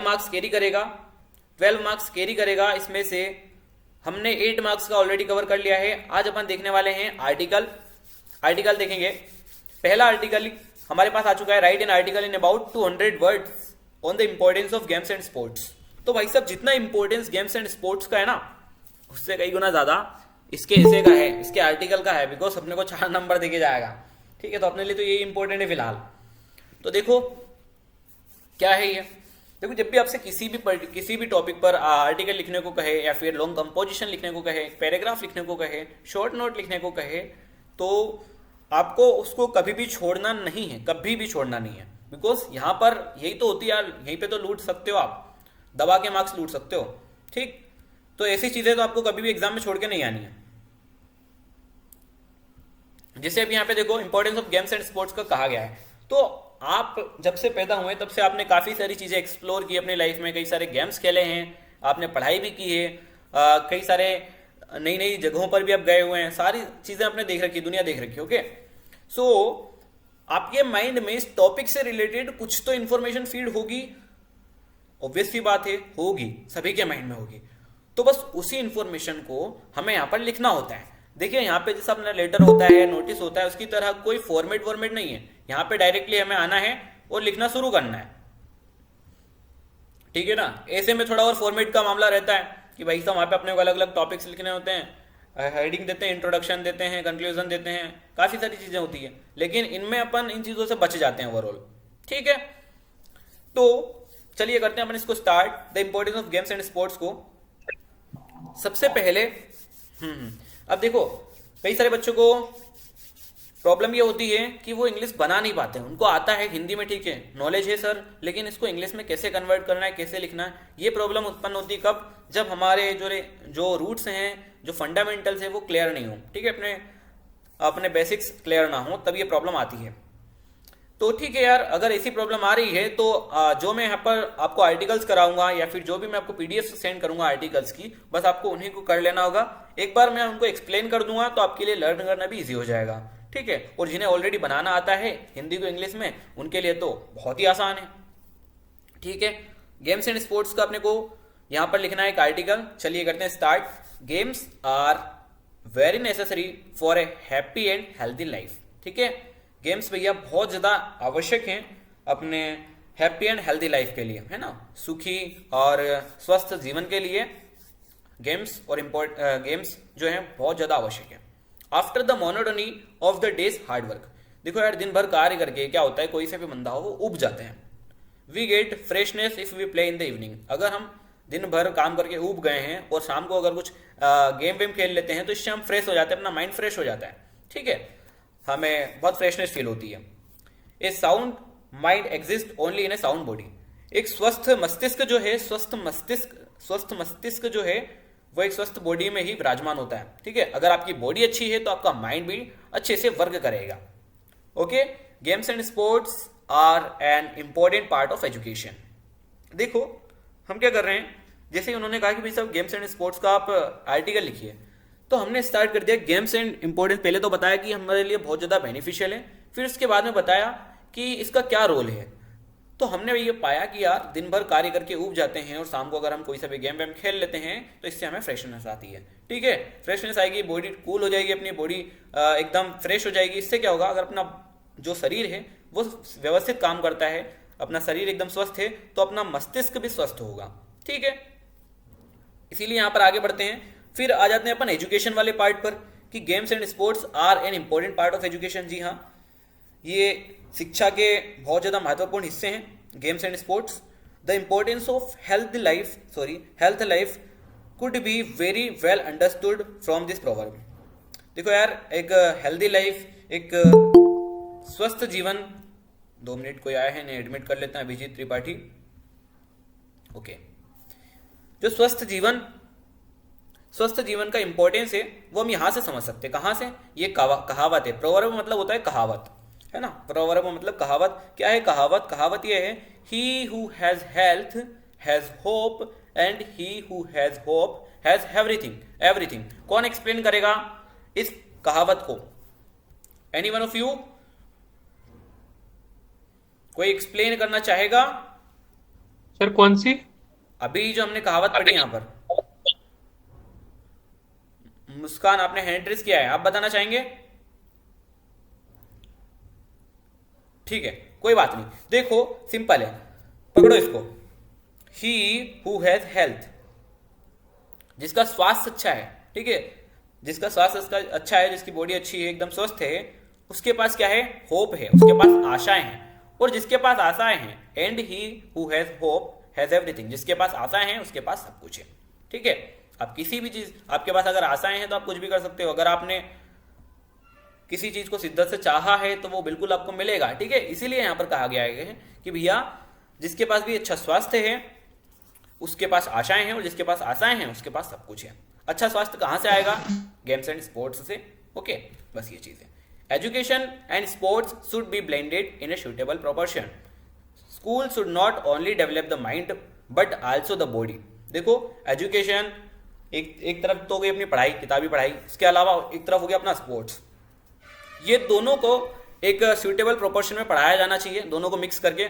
Marks carry करेगा, 12 marks carry करेगा। इसमें से हमने 8 मार्क्स का ऑलरेडी कवर कर लिया है। आज अपन देखने वाले हैं आर्टिकल। आर्टिकल देखेंगे। पहला आर्टिकल हमारे पास आ चुका है, right an article in about 200 words on the importance of games and sports. तो भाई साहब जितना इंपॉर्टेंस गेम्स एंड स्पोर्ट्स का है ना, उससे कई गुना ज्यादा इसके हिस्से का है, इसके आर्टिकल का है, बिकॉज अपने को 4 नंबर देके जाएगा। ठीक है, तो अपने लिए तो ये इंपॉर्टेंट है फिलहाल। तो देखो क्या है ये। देखो जब भी आपसे किसी भी टॉपिक पर आर्टिकल लिखने को कहे, या फिर लॉन्ग कंपोजिशन लिखने को कहे, पैराग्राफ लिखने को कहे, शॉर्ट नोट लिखने को कहे, तो आपको उसको कभी भी छोड़ना नहीं है, कभी भी छोड़ना नहीं है। बिकॉज यहाँ पर यही तो होती है यार, यहीं पे तो लूट सकते हो आप, दबा के मार्क्स लूट सकते हो। ठीक, तो ऐसी चीजें तो आपको कभी भी एग्जाम में छोड़ के नहीं आनी है। जैसे अब यहाँ पे देखो importance of games and sports का कहा गया है, तो आप जब से पैदा हुए तब से आपने काफी सारी चीजें एक्सप्लोर की अपनी लाइफ में, कई सारे गेम्स खेले हैं, आपने पढ़ाई भी की है, कई सारे नई नई जगहों पर भी आप गए हुए हैं, सारी चीजें आपने देख रखी, दुनिया देख रखी। ओके, सो आपके माइंड में इस टॉपिक से रिलेटेड कुछ तो इंफॉर्मेशन फीड होगी, ऑब्वियस सी बात है, होगी, सभी के माइंड में होगी। तो बस उसी इंफॉर्मेशन को हमें यहाँ पर लिखना होता है। देखिए यहाँ पे जैसा अपना लेटर होता है, नोटिस होता है, उसकी तरह कोई फॉर्मेट नहीं है। यहाँ पे डायरेक्टली हमें आना है और लिखना शुरू करना है। ठीक है ना, ऐसे में थोड़ा और फॉर्मेट का मामला रहता है कि भाई साहब वहाँ पे अपने को अलग अलग टॉपिक्स लिखने होते हैं, हेडिंग देते हैं, इंट्रोडक्शन देते हैं, कंक्लूजन देते हैं, काफी सारी चीजें होती है, लेकिन इनमें अपन इन चीजों से बच जाते हैं ओवरऑल। ठीक है, तो चलिए करते हैं अपन इसको start, the importance of games and sports को। सबसे पहले अब देखो कई सारे बच्चों को प्रॉब्लम ये होती है कि वो इंग्लिश बना नहीं पाते। उनको आता है हिंदी में, ठीक है, नॉलेज है सर, लेकिन इसको इंग्लिश में कैसे कन्वर्ट करना है, कैसे लिखना है, ये प्रॉब्लम उत्पन्न होती है कब, जब हमारे जो रूट्स हैं, जो फंडामेंटल्स है वो क्लियर नहीं हो। ठीक है, अपने अपने बेसिक्स क्लियर ना हो, तब ये प्रॉब्लम आती है। तो ठीक है यार, अगर ऐसी प्रॉब्लम आ रही है तो जो मैं यहाँ पर आपको आर्टिकल्स कराऊंगा, या फिर जो भी मैं आपको पीडीएफ सेंड करूंगा आर्टिकल्स की, बस आपको उन्हीं को कर लेना होगा। एक बार मैं उनको एक्सप्लेन कर दूंगा तो आपके लिए लर्न करना भी इजी हो जाएगा। ठीक है, और जिन्हें ऑलरेडी बनाना आता है हिंदी को इंग्लिश में, उनके लिए तो बहुत ही आसान है। ठीक है, गेम्स एंड स्पोर्ट्स का अपने को यहाँ पर लिखना है एक आर्टिकल। चलिए करते हैं start. Games are very necessary for a happy and healthy life. ठीक है, गेम्स भैया बहुत ज्यादा आवश्यक हैं अपने हैप्पी एंड हेल्थी लाइफ के लिए, है ना, सुखी और स्वस्थ जीवन के लिए गेम्स और गेम्स जो है बहुत ज्यादा आवश्यक है। After the monotony of the days hard work, देखो यार दिन भर कार्य करके क्या होता है, कोई से भी बंदा हो वो उब जाते हैं। We get freshness if we play in the evening, अगर हम दिन भर काम करके उब गए हैं और शाम को अगर कुछ गेम वेम खेल लेते हैं तो इससे हम फ्रेश हो जाते हैं, अपना माइंड फ्रेश हो जाता है। ठीक है, हमें बहुत फ्रेशनेस फील होती है। A sound mind exist only in a sound body, एक स्वस्थ मस्तिष्क जो है, स्वस्थ मस्तिष्क जो है वो एक स्वस्थ बॉडी में ही विराजमान होता है। ठीक है, अगर आपकी बॉडी अच्छी है तो आपका माइंड भी अच्छे से वर्क करेगा। Okay, games and sports are an important part of education. देखो हम क्या कर रहे हैं, जैसे उन्होंने कहा कि भाई सब गेम्स एंड स्पोर्ट्स का आप आर्टिकल लिखिए, तो हमने स्टार्ट कर दिया गेम्स एंड इंपॉर्टेंस। पहले तो बताया कि हमारे लिए बहुत ज्यादा बेनिफिशियल है, फिर उसके बाद में बताया कि इसका क्या रोल है। तो हमने ये पाया कि यार दिन भर कार्य करके ऊब जाते हैं और शाम को अगर हम कोई सा भी गेम वेम खेल लेते हैं तो इससे हमें फ्रेशनेस आती है। ठीक है, फ्रेशनेस आएगी, बॉडी कूल हो जाएगी, अपनी बॉडी एकदम फ्रेश हो जाएगी। इससे क्या होगा, अगर अपना जो शरीर है वो व्यवस्थित काम करता है, अपना शरीर एकदम स्वस्थ है, तो अपना मस्तिष्क भी स्वस्थ होगा। ठीक है, इसीलिए यहां पर आगे बढ़ते हैं। फिर आ जाते हैं अपन एजुकेशन वाले पार्ट पर कि games and sports are an important part of education. जी हाँ, ये शिक्षा के बहुत ज्यादा महत्वपूर्ण हिस्से हैं games and sports. The importance of health life could be very well understood from this proverb. देखो यार, एक हेल्दी लाइफ, एक स्वस्थ जीवन, 2 मिनट कोई आया है नहीं, एडमिट कर लेते हैं अभिजीत त्रिपाठी। ओके, जो स्वस्थ जीवन का इंपॉर्टेंस है वो हम यहां से समझ सकते हैं। कहां से, ये कहावत है। प्रोवर्ब मतलब होता है कहावत, है ना, प्रोवर्ब मतलब कहावत। क्या है कहावत, कहावत ये है, he who has health has hope and he who has hope has everything. कौन एक्सप्लेन करेगा इस कहावत को, एनी वन ऑफ यू, कोई एक्सप्लेन करना चाहेगा? सर कौन सी? अभी जो हमने कहावत पढ़ी यहाँ पर। मुस्कान, आपने हैंड रेस किया है, आप बताना चाहेंगे? ठीक है, कोई बात नहीं। देखो, सिंपल है, पकड़ो इसको। ही हु हैज हेल्थ, जिसका स्वास्थ्य अच्छा है, ठीक है, जिसका स्वास्थ्य उसका अच्छा है, जिसकी बॉडी अच्छी है, एकदम स्वस्थ है, उसके पास क्या है? होप है, उसके पास आशाएं हैं। और जिसके पास आशाएं हैं, and he who has hope has everything, जिसके पास आशाएं हैं उसके पास सब कुछ है। ठीक है, आप किसी भी चीज, आपके पास अगर आशाएं हैं तो आप कुछ भी कर सकते हो। अगर आपने किसी चीज को शिद्दत से चाहा है तो वो बिल्कुल आपको मिलेगा। ठीक है, इसीलिए यहां पर कहा गया है कि भैया जिसके पास भी अच्छा स्वास्थ्य है उसके पास आशाएं हैं, और जिसके पास आशाएं हैं उसके पास सब कुछ है। अच्छा स्वास्थ्य कहां से आएगा? गेम्स एंड स्पोर्ट्स से। ओके, बस ये चीज है। Education and sports should be blended in a suitable proportion. School should not only develop the mind but also the body. देखो, एजुकेशन एक तरफ तो हो गई अपनी पढ़ाई, किताबी पढ़ाई, इसके अलावा एक तरफ हो गया अपना स्पोर्ट्स। ये दोनों को एक सूटेबल प्रोपोर्शन में पढ़ाया जाना चाहिए, दोनों को मिक्स करके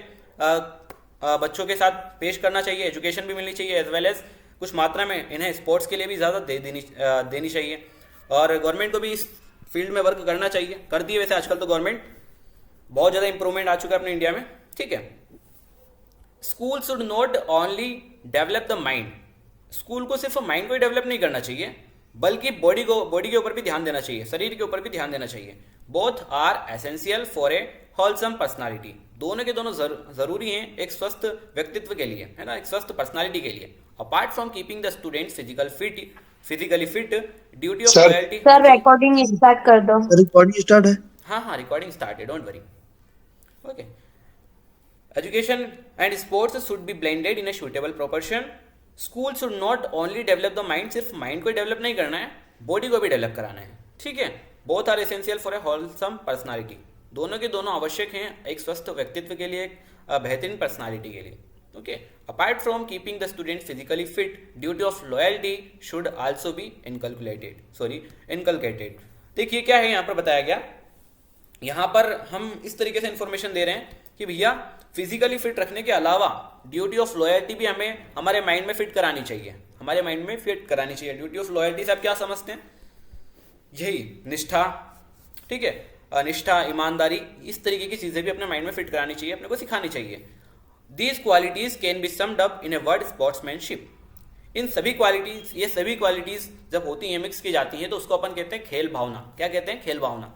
बच्चों के साथ पेश करना चाहिए। एजुकेशन भी मिलनी चाहिए एज वेल एज कुछ मात्रा में इन्हें स्पोर्ट्स के लिए भी ज़्यादा देनी चाहिए। और गवर्नमेंट को भी इस फील्ड में वर्क करना चाहिए, करती है वैसे आजकल तो गवर्नमेंट, बहुत ज़्यादा इंप्रूवमेंट आ चुका है अपने इंडिया में। ठीक है, school should not only develop the mind. School को सिर्फ माइंड को ही डेवलप नहीं करना चाहिए, बल्कि बॉडी के ऊपर भी ध्यान देना चाहिए, शरीर के ऊपर भी ध्यान देना चाहिए। Both are essential for a wholesome personality. दोनों के दोनों जरूरी हैं एक स्वस्थ व्यक्तित्व के लिए, है ना, एक स्वस्थ पर्सनालिटी के लिए। Apart from keeping the student physically fit, duty of sir loyalty. हाँ सर जी, रिकॉर्डिंग स्टार्ट कर दो। रिकॉर्डिंग स्टार्ट है। हाँ हाँ, recording started, don't worry. Okay, education and sports should be blended in a suitable proportion. School should not only develop the mind, सिर्फ mind को develop नहीं करना है, बॉडी को भी डेवलप कराना है। ठीक है, both are essential for a wholesome personality. दोनों के दोनों आवश्यक हैं एक स्वस्थ व्यक्तित्व के लिए, एक बेहतरीन पर्सनालिटी के लिए। Okay, apart from keeping the student physically fit, duty of loyalty should also be inculcated. देखिए क्या है यहाँ पर बताया गया। यहाँ पर हम इस तरीके से इंफॉर्मेशन दे रहे हैं कि भैया फिजिकली फिट रखने के अलावा ड्यूटी ऑफ लॉयल्टी भी हमें हमारे माइंड में फिट करानी चाहिए, हमारे माइंड में फिट करानी चाहिए। ड्यूटी ऑफ लॉयल्टी से आप क्या समझते हैं? यही निष्ठा, ठीक है, निष्ठा, ईमानदारी, इस तरीके की चीजें भी अपने माइंड में फिट करानी चाहिए, अपने को सिखानी चाहिए। These qualities can be summed up in a word sportsmanship. इन सभी क्वालिटीज, ये सभी क्वालिटीज जब होती हैं, मिक्स की जाती हैं, तो उसको अपन कहते हैं खेल भावना। क्या कहते हैं? खेल भावना।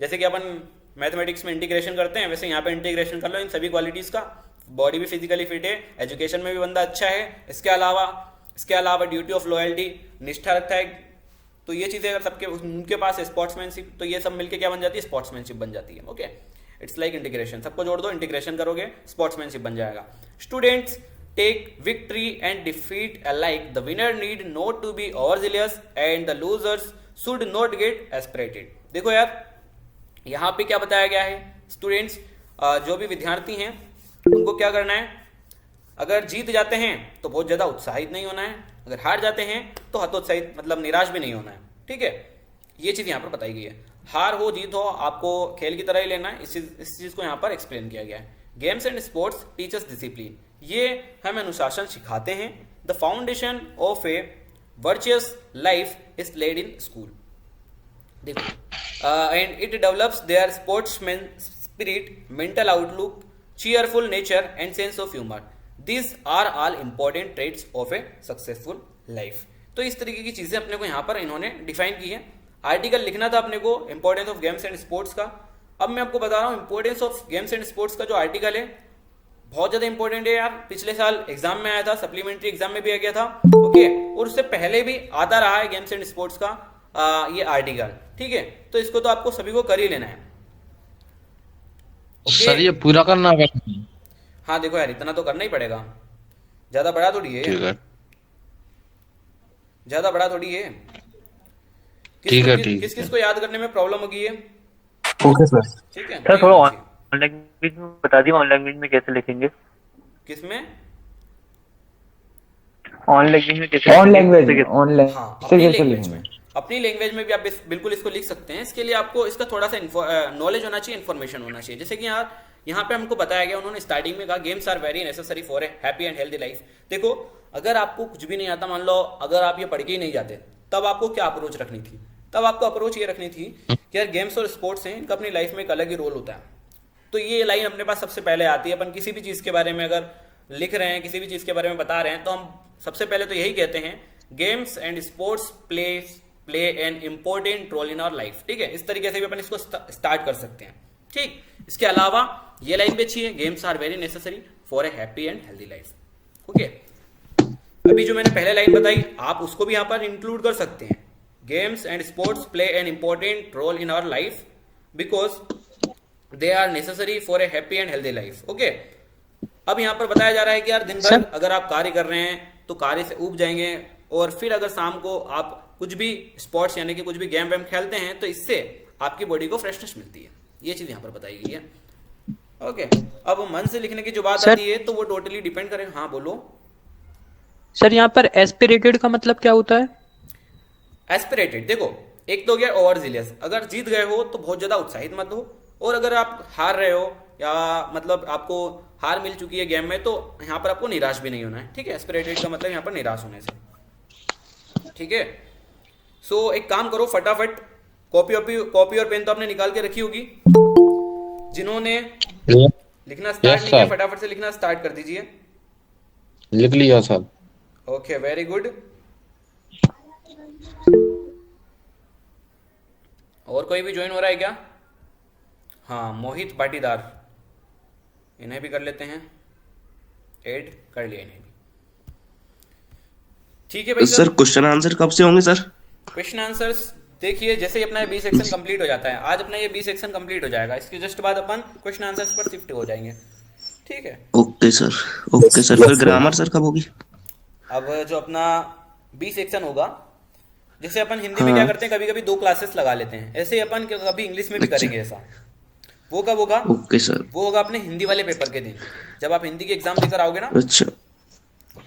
जैसे कि अपन मैथमेटिक्स में इंटीग्रेशन करते हैं, वैसे यहाँ पे इंटीग्रेशन कर लो इन सभी क्वालिटीज का। बॉडी भी फिजिकली फिट है, एजुकेशन में भी बंदा अच्छा है, इसके अलावा ड्यूटी ऑफ लॉयल्टी, निष्ठा रखता है। तो ये चीजें अगर सबके उनके पास है, स्पोर्ट्समैनशिप, तो ये सब मिलके क्या बन जाती है? स्पोर्ट्समैनशिप बन जाती है। ओके, इट्स लाइक इंटीग्रेशन, सबको जोड़ दो, इंटीग्रेशन करोगे, स्पोर्ट्समैनशिप बन जाएगा। Students take victory and defeat alike. The winner need not to be overjealous and the losers should not get aspirated. देखो यार, यहाँ पे क्या बताया गया है? स्टूडेंट्स, जो भी विद्यार्थी हैं, उनको क्या करना है? अगर जीत जाते हैं तो बहुत ज्यादा उत्साहित नहीं होना है, अगर हार जाते हैं तो हतोत्साहित, मतलब निराश भी नहीं होना है। ठीक है, ये चीज यहाँ पर बताई गई है। हार हो जीत हो, आपको खेल की तरह ही लेना है, इस चीज को यहाँ पर एक्सप्लेन किया गया है। Games and sports teachers discipline, ये हमें अनुशासन सिखाते हैं। The foundation of a virtuous life is laid in school. देखो, and it develops their sportsman spirit, mental outlook, cheerful nature and sense of humor. These are all important traits of a successful life. तो इस तरीके की चीजें अपने को यहाँ पर इन्होंने डिफाइन की है। आर्टिकल लिखना था अपने को importance of games and sports का। अब मैं आपको बता रहा हूँ importance of games and sports का जो आर्टिकल है, बहुत ज्यादा इंपॉर्टेंट है यार। पिछले साल एग्जाम में आया था, सप्लीमेंट्री एग्जाम में भी आ गया था। ओके, और उससे पहले भी आता रहा है गेम्स एंड स्पोर्ट्स का ये आर्टिकल। ठीक है, तो इसको तो आपको सभी को कर ही लेना है। सर ये पूरा करना पड़ेगा? हाँ देखो यार, इतना तो करना ही पड़ेगा, ज्यादा बड़ा थोड़ी है, ठीक है, ज्यादा बड़ा थोड़ी है। ठीक है, ठीक किस किस को याद करने में प्रॉब्लम होगी है? Okay sir. ठीक है, सर नहीं थोड़ा होनी चाहिए। ऑन लैंग्वेज में बता दिए, ऑन लैंग्वेज में कैसे लिखेंगे? किसमें? ऑन लैंग्वेज में कैसे ऑन लिखेंगे? लैंग्वेज, ऑन हाँ, लैंग्वेज अपनी कैसे लैंग्वेज में, लिखेंगे? अपनी लैंग्वेज में भी आप बिल्कुल इसको लिख सकते हैं। इसके लिए आपको इसका थोड़ा सा नॉलेज होना चाहिए, इन्फॉर्मेशन होना चाहिए। जैसे कि यार यहाँ पे हमको बताया गया, उन्होंने स्टार्टिंग में कहा games are very necessary for a happy and healthy life. देखो अगर आपको कुछ भी नहीं आता, मान लो अगर आप ये पढ़ के ही नहीं जाते, तब आपको क्या अप्रोच रखनी थी? तब आपको अप्रोच ये रखनी थी कि यार गेम्स और स्पोर्ट्स हैं, इनका अपनी लाइफ में एक अलग ही रोल होता है। तो ये लाइन अपने पास सबसे पहले आती है। अपन किसी भी चीज़ के बारे में अगर लिख रहे हैं, किसी भी चीज़ के बारे में बता रहे हैं, तो हम सबसे पहले तो यही कहते हैं games and sports play an important role in our life. ठीक है, इस तरीके से भी अपन इसको स्टार्ट कर सकते हैं। ठीक, इसके अलावा ये लाइन भी अच्छी है, games are very necessary for a happy and healthy life. Okay, अभी जो मैंने पहले लाइन बताई आप उसको भी यहाँ पर इंक्लूड कर सकते हैं, games and sports play an important role in our life because they are necessary for a happy and healthy life. Okay, अब यहाँ पर बताया जा रहा है कि यार दिन भर अगर आप कार्य कर रहे हैं तो कार्य से ऊब जाएंगे, और फिर अगर शाम को आप कुछ भी स्पोर्ट्स यानी कि कुछ भी गेम वेम खेलते हैं तो इससे आपकी बॉडी को फ्रेशनेस मिलती है। ये चीज यहाँ पर बताई गई है। ओके, अब मन से लिखने की जो बात आती है तो वो टोटली डिपेंड करेगा। हाँ बोलो सर, यहाँ पर एस्पिरेटेड का मतलब क्या होता है? एस्पिरेटेड, देखो एक तो हो गया ओवर जीलियस, अगर जीत गए हो तो बहुत ज्यादा उत्साहित मत हो, और अगर आप हार रहे हो या मतलब आपको हार मिल चुकी है गेम में तो यहाँ पर आपको निराश भी नहीं होना है। ठीक है, एस्पिरेटेड का मतलब यहाँ पर निराश होने से। ठीक है, सो एक काम करो, फटाफट कॉपी और पेन तो आपने निकाल के रखी होगी। जिन्होंने लिखना स्टार्ट नहीं किया फटाफट से लिखना स्टार्ट कर दीजिए। लिख लिया सर। Okay, very good. और कोई भी ज्वाइन हो रहा है क्या? हाँ, मोहित पाटीदार, इन्हें भी कर लेते हैं, ऐड कर लिया इन्हें भी। ठीक है भाई सर क्वेश्चन आंसर कब से होंगे सर? क्वेश्चन आंसर्स देखिए जैसे ही अपना ये बी सेक्शन कंप्लीट हो जाता है, आज अपना ये बी सेक्शन कंप्लीट हो जाएगा, इसके जस्ट बाद अपन क्वेश्चन आंसर्स पर शिफ्ट हो जाएंगे। ठीक है, ओके सर, ओके सर। फिर ग्रामर सर कब होगी? अब जो अपना बी सेक्शन होगा, जैसे अपन हिंदी में क्या करते हैं, कभी कभी 2 क्लासेस लगा लेते हैं, ऐसे ही अपन कभी इंग्लिश में भी करेंगे ऐसा। वो कब होगा? Okay sir. वो होगा अपने हिंदी वाले पेपर के दिन, जब आप हिंदी के एग्जाम देकर आओगे ना। अच्छा,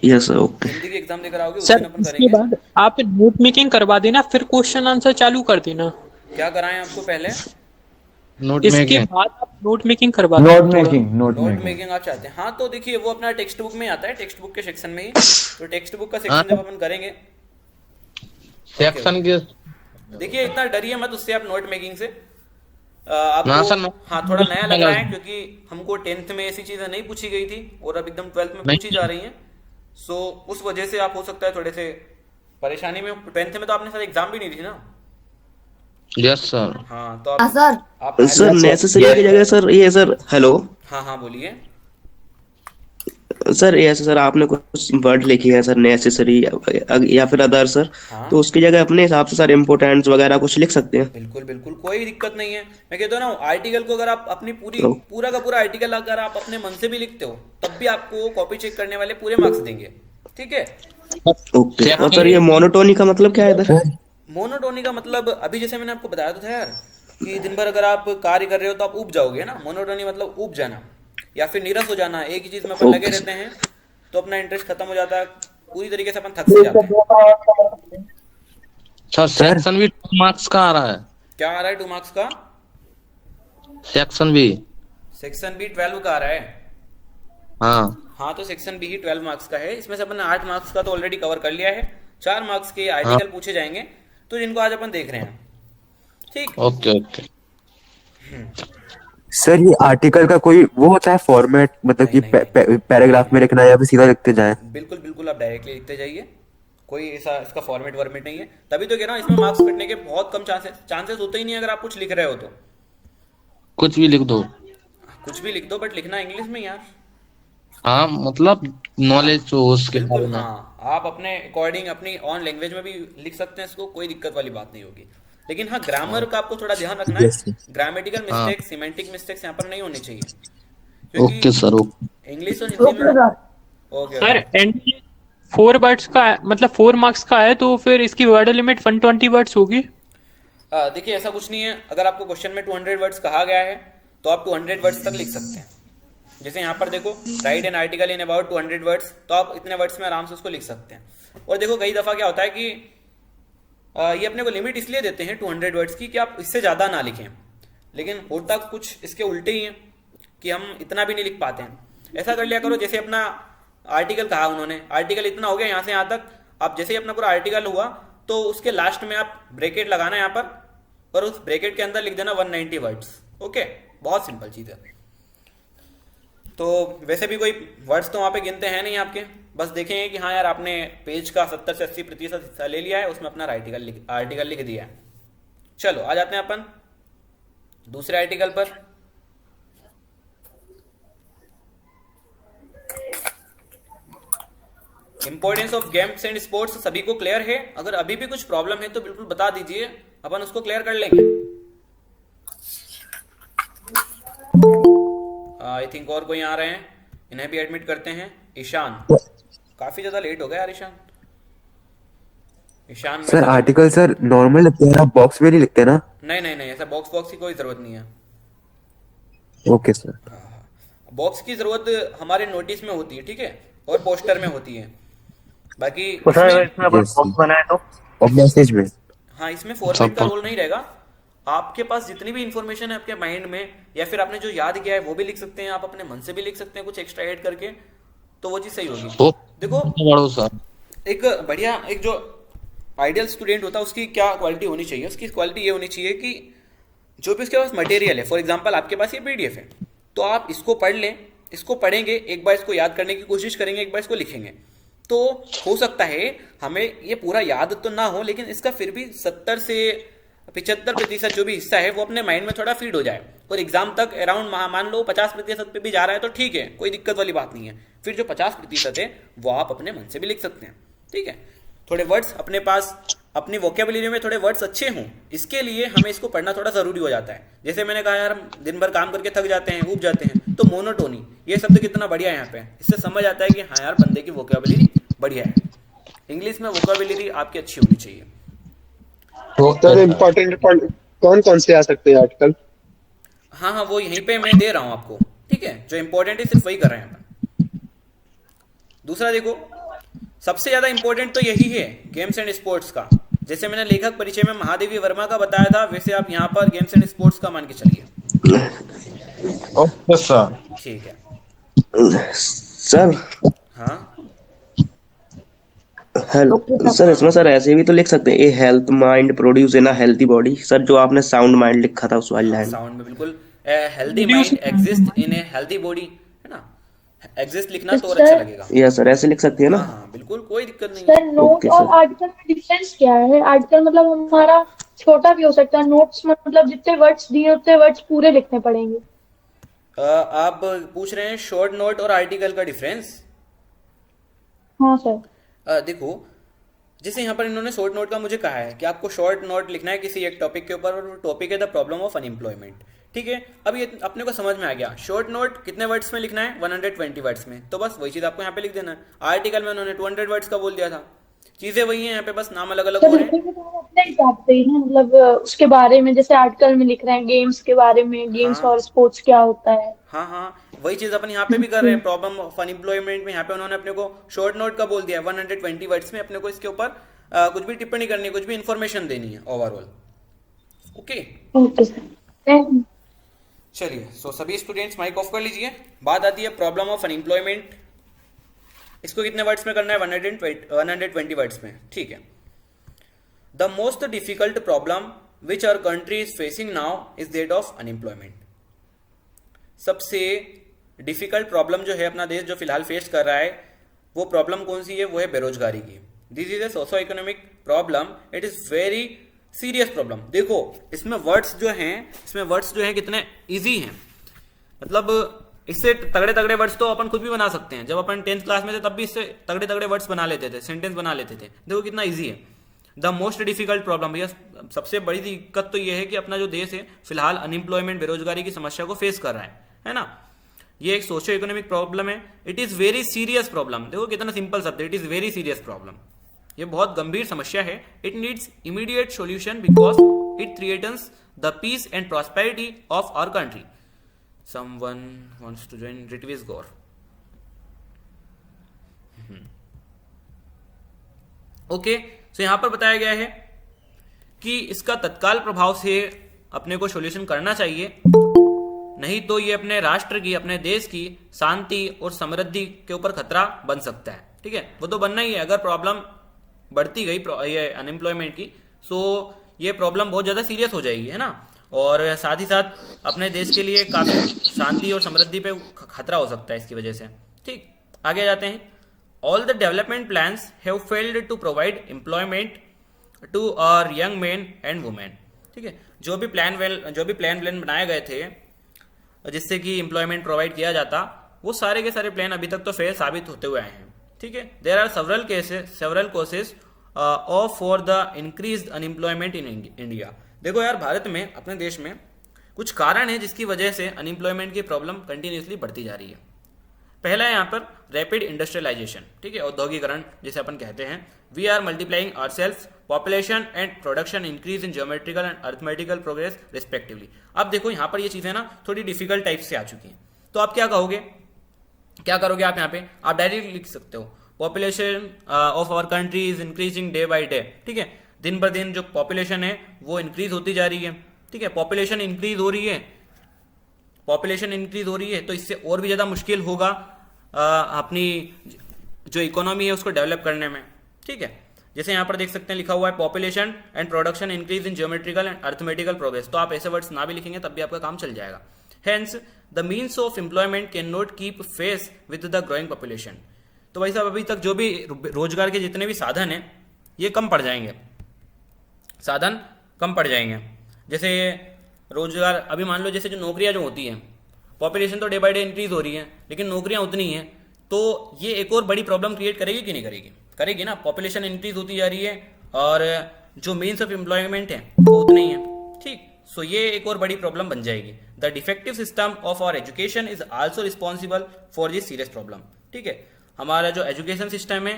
यस सर, ओके। हिंदी के एग्जाम देकर आओगे उस सर दिन अपन इसके करेंगे। बाद आप नोट मेकिंग करवा देना, फिर क्वेश्चन आंसर चालू कर देना। क्या कराएं आपको पहले? नोट इसके मेकिंग। बाद आप नोट मेकिंग करवा देना। नोट मेकिंग आप चाहते हैं? हाँ, तो देखिए वो अपना टेक्स्ट बुक में आता है, टेक्स्ट बुक के सेक्शन में ही। तो टेक्स्ट बुक का सेक्शन जब अपन करेंगे, सेक्शन के देखिए इतना डरिए मत उससे, आप नोट मेकिंग से ना आपको सर, मैं- हाँ थोड़ा नया लग रहा है, क्योंकि हमको 10th में ऐसी चीजें नहीं पूछी गई थी और अब एकदम 12th में नहीं। पूछी जा रही हैं। सो उस वजह से आप हो सकता है थोड़े से परेशानी में। 10th में तो आपने सर एग्जाम भी नहीं दी ना? Yes sir. हाँ, तो आप सर आप सर नेसेसरी की जगह सर ये सर, हेलो हाँ हाँ बोलिए। सर, ये ऐसे सर आपने कुछ वर्ड लिखे हैं सर, नेसेसरी या फिर अदर सर, हाँ। तो उसकी जगह अपने हिसाब से सर इम्पोर्टेंट्स वगैरह कुछ लिख सकते हैं। बिल्कुल बिल्कुल, कोई दिक्कत नहीं है। मैं कहता हूँ ना, आर्टिकल को अगर आप अपनी तो- पूरा का पूरा आर्टिकल अगर आप अपने मन से भी लिखते हो, तब भी आपको कॉपी चेक करने वाले पूरे मार्क्स देंगे। ठीक है, ओके। और सर ये मोनोटोनी का मतलब क्या है इधर? मोनोटोनी का मतलब अभी जैसे मैंने आपको बताया तो था यार, कि दिन भर अगर आप कार्य कर रहे हो तो आप ऊब जाओगे ना। मोनोटोनी मतलब ऊब जाना या फिर निरस हो जाना, एक ही चीज में अपन लगे रहते हैं तो अपना इंटरेस्ट खत्म हो जाता है, पूरी तरीके से अपन थक से जाते हैं। सर सेक्शन भी 2 मार्क्स का आ रहा है। क्या आ रहा है 2 मार्क्स का? सेक्शन भी। सेक्शन बी 12 का आ रहा है। हाँ हाँ, तो सेक्शन बी ही 12 मार्क्स का है। इसमें से अपन ने 8 मार्क्स का तो ऑलरेडी कवर कर लिया है, 4 मार्क्स के आर्टिकल पूछे जाएंगे, तो जिनको आज अपन देख रहे हैं। ठीक, ओके ओके। सर ये आर्टिकल का कोई वो होता है फॉर्मेट, मतलब कि नहीं, पैराग्राफ में लिखना है या फिर सीधा लिखते जाएं? बिल्कुल बिल्कुल, आप डायरेक्टली लिखते जाइए, कोई ऐसा इसका फॉर्मेट वर्मेट नहीं है। तभी तो कह रहा हूँ इसमें मार्क्स कटने के बहुत कम चांसेस होते ही नहीं अगर आप कुछ लिख रहे हो तो। कुछ भी लिख दो। कुछ भी लिख दो, बट लिखना इंग्लिश में यार। हाँ मतलब नॉलेज हो उसके बारे बिल्कुल, में। हाँ, आप अपने अकॉर्डिंग अपनी ऑन लैंग्वेज में भी लिख सकते हैं इसको, कोई दिक्कत वाली बात नहीं होगी। लेकिन हाँ, ग्रामर का आपको थोड़ा ध्यान रखना है। ग्रामेटिकल मिस्टेक्स, सिमेंटिक मिस्टेक्स यहाँ पर नहीं होनी चाहिए, ओके सर, ओके। इंग्लिश और हिंदी में। ओके सर एंड 4 वर्ड्स का मतलब 4 मार्क्स का है, तो फिर इसकी वर्ड लिमिट 120 वर्ड्स होगी। देखिए ऐसा कुछ नहीं है, अगर आपको क्वेश्चन में 200 वर्ड्स कहा गया है तो आप 200 वर्ड्स तक लिख सकते हैं। जैसे यहाँ पर देखो, right an article in about 200 words, तो आप इतने वर्ड्स में आराम से उसको लिख सकते हैं। और देखो कई दफा क्या होता है कि ये अपने को लिमिट इसलिए देते हैं 200 वर्ड्स की कि आप इससे ज्यादा ना लिखें, लेकिन होता कुछ इसके उल्टे ही है कि हम इतना भी नहीं लिख पाते हैं। ऐसा कर लिया करो जैसे अपना आर्टिकल कहा उन्होंने, आर्टिकल इतना हो गया यहाँ से यहाँ तक, अब जैसे ही अपना पूरा आर्टिकल हुआ तो उसके लास्ट में आप ब्रैकेट लगाना यहाँ पर, और उस ब्रैकेट के अंदर लिख देना 190 वर्ड्स। ओके, बहुत सिंपल चीज़ है। तो वैसे भी कोई वर्ड्स तो वहाँ पे गिनते हैं नहीं आपके, बस देखेंगे कि हाँ यार आपने पेज का 70 से 80% हिस्सा ले लिया है, उसमें अपना आर्टिकल लिख दिया है। चलो आ जाते हैं अपन दूसरे आर्टिकल पर। Importance of games and sports सभी को क्लियर है? अगर अभी भी कुछ प्रॉब्लम है तो बिल्कुल बता दीजिए, अपन उसको क्लियर कर लेंगे। आई थिंक और कोई आ रहे हैं, इन्हें भी एडमिट करते हैं। ईशान, काफी ज्यादा लेट हो गया यार Ishan. Ishan sir article sir normal लिखते हैं, आप बॉक्स में नहीं लिखते ना? नहीं नहीं नहीं, ऐसा बॉक्स की कोई जरूरत नहीं है। Okay sir. बॉक्स की जरूरत हमारे नोटिस में होती है, ठीक है, और पोस्टर में होती है। बाकी सर इसमें, इसमें अपन Yes, बॉक्स बनाए तो और मैसेज में हाँ इसमें फॉर्मेट का रोल नहीं रहेगा। आपके पास जितनी भी इंफॉर्मेशन है आपके माइंड में, या फिर आपने जो याद किया है वो भी लिख सकते हैं, आप अपने मन से भी लिख सकते हैं कुछ एक्स्ट्रा ऐड करके, तो वो चीज़ सही होगी। तो देखो बड़ो सर, एक बढ़िया, एक जो आइडियल स्टूडेंट होता है उसकी क्या क्वालिटी होनी चाहिए? उसकी क्वालिटी ये होनी चाहिए कि जो भी उसके पास मटेरियल है, फॉर एग्जांपल आपके पास ये पीडीएफ है, तो आप इसको पढ़ लें, इसको पढ़ेंगे, एक बार इसको याद करने की कोशिश करेंगे, एक बार इसको लिखेंगे, तो हो सकता है हमें ये पूरा याद तो ना हो, लेकिन इसका फिर भी 70 से 75% जो भी हिस्सा है वो अपने माइंड में थोड़ा फीड हो जाए, और एग्जाम तक अराउंड मान लो 50% पे भी जा रहा है तो ठीक है, कोई दिक्कत वाली बात नहीं है। फिर जो 50% है वो आप अपने मन से भी लिख सकते हैं, ठीक है। थोड़े वर्ड्स अपने पास, अपनी वोकेबुलरी में थोड़े वर्ड्स अच्छे हों, इसके लिए हमें इसको पढ़ना थोड़ा ज़रूरी हो जाता है। जैसे मैंने कहा यार, हम दिन भर काम करके थक जाते हैं, ऊब जाते हैं, तो मोनोटोनी, ये शब्द कितना बढ़िया है यहाँ पे, इससे समझ आता है कि हाँ यार बंदे की वोकेबुलरी बढ़िया है। इंग्लिश में वोकेबुलरी आपकी अच्छी होनी चाहिए। सर इम्पोर्टेंट कौन कौन से आ सकते हैं आर्टिकल? हाँ हाँ, वो यहीं पे मैं दे रहा हूँ आपको, ठीक है, जो इंपॉर्टेंट है सिर्फ वही कर रहे हैं अपन। दूसरा देखो, सबसे ज्यादा इंपॉर्टेंट तो यही है गेम्स एंड स्पोर्ट्स का। जैसे मैंने लेखक परिचय में महादेवी वर्मा का बताया था, वैसे आप यहाँ पर गेम्स एंड स्पोर्ट्स का मान के चलिए। Okay sir. ठीक है सर। हाँ हेलो सर, इसमें सर ऐसे भी तो लिख सकते हैं, a health mind produce in a healthy body. Sir जो आपने साउंड माइंड लिखा था उस वाली लाइन। साउंड में बिल्कुल, healthy mind exist in a healthy body, है ना, एग्जिस्ट लिखना तो और अच्छा लगेगा। यस सर, ऐसे लिख सकते हैं ना? हाँ हाँ बिल्कुल, कोई दिक्कत नहीं सर है। नोट ओके, और सर। आर्टिकल में डिफरेंस क्या है? आर्टिकल मतलब हमारा छोटा भी हो सकता है, नोट्स मतलब जितने वर्ड्स दिए उतने वर्ड्स पूरे लिखने पड़ेंगे। आप पूछ रहे हैं शॉर्ट नोट और आर्टिकल का डिफरेंस? हाँ सर। देखो, जैसे यहाँ पर इन्होंने शॉर्ट नोट का मुझे कहा है कि आपको शॉर्ट नोट लिखना है किसी एक टॉपिक के ऊपर, और टॉपिक है द प्रॉब्लम ऑफ अनएम्प्लॉयमेंट, ठीक है। अब ये अपने को समझ में आ गया, शॉर्ट नोट कितने वर्ड्स में लिखना है? 120 वर्ड्स में, तो बस वही चीज़ आपको यहाँ पे लिख देना है। आर्टिकल में उन्होंने 200 वर्ड्स का बोल दिया था, चीज़ें वही हैं, यहाँ पे बस नाम अलग अलग हो सर रहे हैं। लिखने को तो हम अपने हिसाब से ही ना, मतलब उसके बारे में, जैसे आर्टिकल में लिख रहे हैं गेम्स के बारे में, गेम्स हाँ। और स्पोर्ट्स क्या होता है। हाँ हाँ, वही चीज़ अपन यहाँ पे भी कर रहे हैं। प्रॉब्लम ऑफ अनएम्प्लॉयमेंट में यहाँ पे उन्होंने अपने को शॉर्ट नोट का बोल दिया है, 120 वर्ड्स में अपने को इसके ऊपर कुछ भी टिप्पणी करनी है, कुछ भी इन्फॉर्मेशन देनी है ओवरऑल। Okay okay sir. चलिए, सो सभी स्टूडेंट्स माइक ऑफ कर लीजिए। बात आती है प्रॉब्लम ऑफ अनएम्प्लॉयमेंट, इसको कितने वर्ड्स में करना है? 120 वर्ड्स में, ठीक है। The most difficult problem which our country is facing now is that of unemployment. सबसे डिफिकल्ट प्रॉब्लम जो है अपना देश जो फिलहाल फेस कर रहा है, वो प्रॉब्लम कौन सी है? वो है बेरोजगारी की। This is a socio economic problem, it is very serious problem. देखो इसमें वर्ड्स जो हैं कितने इजी हैं, मतलब इससे तगड़े तगड़े वर्ड्स तो अपन खुद भी बना सकते हैं। जब अपन 10th क्लास में थे तब भी इससे तगड़े तगड़े वर्ड्स बना लेते थे, सेंटेंस बना लेते थे। देखो कितना इजी है। द मोस्ट डिफिकल्ट प्रॉब्लम, भैया सबसे बड़ी दिक्कत तो ये है कि अपना जो देश है फिलहाल अनएम्प्लॉयमेंट, बेरोजगारी की समस्या को फेस कर रहा है ना। ये एक सोशियो इकोनॉमिक प्रॉब्लम है, it is very serious problem. देखो कितना सिंपल शब्द है, it is very serious problem. ये बहुत गंभीर समस्या है। It needs immediate solution because it threatens the peace and prosperity of our country. Someone wants to join Ritvij Gaur. Okay, so यहां पर बताया गया है कि इसका तत्काल प्रभाव से अपने को सॉल्यूशन करना चाहिए, नहीं तो ये अपने राष्ट्र की, अपने देश की शांति और समृद्धि के ऊपर खतरा बन सकता है। ठीक है, वो तो बनना ही है। अगर प्रॉब्लम बढ़ती गई ये अनएम्प्लॉयमेंट की, सो ये प्रॉब्लम बहुत ज़्यादा सीरियस हो जाएगी, है ना। और साथ ही साथ अपने देश के लिए काफ़ी शांति और समृद्धि पे खतरा हो सकता है इसकी वजह से। ठीक, आगे जाते हैं। All the development plans have failed to provide employment to our young man and women. ठीक है, जो भी प्लान बनाए गए थे जिससे कि एम्प्लॉयमेंट प्रोवाइड किया जाता, वो सारे के सारे प्लान अभी तक तो फेल साबित होते हुए आए हैं। ठीक है, there are several causes of for the increase unemployment in India. देखो यार, भारत में, अपने देश में कुछ कारण है जिसकी वजह से अनएम्प्लॉयमेंट की प्रॉब्लम कंटिन्यूसली बढ़ती जा रही है। पहला है यहाँ पर रैपिड इंडस्ट्रियलाइजेशन। ठीक है, औद्योगिकरण जिसे अपन कहते हैं। We are multiplying ourselves, population and production increase in geometrical and arithmetical progress respectively. अब देखो यहाँ पर ये चीजें ना थोड़ी डिफिकल्ट टाइप से आ चुकी हैं, तो आप क्या कहोगे, क्या करोगे आप यहाँ पे? आप डायरेक्टली लिख सकते हो population of our country is increasing day by day. ठीक है, दिन बर दिन जो पॉपुलेशन है वो इंक्रीज होती जा रही है। ठीक है, पॉपुलेशन इंक्रीज हो रही है, तो इससे और भी ज्यादा मुश्किल होगा अपनी जो इकोनॉमी है उसको डेवलप करने में। ठीक है, जैसे यहाँ पर देख सकते हैं लिखा हुआ है population and production increase in geometrical and arithmetical progress, तो आप ऐसे वर्ड्स ना भी लिखेंगे तब भी आपका काम चल जाएगा। Hence the means of employment can not keep face with the growing population. तो भाई साहब, अभी तक जो भी रोजगार के जितने भी साधन हैं ये कम पड़ जाएंगे, जैसे रोजगार, अभी मान लो जैसे जो नौकरियां जो होती हैं, पॉपुलेशन तो डे बाय डे इंक्रीज हो रही है लेकिन नौकरियां उतनी हैं, तो ये एक और बड़ी प्रॉब्लम क्रिएट करेगी कि नहीं करेगी? करेगी ना। पॉपुलेशन इंक्रीज होती जा रही है और जो मीन्स ऑफ एम्प्लॉयमेंट है वो उतनी ही है। ठीक, सो ये एक और बड़ी प्रॉब्लम बन जाएगी। The defective system of our education is also responsible for this serious problem. ठीक है, हमारा जो एजुकेशन सिस्टम है,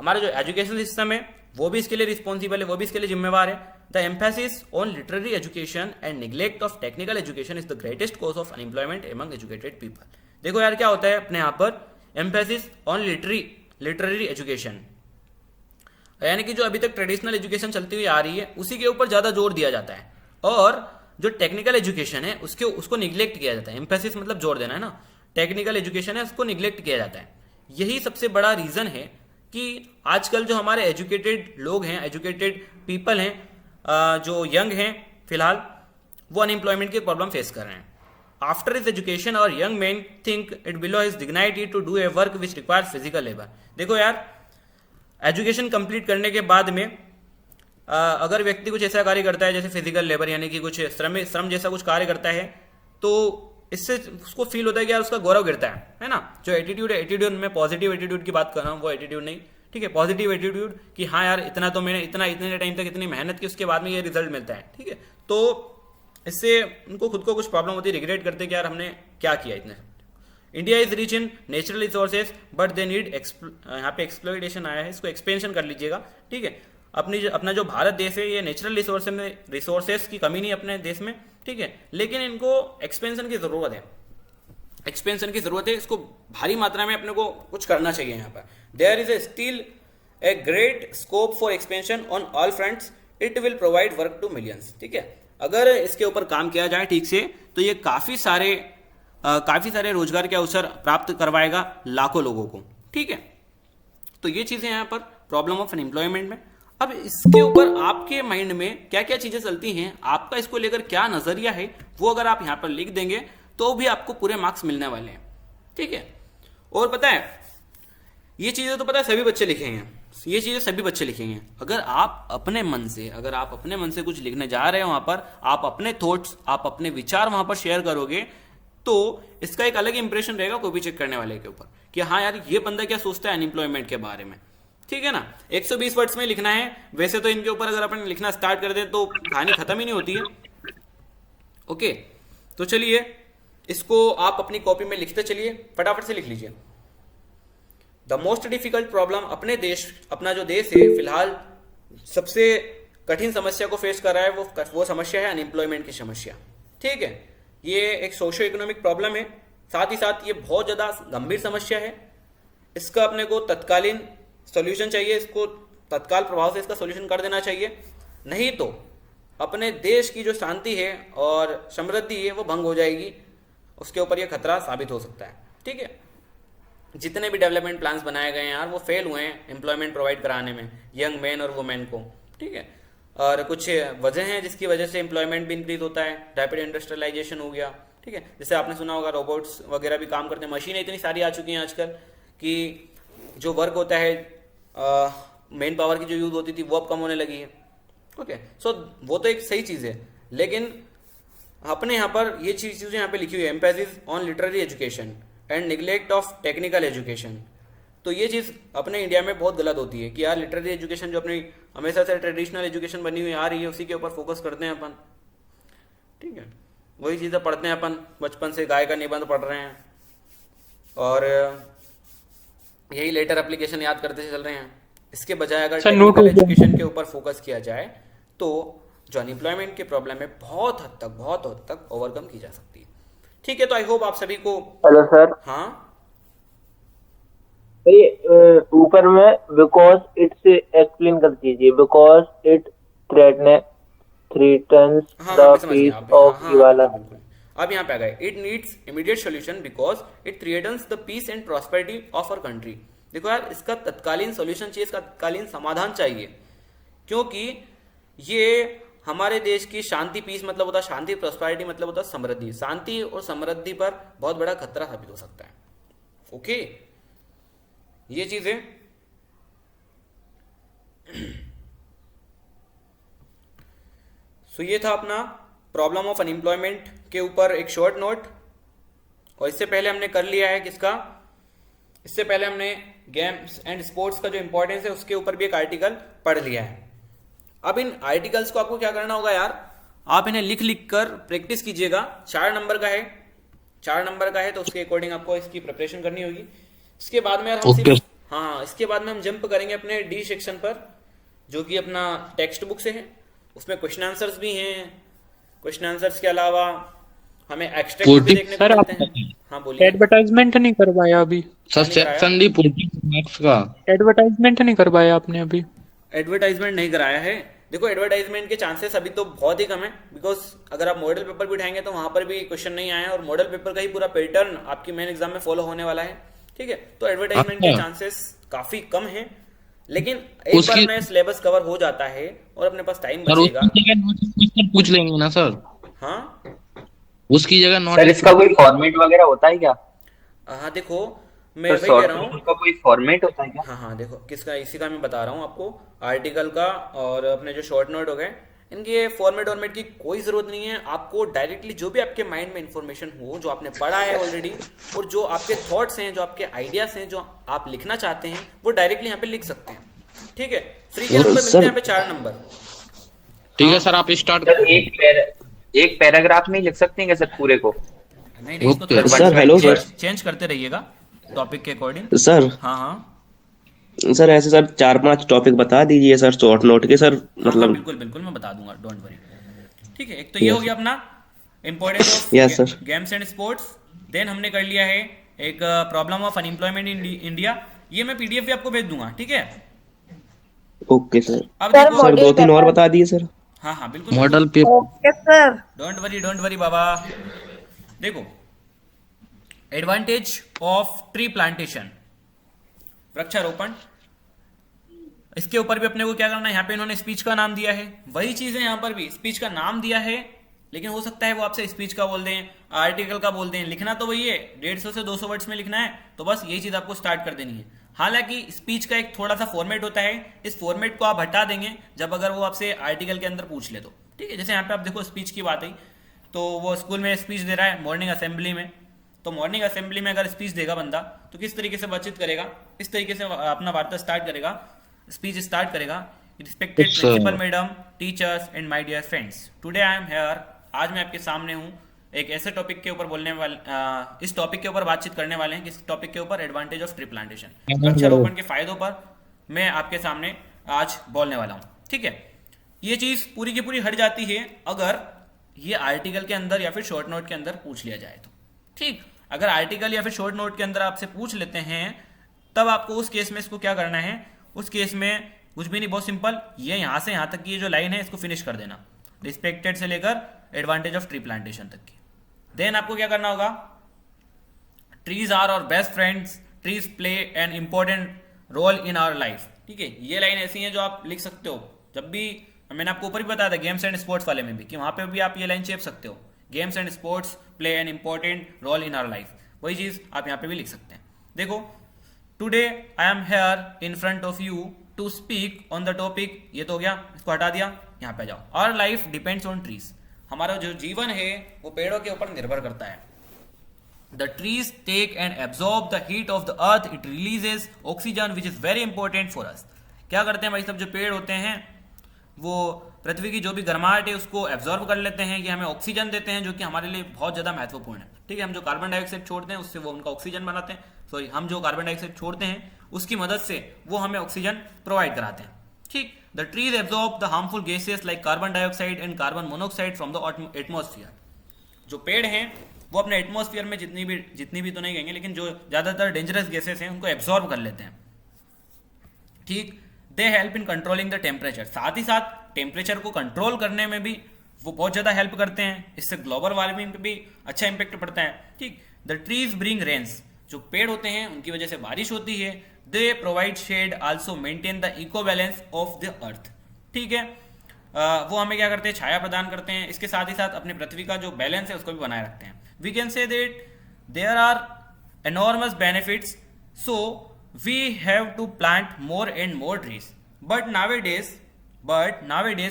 हमारा जो एजुकेशन सिस्टम है वो भी इसके लिए रिस्पॉन्सिबल है, वो भी इसके लिए जिम्मेवार है। The emphasis on literary education and neglect of technical education is the greatest cause of unemployment among educated people. देखो यार, क्या होता है अपने यहाँ पर एम्फेसिस ऑन लिटरेरी एजुकेशन, यानी कि जो अभी तक ट्रेडिशनल एजुकेशन चलती हुई आ रही है उसी के ऊपर ज्यादा जोर दिया जाता है, और जो टेक्निकल एजुकेशन है उसको निग्लेक्ट किया जाता है। एम्फेसिस मतलब जोर देना है ना, टेक्निकल एजुकेशन है उसको निग्लेक्ट किया जाता है। यही सबसे बड़ा रीजन है कि आजकल जो हमारे एजुकेटेड लोग हैं, एजुकेटेड पीपल हैं, जो यंग हैं फिलहाल, वो अनएम्प्लॉयमेंट की प्रॉब्लम फेस कर रहे हैं। आफ्टर हिज एजुकेशन और young man think it below his dignity to do a work which requires physical labour. देखो यार, एजुकेशन कंप्लीट करने के बाद में अगर व्यक्ति कुछ ऐसा कार्य करता है जैसे फिजिकल लेबर, यानी कि कुछ श्रम जैसा कुछ कार्य करता है, तो इससे उसको फील होता है कि यार उसका गौरव गिरता है ना। जो एटीट्यूड में पॉजिटिव एटीट्यूड की बात कर रहा हूँ, वो एटीट्यूड नहीं, ठीक है, पॉजिटिव एटीट्यूड कि हाँ यार इतना तो मैंने इतने टाइम तक इतनी मेहनत की, उसके बाद में ये रिजल्ट मिलता है। ठीक है, तो इससे उनको खुद को कुछ प्रॉब्लम होती है, रिग्रेट करते कि यार हमने क्या किया इतने। India is rich in natural resources but they need, यहाँ पे एक्सप्लॉयटेशन आया है, इसको एक्सपेंशन कर लीजिएगा। ठीक है, अपना जो भारत देश है ये नेचुरल रिसोर्सेज की कमी नहीं अपने देश में। ठीक है, लेकिन इनको एक्सपेंशन की जरूरत है, इसको भारी मात्रा में अपने को कुछ करना चाहिए। यहाँ पर there is still a great scope for expansion on all fronts, it will provide work to millions. ठीक है, अगर इसके ऊपर काम किया जाए ठीक से तो ये काफी सारे रोजगार के अवसर प्राप्त करवाएगा लाखों लोगों को। ठीक है, तो ये चीजें यहाँ पर प्रॉब्लम ऑफ अनएम्प्लॉयमेंट में। अब इसके ऊपर आपके माइंड में क्या क्या चीजें चलती हैं, आपका इसको लेकर क्या नजरिया है, वो अगर आप यहाँ पर लिख देंगे तो भी आपको पूरे मार्क्स मिलने वाले हैं। ठीक है, और पता है ये चीजें तो पता है सभी बच्चे लिखेंगे, अगर आप अपने मन से कुछ लिखने जा रहे हो, वहां पर आप अपने थॉट्स, आप अपने विचार वहां पर शेयर करोगे, तो इसका एक अलग इंप्रेशन रहेगा कोई भी चेक करने वाले के ऊपर कि हाँ यार ये बंदा क्या सोचता है अनएम्प्लॉयमेंट के बारे में। ठीक है ना, 120 वर्ड्स में लिखना है। वैसे तो इनके ऊपर अगर अपन लिखना स्टार्ट कर दें तो कहानी खत्म ही नहीं होती है। ओके, तो चलिए इसको आप अपनी कॉपी में लिखते चलिए, फटाफट से लिख लीजिए। द मोस्ट डिफिकल्ट प्रॉब्लम, अपना जो देश है फिलहाल सबसे कठिन समस्या को फेस कर रहा है, वो समस्या है अनएम्प्लॉयमेंट की समस्या। ठीक है, ये एक सोशियो इकोनॉमिक प्रॉब्लम है, साथ ही साथ ये बहुत ज्यादा गंभीर समस्या है। इसका अपने को तत्कालीन सॉल्यूशन चाहिए, इसको तत्काल प्रभाव से इसका सॉल्यूशन कर देना चाहिए, नहीं तो अपने देश की जो शांति है और समृद्धि है वो भंग हो जाएगी, उसके ऊपर ये खतरा साबित हो सकता है। ठीक है, जितने भी डेवलपमेंट प्लान्स बनाए गए हैं यार वो फेल हुए हैं एम्प्लॉयमेंट प्रोवाइड कराने में यंग मैन और वुमेन को। ठीक है, और कुछ वजह हैं जिसकी वजह से एम्प्लॉयमेंट भी इंक्रीज होता है, रैपिड इंडस्ट्रियलाइजेशन हो गया। ठीक है, जैसे आपने सुना होगा रोबोट्स वगैरह भी काम करते हैं, मशीनें इतनी सारी आ चुकी हैं आजकल कि जो वर्क होता है मेन पावर की जो यूज़ होती थी वो अब कम होने लगी है। ओके, सो वो तो एक सही चीज़ है, लेकिन अपने यहाँ पर ये चीज़ें यहाँ पे लिखी हुई है, emphasis on literary education and neglect of technical education. तो ये चीज़ अपने इंडिया में बहुत गलत होती है कि यार लिटरेरी एजुकेशन जो अपनी हमेशा से ट्रेडिशनल एजुकेशन बनी हुई आ रही है उसी के ऊपर फोकस करते हैं अपन। ठीक है, वही चीज़ें पढ़ते हैं अपन, बचपन से गाय का निबंध पढ़ रहे हैं और यही लेटर एप्लीकेशन याद करते चल रहे हैं। इसके बजाय अगर टेक्निकल एजुकेशन के ऊपर फोकस किया जाए तो जो अनएम्प्लॉयमेंट की प्रॉब्लम है बहुत हद तक ओवरकम की जा सकती है। ठीक है, तो आई होप आप सभी को। Hello sir. हाँ ऊपर में बिकॉज इट्स एक्सप्लेन कर दीजिए। Because it threatens the peace of ये वाला। अब यहाँ पे आ गए, it needs immediate solution because it threatens the peace and prosperity of our country. देखो यार, इसका तत्कालीन सोल्यूशन चाहिए, इसका तत्कालीन समाधान चाहिए, क्योंकि ये हमारे देश की शांति, पीस मतलब होता है शांति, प्रॉस्पेरिटी मतलब होता है समृद्धि। शांति और समृद्धि पर बहुत बड़ा खतरा साबित हो सकता है। ओके, ये चीजें सो ये था अपना प्रॉब्लम ऑफ अनएम्प्लॉयमेंट के ऊपर एक शॉर्ट नोट। और इससे पहले हमने कर लिया है किसका, इससे पहले हमने गेम्स एंड स्पोर्ट्स का जो इंपॉर्टेंस है उसके ऊपर भी एक आर्टिकल पढ़ लिया है। अब इन आर्टिकल्स को आपको क्या करना होगा यार, आप इन्हें लिख लिख कर प्रैक्टिस कीजिएगा। 4 नंबर का है तो उसके अकॉर्डिंग आपको इसकी प्रिपरेशन करनी होगी। इसके बाद में इसके बाद में हम जंप करेंगे अपने डी सेक्शन पर, जो कि अपना टेक्स्ट बुक से है। उसमें क्वेश्चन आंसर्स भी हैं। क्वेश्चन आंसर्स के अलावा हमें एक्सट्रैक्ट भी देखने को मिलते हैं। हाँ बोलिए। एडवर्टाइजमेंट नहीं करवाया अभी सर, सेक्शन डी 40 मार्क्स का एडवर्टाइजमेंट नहीं करवाया आपने अभी? एडवर्टाइजमेंट नहीं कराया है। देखो, एडवर्टाइजमेंट के चांसेस अभी तो बहुत ही कम है, बिकॉज अगर आप मॉडल पेपर भी उठाएंगे तो वहां पर भी क्वेश्चन नहीं आया और मॉडल पेपर का ही पूरा पैटर्न आपकी मेन एग्जाम में फॉलो होने वाला है। ठीक है, तो एडवर्टाइजमेंट के चांसेस काफी कम है, लेकिन एक बार में सिलेबस कवर हो जाता है और अपने पास टाइम बचेगा। पूछ लेंगे ना सर? हाँ, उसकी जगह नोट। सर इसका कोई फॉर्मेट वगैरह होता है क्या? हाँ देखो, मैं वही कह रहा हूँ, का कोई फॉर्मेट होता है क्या? हाँ देखो, किसका, इसी का मैं बता रहा हूँ आपको, आर्टिकल का और अपने जो शॉर्ट नोट हो गए, इनके फॉर्मेट की कोई जरूरत नहीं है। आपको डायरेक्टली जो भी आपके माइंड में इंफॉर्मेशन हो, जो आपने पढ़ा है ऑलरेडी, और जो आपके थॉट्स हैं, जो आपके आइडियाज हैं, जो आप लिखना चाहते हैं, वो डायरेक्टली यहाँ पे लिख सकते हैं। ठीक है, फ्री के नंबर मिलते हैं यहाँ पे 4 नंबर। ठीक है सर, आप स्टार्ट सर एक पैराग्राफ में लिख सकते हैं क्या सर पूरे को? नहीं, इसको थोड़ा सर हेलो सर, चेंज करते रहिएगा टॉपिक के अकॉर्डिंग। सर हाँ सर ऐसे सर 4-5 टॉपिक बता दीजिए सर, शॉर्ट नोट के सर, मतलब। बिल्कुल मैं बता दूंगा, डोंट वरी। ठीक है, एक तो ये हो गया अपना importance of games and sports. Then हमने कर लिया है एक problem of unemployment in India. ये मैं पीडीएफ भी आपको भेज दूंगा। ठीक है, ओके सर। अब देखो सर 2-3 और बता दिए सर। हाँ बिल्कुल, मॉडल पेपर। डोंट वरी बाबा। देखो, एडवांटेज ऑफ ट्री प्लांटेशन, वृक्षारोपण, इसके ऊपर भी अपने को क्या करना है। यहाँ पे इन्होंने स्पीच का नाम दिया है, वही चीज है यहाँ पर भी, स्पीच का नाम दिया है, लेकिन हो सकता है वो आपसे स्पीच का बोल दें, आर्टिकल का बोल दें। लिखना तो वही है, 150 से 200 वर्ड्स में लिखना है, तो बस यही चीज आपको स्टार्ट कर देनी है। हालांकि स्पीच का एक थोड़ा सा फॉर्मेट होता है, इस फॉर्मेट को आप हटा देंगे जब अगर वो आपसे आर्टिकल के अंदर पूछ ले तो। ठीक है, जैसे यहाँ पे आप देखो स्पीच की बात आई, तो वो स्कूल में स्पीच दे रहा है मॉर्निंग असेंबली में, तो मॉर्निंग असेंबली में अगर स्पीच देगा बंदा तो किस तरीके से बातचीत करेगा, इस तरीके से अपना वार्ता स्टार्ट करेगा, स्पीच स्टार्ट करेगा। Respected principal madam, teachers and my dear friends, today I am here. आज मैं आपके सामने हूँ एक ऐसे टॉपिक के ऊपर बोलने वाले, इस टॉपिक के ऊपर बातचीत करने वाले हैं। किस टॉपिक के ऊपर? एडवांटेज ऑफ ट्री प्लांटेशन, वृक्षारोपण के फायदों पर मैं आपके सामने आज बोलने वाला हूँ। ठीक है, ये चीज पूरी की पूरी हट जाती है अगर ये आर्टिकल के अंदर या फिर शॉर्ट नोट के अंदर पूछ लिया जाए तो। ठीक, अगर आर्टिकल या फिर शॉर्ट नोट के अंदर आपसे पूछ लेते हैं तब आपको उस केस में इसको क्या करना है, उस केस में कुछ भी नहीं, बहुत सिंपल, ये यहां से यहां तक की ये जो लाइन है इसको फिनिश कर देना। रिस्पेक्टेड से लेकर एडवांटेज ऑफ ट्री प्लांटेशन तक की। देन आपको क्या करना होगा, trees are our best friends, trees play an important role in our life. ठीक है, ये लाइन ऐसी है जो आप लिख सकते हो जब भी, मैंने आपको ऊपर ही बताया था गेम्स एंड स्पोर्ट्स वाले में भी, कि वहां पे भी आप ये लाइन चेप सकते हो, games and sports play an important role in our life. वही चीज आप यहाँ पे भी लिख सकते हैं। देखो, today I am here in front of you to speak on the topic, ये तो हो गया, इसको हटा दिया, यहाँ पे जाओ। Our life depends on trees, हमारा जो जीवन है वो पेड़ों के ऊपर निर्भर करता है। The trees take and absorb the heat of the earth. It releases oxygen which is very important for us. क्या करते हैं भाई सब, जो पेड़ होते हैं वो पृथ्वी की जो भी गर्माहट है उसको एब्जॉर्ब कर लेते हैं, ये हमें ऑक्सीजन देते हैं, जो कि हमारे लिए बहुत ज़्यादा महत्वपूर्ण है। ठीक है, हम जो कार्बन डाइऑक्साइड छोड़ते हैं उससे वो उनका ऑक्सीजन बनाते हैं, सॉरी हम जो कार्बन डाइऑक्साइड छोड़ते हैं उसकी मदद से वो हमें ऑक्सीजन प्रोवाइड कराते हैं। ठीक, the trees absorb the harmful gases like carbon dioxide and carbon monoxide from the atmosphere. जो पेड़ हैं वो अपने एटमॉस्फेयर में जितनी भी तो नहीं कहेंगे, लेकिन जो ज़्यादातर डेंजरस गैसेस हैं उनको एब्जॉर्ब कर लेते हैं। ठीक, they help in controlling the temperature, साथ ही साथ टेम्परेचर को कंट्रोल करने में भी वो बहुत ज़्यादा हेल्प करते हैं, इससे ग्लोबल वार्मिंग पे भी अच्छा इंपैक्ट पड़ता है। ठीक, द ट्रीज ब्रिंग रेन्स, जो पेड़ होते हैं उनकी वजह से बारिश होती है। They provide shade, also maintain the eco balance of the earth. ठीक है, वो हमें क्या करते हैं, छाया प्रदान करते हैं, इसके साथ ही साथ अपने पृथ्वी का जो बैलेंस है उसको भी बनाए रखते हैं। We can say that there are enormous benefits, so we have to plant more and more trees. But nowadays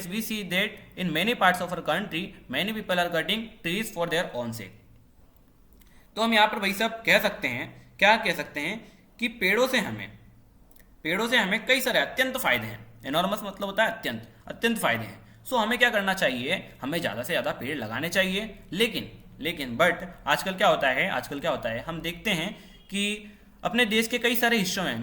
we see that in many parts of our country, many people are cutting trees for their own sake. तो हम यहाँ पर भाई साहब कह सकते हैं, क्या कह सकते हैं कि पेड़ों से हमें कई सारे अत्यंत फायदे हैं। एनॉर्मस मतलब होता है अत्यंत फायदे हैं। सो हमें क्या करना चाहिए, हमें ज़्यादा से ज़्यादा पेड़ लगाने चाहिए। लेकिन बट आजकल क्या होता है, हम देखते हैं कि अपने देश के कई सारे हिस्सों में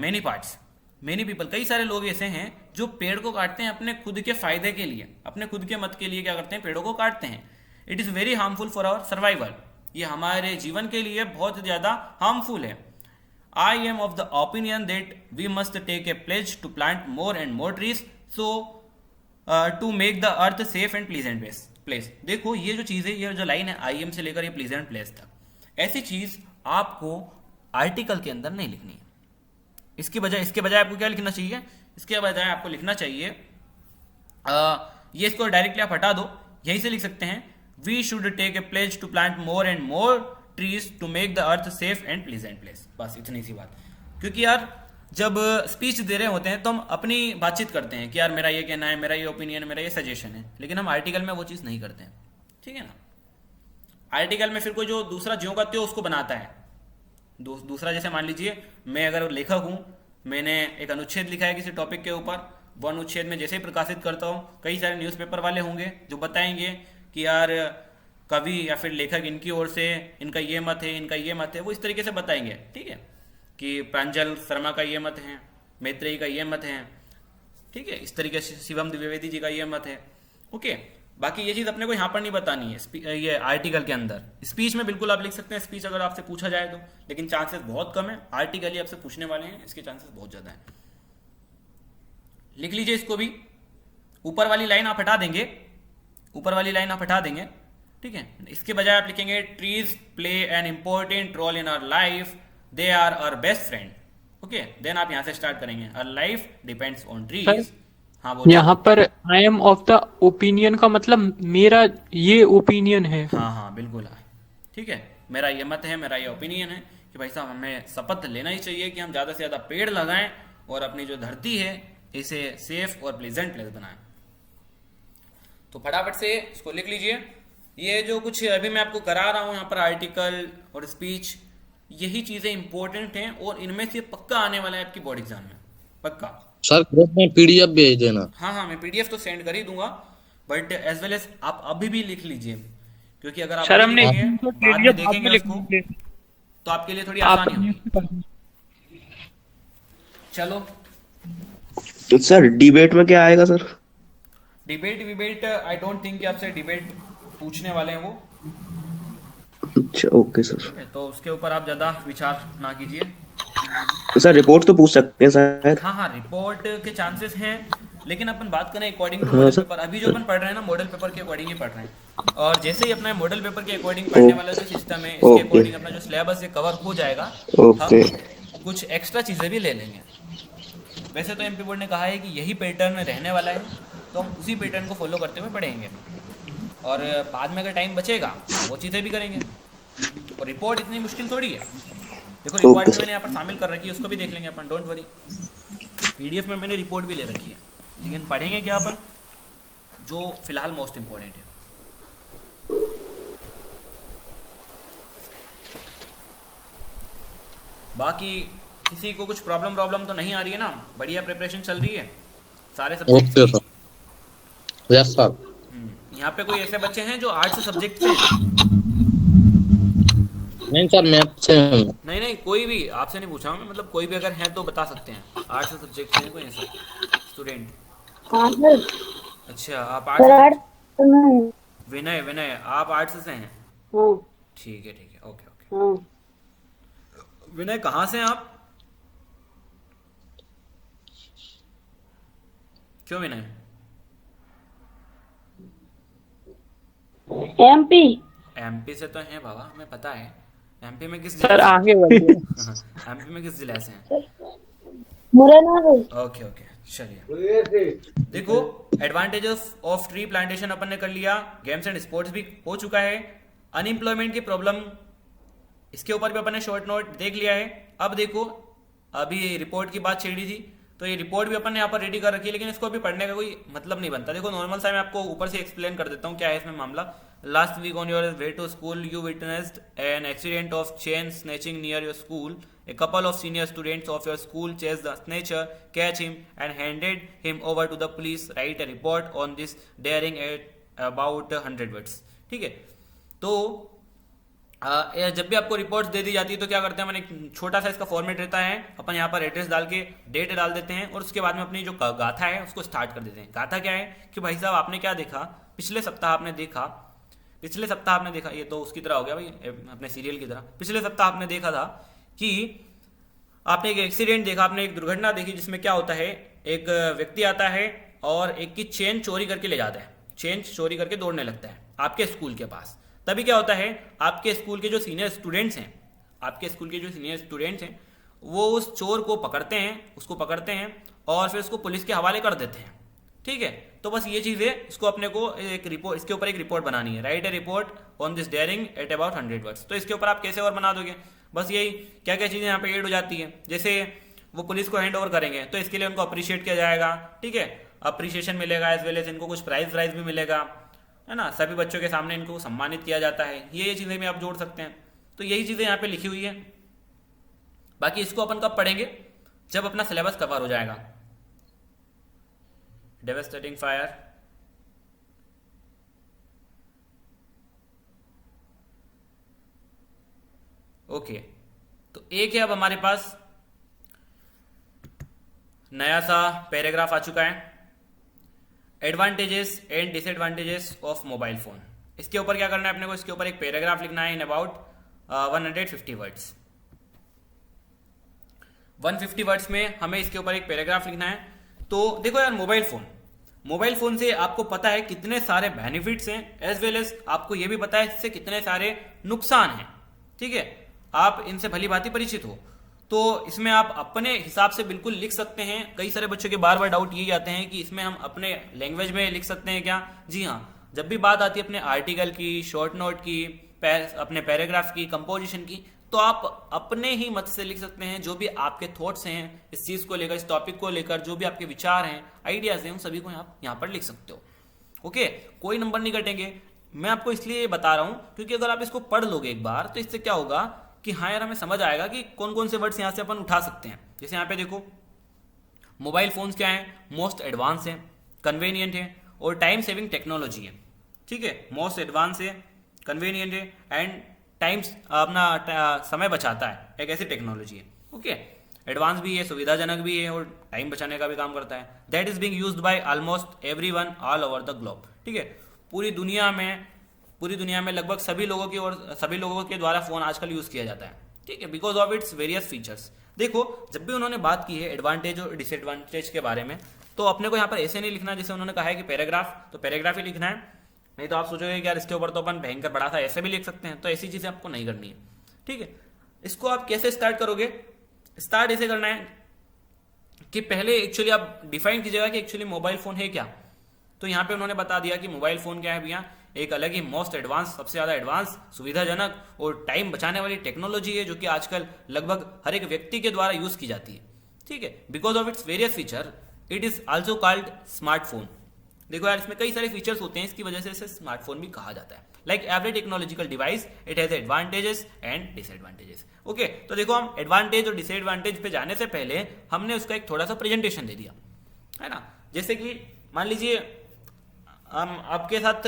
मेनी पीपल, कई सारे लोग ऐसे हैं जो पेड़ को काटते हैं अपने खुद के फायदे के लिए, अपने खुद के मत के लिए क्या करते हैं, पेड़ों को काटते हैं। It is very harmful for our survival, ये हमारे जीवन के लिए बहुत ज़्यादा हार्मफुल है। I am of the opinion that we must take a pledge to plant more and more trees, so to make the earth safe and pleasant place. देखो, ये जो चीज़ है, ये जो लाइन है आई एम से लेकर ये प्लीजेंट प्लेस तक, ऐसी चीज़ आपको आर्टिकल के अंदर नहीं लिखनी है। इसके बजाय आपको क्या लिखना चाहिए, इसके बजाय आपको लिखना चाहिए, ये इसको डायरेक्टली आप हटा दो, यहीं से लिख सकते हैं, we should take a pledge to plant more and more trees to make the earth safe and pleasant place. बस इतनी सी बात। क्योंकि यार जब स्पीच दे रहे होते हैं तो हम अपनी बातचीत करते हैं कि यार मेरा ये कहना है, मेरा ये ओपिनियन, मेरा ये सजेशन है, लेकिन हम आर्टिकल में वो चीज़ नहीं करते हैं। ठीक है ना, आर्टिकल में फिर कोई जो दूसरा ज्यों का त्यों उसको बनाता है। दूसरा जैसे मान लीजिए मैं अगर लेखक हूँ, मैंने एक अनुच्छेद लिखा है किसी टॉपिक के ऊपर, वो अनुच्छेद में जैसे ही प्रकाशित करता हूँ, कई सारे न्यूज़पेपर वाले होंगे जो बताएंगे कि यार कवि या फिर लेखक इनकी ओर से इनका ये मत है, इनका ये मत है, वो इस तरीके से बताएंगे। ठीक है, कि प्रांजल शर्मा का ये मत है, मैत्रेयी का ये मत है, ठीक है, इस तरीके से शिवम द्विवेदी जी का ये मत है। ओके, बाकी ये चीज़ अपने को यहाँ पर नहीं बतानी है ये आर्टिकल के अंदर। स्पीच में बिल्कुल आप लिख सकते हैं, स्पीच अगर आपसे पूछा जाए तो, लेकिन चांसेस बहुत कम है। आर्टिकल ही आपसे पूछने वाले हैं, इसके चांसेस बहुत ज़्यादा हैं। लिख लीजिए इसको भी, ऊपर वाली लाइन आप हटा देंगे, ठीक है। इसके बजाय आप लिखेंगे trees play an important role in our life, they are our best friend. Okay, then आप यहाँ से स्टार्ट करेंगे, our life depends on trees. हाँ बोलो। यहाँ पर I am of the opinion का मतलब मेरा ये ओपिनियन है। हाँ बिल्कुल, ठीक है, मेरा ये मत है, मेरा ये ओपिनियन है कि भाई साहब हमें शपथ लेना ही चाहिए कि हम ज़्यादा से ज़्यादा पेड़ लगाएं और अपनी जो धरती है इसे सेफ और प्लीजेंट प्लेस बनाएं। तो फटाफट से इसको लिख लीजिए। ये जो कुछ अभी मैं आपको करा रहा हूँ यहाँ पर, आर्टिकल और स्पीच, यही चीज़ें इंपॉर्टेंट हैं और इनमें से पक्का आने वाला है आपकी बोर्ड एग्जाम में, पक्का। सर ग्रुप में पीडीएफ भेज देना। हाँ, मैं पीडीएफ तो सेंड कर ही दूंगा, बट एज वेल एज आप अभी भी लिख लीजिए, क्योंकि अगर आप बाद में देखेंगे उसको तो आपके लिए थोड़ी आसानी होगी। चलो तो सर डिबेट में क्या आएगा sir? Debate I don't think कि आपसे डिबेट पूछने वाले हैं वो। अच्छा, ओके सर। तो उसके ऊपर आप ज्यादा विचार ना कीजिए। तो सर रिपोर्ट तो पूछ सकते हैं शायद? हाँ, रिपोर्ट के चांसेस हैं, लेकिन अपन बात करें अकॉर्डिंग टू मॉडल पेपर, अभी जो अपन पढ़ रहे हैं ना मॉडल पेपर के अकॉर्डिंग ही पढ़ रहे हैं, और जैसे ही अपना मॉडल पेपर के अकॉर्डिंग पढ़ने वाला जो सिस्टम है इसके अकॉर्डिंग अपना जो सिलेबस है कवर हो जाएगा, ओके हम कुछ एक्स्ट्रा चीज़ें भी ले लेंगे। वैसे तो एमपी बोर्ड ने कहा है कि यही पैटर्न रहने वाला है, तो हम उसी पैटर्न को फॉलो करते हुए पढ़ेंगे, और बाद में अगर टाइम बचेगा वो चीज़ें भी करेंगे। और रिपोर्ट इतनी मुश्किल थोड़ी है, देखो रिपोर्ट Okay. मैंने यहाँ पर शामिल कर रखी है, उसको भी देख लेंगे अपन, डोंट वरी। पीडीएफ में मैंने रिपोर्ट भी ले रखी है, लेकिन पढ़ेंगे क्या अपन, जो फिलहाल मोस्ट इम्पोर्टेंट है। बाकी किसी को कुछ प्रॉब्लम तो नहीं आ रही है ना, बढ़िया प्रिपरेशन चल रही है सारे okay subject. Sir, yes sir. यहाँ पे कोई ऐसे बच्चे हैं जो आर्ट्स सब्जेक्ट से हैं? नहीं सर, मैथ से हूँ। नहीं कोई भी, आपसे नहीं पूछा मैं, मतलब कोई भी अगर है तो बता सकते हैं, आर्ट्स सब्जेक्ट से कोई ऐसा स्टूडेंट। हाँ सर। अच्छा आप सर आर्ट्स, तो मैं विनय आप आर्ट्स से हैं? हाँ ठीक है ओके। हाँ विनय कहाँ से हैं आप? क्यों विनय? एमपी से तो हैं बाबा, हमें पता है। एमपी में किस सर जिले आगे बढ़िए। से? एमपी में किस जिले से हैं? मुरैना से। ओके चलिए। देखो एडवांटेजेस ऑफ ट्री प्लांटेशन अपन ने कर लिया, गेम्स एंड स्पोर्ट्स भी हो चुका है, अनएम्प्लॉयमेंट की प्रॉब्लम इसके ऊपर भी अपन ने शॉर्ट नोट देख लिया है। अब देखो अभी रिपोर्ट की बात छेड़ी थी, तो ये रिपोर्ट भी अपन ने यहाँ पर रेडी कर रखी है, लेकिन इसको अभी पढ़ने का कोई मतलब नहीं बनता। देखो नॉर्मल सा मैं आपको ऊपर से एक्सप्लेन कर देता हूँ क्या है इसमें मामला। Last week on your way to school you witnessed an accident of chain snatching near your school. A couple of senior students of your school chased the snatcher, catch him and handed him over to the police. Write a report on this daring at about 100 words. ठीक है, तो जब भी आपको reports दे दी जाती है तो क्या करते हैं, मैंने एक छोटा सा इसका फॉर्मेट रहता है, अपन यहाँ पर एड्रेस डाल के डेट डाल देते हैं, और उसके बाद में अपनी जो गाथा है उसको स्टार्ट कर देते हैं। गाथा क्या है कि भाई साहब आपने क्या देखा, पिछले सप्ताह आपने देखा, ये तो उसकी तरह हो गया भाई, अपने सीरियल की तरह। पिछले सप्ताह आपने देखा था कि आपने एक एक्सीडेंट देखा, आपने एक दुर्घटना देखी जिसमें क्या होता है, एक व्यक्ति आता है और एक की चेन चोरी करके ले जाता है, चेन चोरी करके दौड़ने लगता है आपके स्कूल के पास। तभी क्या होता है, आपके स्कूल के जो सीनियर स्टूडेंट्स हैं वो उस चोर को पकड़ते हैं और फिर उसको पुलिस के हवाले कर देते हैं। ठीक है, तो बस ये चीज़ है, इसको अपने को एक रिपोर्ट, इसके ऊपर एक रिपोर्ट बनानी है। Write a report on this daring at about 100 words. तो इसके ऊपर आप कैसे और बना दोगे, बस यही क्या क्या चीज़ें यहाँ पे ऐड हो जाती है। जैसे वो पुलिस को हैंड ओवर करेंगे तो इसके लिए उनको अप्रिशिएट किया जाएगा, ठीक है, अप्रिशिएशन मिलेगा, एज वेल एज इनको कुछ प्राइज भी मिलेगा, है ना, सभी बच्चों के सामने इनको सम्मानित किया जाता है। ये चीज़ें भी आप जोड़ सकते हैं, तो यही चीज़ें यहाँ पे लिखी हुई है। बाकी इसको अपन कब पढ़ेंगे, जब अपना सिलेबस कवर हो जाएगा। डेवास्टेटिंग फायर, ओके, तो एक है अब हमारे पास नया सा पैराग्राफ आ चुका है, advantages and disadvantages of mobile phone. इसके ऊपर क्या करना है अपने को, इसके ऊपर एक पैराग्राफ लिखना है इन अबाउट 150 वर्ड्स। 150 वर्ड्स में हमें इसके ऊपर एक पैराग्राफ लिखना है। तो देखो यार, मोबाइल फोन से आपको पता है कितने सारे बेनिफिट्स हैं, एज वेल एज आपको ये भी पता है इससे कितने सारे नुकसान हैं। ठीक है, आप इनसे भली भांति परिचित हो, तो इसमें आप अपने हिसाब से बिल्कुल लिख सकते हैं। कई सारे बच्चों के बार बार डाउट यही आते हैं कि इसमें हम अपने लैंग्वेज में लिख सकते हैं क्या। जी हाँ, जब भी बात आती है अपने आर्टिकल की, शॉर्ट नोट की, अपने पैराग्राफ की, कंपोजिशन की, तो आप अपने ही मत से लिख सकते हैं। जो भी आपके थॉट्स हैं इस चीज को लेकर, इस टॉपिक को लेकर, जो भी आपके विचार हैं, आइडियाज हैं, उन सभी को आप यहाँ पर लिख सकते हो। ओके, कोई नंबर नहीं कटेंगे। मैं आपको इसलिए बता रहा हूं क्योंकि अगर आप इसको पढ़ लोगे एक बार तो इससे क्या होगा कि हाँ यार, हमें समझ आएगा कि कौन कौन से वर्ड्स यहाँ से अपन उठा सकते हैं। जैसे यहाँ पे देखो, मोबाइल फोन्स क्या है, मोस्ट एडवांस है, कन्वीनियंट है और टाइम सेविंग टेक्नोलॉजी है। ठीक है, मोस्ट एडवांस है, कन्वीनियंट है एंड टाइम्स अपना समय बचाता है, एक ऐसी टेक्नोलॉजी है। ओके, एडवांस भी है, सुविधाजनक भी है और टाइम बचाने का भी काम करता है। That is being used by almost everyone all over the globe. ठीक है, पूरी दुनिया में लगभग सभी लोगों के द्वारा फोन आजकल यूज किया जाता है। ठीक है, because of its various features. देखो, जब भी उन्होंने बात की है एडवांटेज और डिसएडवांटेज के बारे में, तो अपने को यहाँ पर ऐसे नहीं लिखना जैसे उन्होंने कहा है कि पैराग्राफ, तो पैराग्राफ ही लिखना है। नहीं तो आप सोचोगे कि यार इसके ऊपर तो अपन भयंकर बड़ा सा ऐसे भी लिख सकते हैं, तो ऐसी चीज़ें आपको नहीं करनी है। ठीक है, इसको आप कैसे स्टार्ट करोगे? स्टार्ट ऐसे करना है कि पहले एक्चुअली आप डिफाइन कीजिएगा कि एक्चुअली मोबाइल फ़ोन है क्या। तो यहाँ पे उन्होंने बता दिया कि मोबाइल फ़ोन क्या है भैया, एक अलग ही मोस्ट एडवांस, सबसे ज़्यादा एडवांस, सुविधाजनक और टाइम बचाने वाली टेक्नोलॉजी है जो कि आजकल लगभग हर एक व्यक्ति के द्वारा यूज़ की जाती है। ठीक है, because of its various feature it is also called smartphone. देखो यार, इसमें कई सारे फीचर्स होते हैं, इसकी वजह से इसे स्मार्टफोन भी कहा जाता है। Like every technological device it has advantages and disadvantages. Okay, तो देखो हम एडवांटेज और डिसएडवांटेज पे जाने से पहले हमने उसका एक थोड़ा सा प्रेजेंटेशन दे दिया है ना। जैसे कि मान लीजिए हम आपके साथ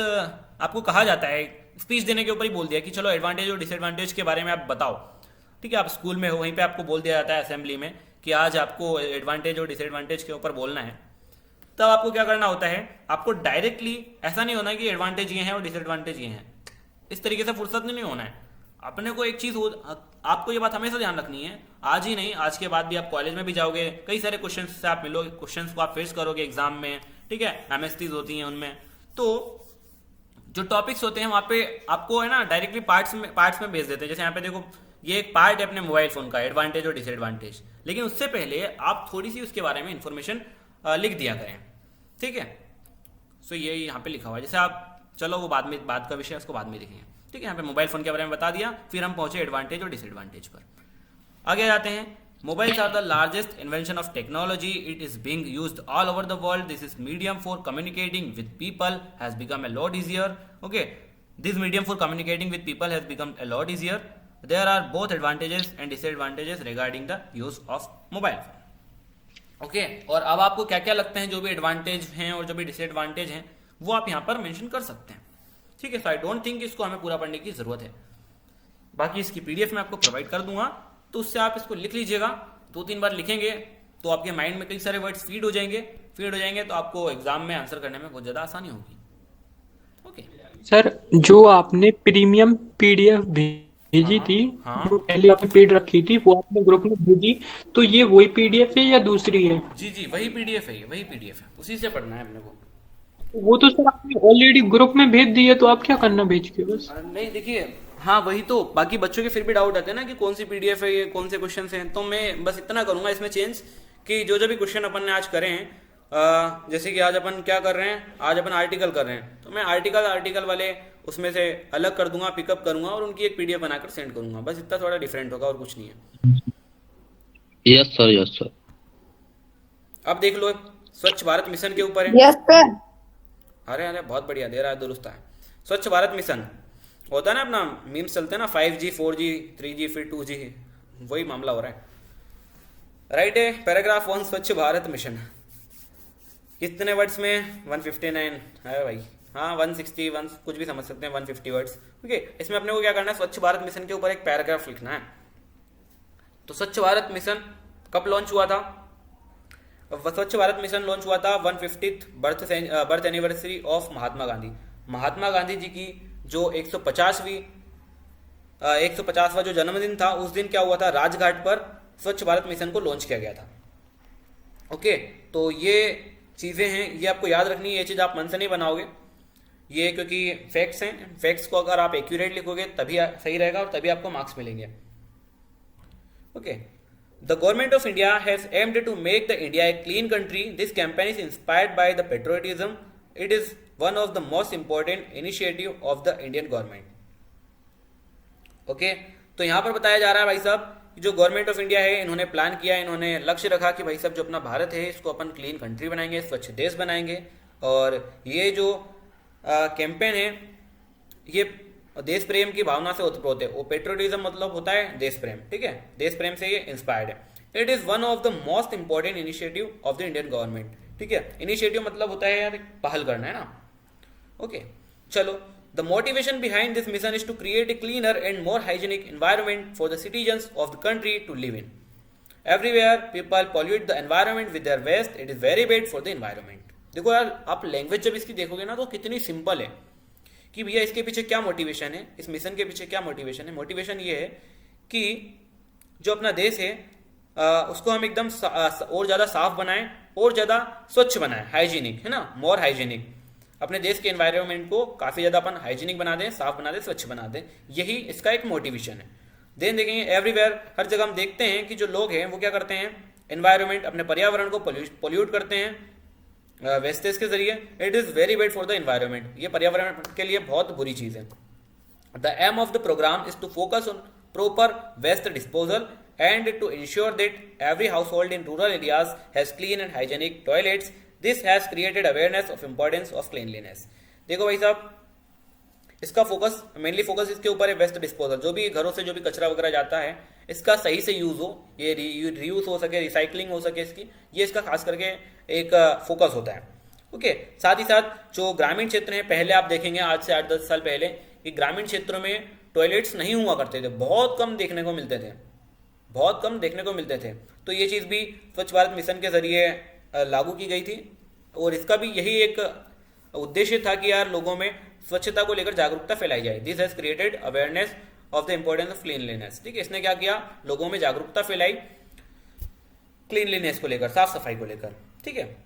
आपको कहा जाता है, स्पीच देने के ऊपर ही बोल दिया कि चलो एडवांटेज और डिसएडवांटेज के बारे में आप बताओ। ठीक है, आप स्कूल में हो, वहीं पे आपको बोल दिया जाता है असेंबली में कि आज आपको एडवांटेज और डिसएडवांटेज के ऊपर बोलना है। तब आपको क्या करना होता है, आपको डायरेक्टली ऐसा नहीं होना कि एडवांटेज ये हैं और डिसएडवांटेज ये हैं, इस तरीके से फुर्सत नहीं होना है। अपने को एक चीज़ आपको ये बात हमेशा ध्यान रखनी है, आज ही नहीं, आज के बाद भी आप कॉलेज में भी जाओगे, कई सारे क्वेश्चन से आप मिलोगे, क्वेश्चन को आप फेस करोगे एग्जाम में। ठीक है, एमएसटीज होती हैं उनमें, तो जो टॉपिक्स होते हैं वहाँ पे आपको है ना डायरेक्टली पार्ट्स में भेज देते हैं। जैसे यहाँ पे देखो, ये एक पार्ट है अपने मोबाइल फोन का, एडवांटेज और डिसएडवांटेज, लेकिन उससे पहले आप थोड़ी सी उसके बारे में इंफॉर्मेशन लिख दिया करें। ठीक है, सो ये यहाँ पे लिखा हुआ है, जैसे आप चलो वो बाद का विषय उसको बाद में लिखेंगे। ठीक है, यहाँ पे मोबाइल फोन के बारे में बता दिया, फिर हम पहुंचे एडवांटेज और डिसएडवांटेज पर। आगे जाते हैं। Mobiles are the largest invention of technology, it is being used all over the world, this is medium for communicating with people has become a lot easier. Okay, this medium for communicating with people has become a lot easier, there are both advantages and disadvantages regarding the use of mobile phone. Okay, और अब आपको क्या क्या लगते हैं जो भी advantage हैं और जो भी डिसएडवांटेज हैं वो आप यहाँ पर मेंशन कर सकते हैं। ठीक है, सो आई डोंट थिंक इसको हमें पूरा पढ़ने की जरूरत है, बाकी इसकी पीडीएफ मैं आपको प्रोवाइड कर दूंगा, तो उससे आप इसको लिख लीजिएगा। 2-3 बार लिखेंगे तो आपके माइंड में कई सारे वर्ड्स फीड हो जाएंगे तो आपको एग्जाम में आंसर करने में बहुत ज़्यादा आसानी होगी। ओके सर, जो आपने प्रीमियम पीडीएफ भेजी थी, हाँ। जो पहले आपने पेड रखी थी, वो आपने ग्रुप में भेजी, तो ये वही पीडीएफ है या दूसरी है? जी, वही पीडीएफ है, वही पीडीएफ है, उसी से पढ़ना है अपने को। वो तो सर आपने ऑलरेडी ग्रुप में भेज दी है, तो आप क्या करना भेज के बस? नहीं देखिए, हाँ वही तो, बाकी बच्चों के फिर भी डाउट आते हैं ना कि कौन सी पीडीएफ है ये, कौन से क्वेश्चन हैं, तो मैं बस इतना करूंगा इसमें चेंज कि जो भी क्वेश्चन अपन ने आज करे हैं, जैसे कि आज अपन क्या कर रहे हैं, आज अपन आर्टिकल कर रहे हैं, तो मैं आर्टिकल वाले उसमें से अलग कर दूंगा, पिकअप करूंगा और उनकी एक पीडीएफ बनाकर सेंड करूंगा, बस इतना थोड़ा डिफरेंट होगा और कुछ नहीं है। Yes sir. अब देख लो, स्वच्छ भारत मिशन के ऊपर है। Yes sir. अरे बहुत बढ़िया, दे रहा है, दुरुस्त है। स्वच्छ भारत मिशन होता है ना, अपना मीम्स चलते हैं ना, 5G 4G 3G फिर 2G, वही मामला हो रहा है। राइट है, पैराग्राफ 1 स्वच्छ भारत मिशन कितने वर्ड्स में? 159 है भाई, हाँ 161 कुछ भी समझ सकते हैं, 150 वर्ड्स। ओके, इसमें अपने को क्या करना है, स्वच्छ भारत मिशन के ऊपर एक पैराग्राफ लिखना है। तो स्वच्छ भारत मिशन कब लॉन्च हुआ था? स्वच्छ भारत मिशन लॉन्च हुआ था 150th birth anniversary of Mahatma Gandhi. Mahatma Gandhi ji की जो 150वां जो जन्मदिन था, उस दिन क्या हुआ था, राजघाट पर स्वच्छ भारत मिशन को लॉन्च किया गया था। ओके, तो ये चीज़ें हैं, ये आपको याद रखनी है, ये चीज़ आप मन से नहीं बनाओगे, ये क्योंकि फैक्ट्स हैं, फैक्ट्स को अगर आप एक्यूरेट लिखोगे तभी सही रहेगा और तभी आपको मार्क्स मिलेंगे। Okay, the government of India has aimed to make the India a clean country. This campaign is inspired by the patriotism, it is one of the most important initiative of the Indian government. Okay, तो यहाँ पर बताया जा रहा है भाई साहब, जो गवर्नमेंट ऑफ इंडिया है, इन्होंने प्लान किया, इन्होंने लक्ष्य रखा कि भाई साहब जो अपना भारत है इसको अपन क्लीन कंट्री बनाएंगे, स्वच्छ देश बनाएंगे। और ये जो कैंपेन है ये देश प्रेम की भावना से उत्पन्न होते हैं। वो पेट्रियोटिज्म मतलब होता है देश प्रेम, ठीक है, देश प्रेम से ये इंस्पायर्ड है। It is one of the most important initiative of the Indian government, ठीक है। इनिशिएटिव मतलब होता है यार पहल करना है ना। ओके, चलो, the motivation behind this mission is to create a cleaner and more hygienic environment for the citizens of the country to live in. Everywhere people pollute the environment with their waste, it is very bad for the environment. देखो यार, आप language जब इसकी देखोगे ना तो कितनी simple है कि भैया इसके पीछे क्या मोटिवेशन है, इस मिशन के पीछे क्या मोटिवेशन है। मोटिवेशन ये है कि जो अपना देश है उसको हम एकदम और ज़्यादा साफ बनाएं और ज़्यादा स्वच्छ बनाएं, हाइजीनिक, है ना, मोर हाइजीनिक। अपने देश के एनवायरनमेंट को काफ़ी ज़्यादा अपन हाइजीनिक बना दें, साफ बना दें, स्वच्छ बना दें, यही इसका एक मोटिवेशन है। देन देखेंगे एवरीवेयर, हर जगह हम देखते हैं कि जो लोग हैं वो क्या करते हैं, एनवायरनमेंट, अपने पर्यावरण को पोल्यूट करते हैं वेस्टेज के जरिए। It is very bad for the environment, ये पर्यावरण के लिए बहुत बुरी चीज़ है। The aim of the program is to focus on proper waste disposal and to ensure that every household in rural areas has clean and hygienic toilets. This has created awareness of importance of cleanliness. देखो भाई साहब, इसका focus, mainly focus इसके ऊपर है waste disposal. जो भी घरों से जो भी कचरा वगैरह जाता है इसका सही से यूज हो, ये रीयूज हो सके, रिसाइकलिंग हो सके इसकी, ये इसका खास करके एक फोकस होता है। ओके, साथ ही साथ जो ग्रामीण क्षेत्र हैं, पहले आप देखेंगे आज से 8-10 साल पहले कि ग्रामीण क्षेत्रों में टॉयलेट्स नहीं हुआ करते थे, बहुत कम देखने को मिलते थे, बहुत कम देखने को मिलते थे। तो ये चीज़ भी स्वच्छ भारत मिशन के जरिए लागू की गई थी और इसका भी यही एक उद्देश्य था कि यार लोगों में स्वच्छता को लेकर जागरूकता फैलाई जाए। This has created awareness of the importance of cleanliness. ठीक है, इसने क्या किया, लोगों में जागरूकता फैलाई क्लीनलीनेस को लेकर, साफ सफाई को लेकर। ठीक है,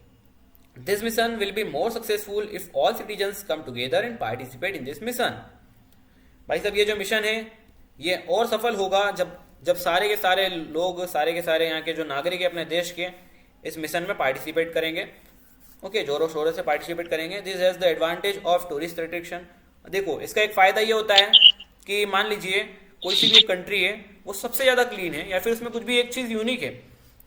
this mission will be more successful if all citizens come together and participate in this mission. भाई साहब, ये जो मिशन है ये और सफल होगा जब सारे के सारे लोग, सारे के सारे यहाँ के जो नागरिक है अपने देश के, इस मिशन में पार्टिसिपेट करेंगे। ओके, जोरों शोरों से पार्टिसिपेट करेंगे। This has the advantage of tourist attraction. देखो, इसका एक फायदा ये होता है कि मान लीजिए कोई सी भी कंट्री है वो सबसे ज्यादा क्लीन है या फिर उसमें कुछ भी एक चीज यूनिक है,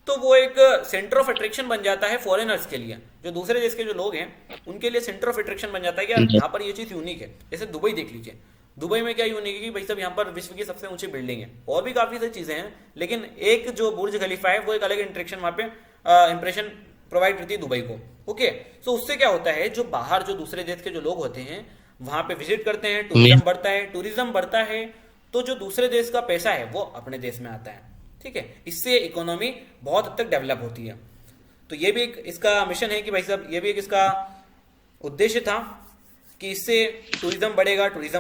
तो वो एक सेंटर ऑफ अट्रैक्शन बन जाता है फॉरेनर्स के लिए, जो दूसरे देश के जो लोग हैं उनके लिए सेंटर ऑफ अट्रैक्शन बन जाता है कि यार यहाँ पर ये चीज यूनिक है। जैसे दुबई देख लीजिए, दुबई में क्या यूनिक है कि भाई साहब यहाँ पर विश्व की सबसे ऊंची बिल्डिंग है, और भी काफी सारी चीजें हैं, लेकिन एक जो बुर्ज खलीफा है वो एक अलग इंट्रेक्शन वहाँ पे इंप्रेशन प्रोवाइड करती है दुबई को। ओके, सो उससे क्या होता है, जो बाहर जो दूसरे देश के जो लोग होते हैं वहां पे विजिट करते हैं, टूरिज्म बढ़ता है, तो जो दूसरे देश का पैसा है वो अपने देश में आता है। ठीक है, इससे इकोनॉमी बहुत हद तक डेवलप होती है। तो ये भी एक इसका मिशन है कि भाई साहब, ये भी एक इसका उद्देश्य था कि इससे टूरिज्म बढ़ेगा तो टूरिज्म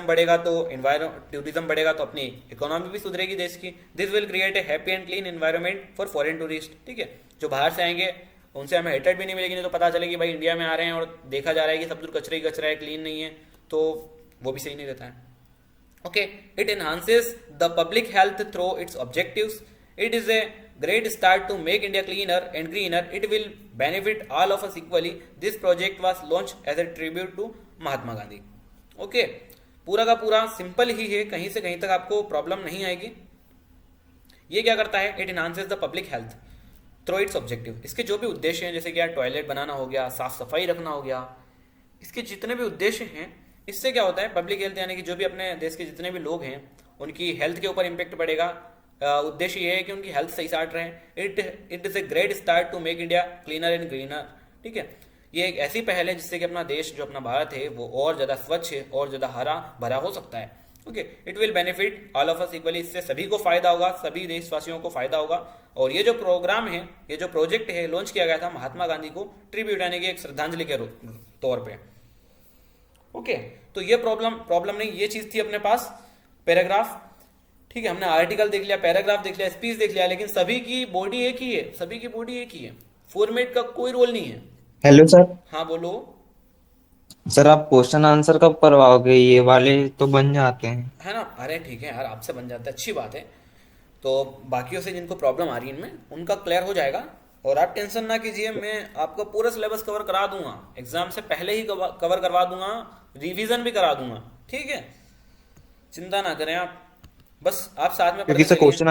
बढ़ेगा तो अपनी इकोनॉमी भी सुधरेगी देश की। This will create a happy and clean environment for foreign tourist. ठीक है, जो बाहर से आएंगे उनसे हमें हेटेड भी नहीं मिलेगी, नहीं तो पता चलेगी भाई इंडिया में आ रहे हैं और देखा जा रहा है कि सब दूर कचरा ही कचरा है, क्लीन नहीं है, तो वो भी सही नहीं रहता है। Okay, it enhances the public health through it's objectives. It is A great start to make India cleaner and greener. It will benefit all of us equally. This project was launched as a tribute to Mahatma Gandhi. Okay, पूरा का पूरा simple ही है, कहीं से कहीं तक आपको problem नहीं आएगी। ये क्या करता है, it enhances the public health through it's objective. इसके जो भी उद्देश्य हैं, जैसे कि यार टॉयलेट बनाना हो गया, साफ सफाई रखना हो गया, इसके जितने भी उद्देश्य हैं, इससे क्या होता है, पब्लिक हेल्थ यानी कि जो भी अपने देश के जितने भी लोग हैं उनकी हेल्थ के ऊपर इम्पेक्ट पड़ेगा। उद्देश्य ये है कि उनकी हेल्थ सही साट रहे। It is a great start to make India cleaner and greener. ठीक है, ये एक ऐसी पहल है जिससे कि अपना देश, जो अपना भारत है, वो और ज्यादा स्वच्छ है और ज्यादा हरा भरा हो सकता है। Okay, it will benefit all of us equally. इससे सभी को फायदा होगा, सभी देशवासियों को फायदा होगा। और ये जो प्रोग्राम है, ये जो प्रोजेक्ट है, लॉन्च किया गया था महात्मा गांधी को ट्रिब्यूट यानी कि एक श्रद्धांजलि के तौर पे। ओके, तो ये प्रॉब्लम नहीं, ये चीज थी अपने पास पैराग्राफ। ठीक है, हमने आर्टिकल देख लिया, पैराग्राफ देख लिया, स्पीच देख लिया, लेकिन सभी की बॉडी एक ही है, सभी की बॉडी एक ही है, फॉर्मेट का कोई रोल नहीं है। Hello sir. हाँ बोलो सर, आप क्वेश्चन आंसर कब करवाओगे? ये वाले तो बन जाते हैं, है ना। अरे ठीक है यार, आपसे बन जाता है, अच्छी बात है। तो बाकियों से जिनको प्रॉब्लम आ रही है इनमें, उनका क्लियर हो जाएगा। और आप टेंशन ना कीजिए, मैं आपका पूरा सिलेबस कवर करा दूंगा, एग्जाम से पहले ही कवर करवा दूंगा, रिवीजन भी करा दूंगा। ठीक है, चिंता ना करें आप, बस आप साथ में क्योंकि सर क्वेश्चन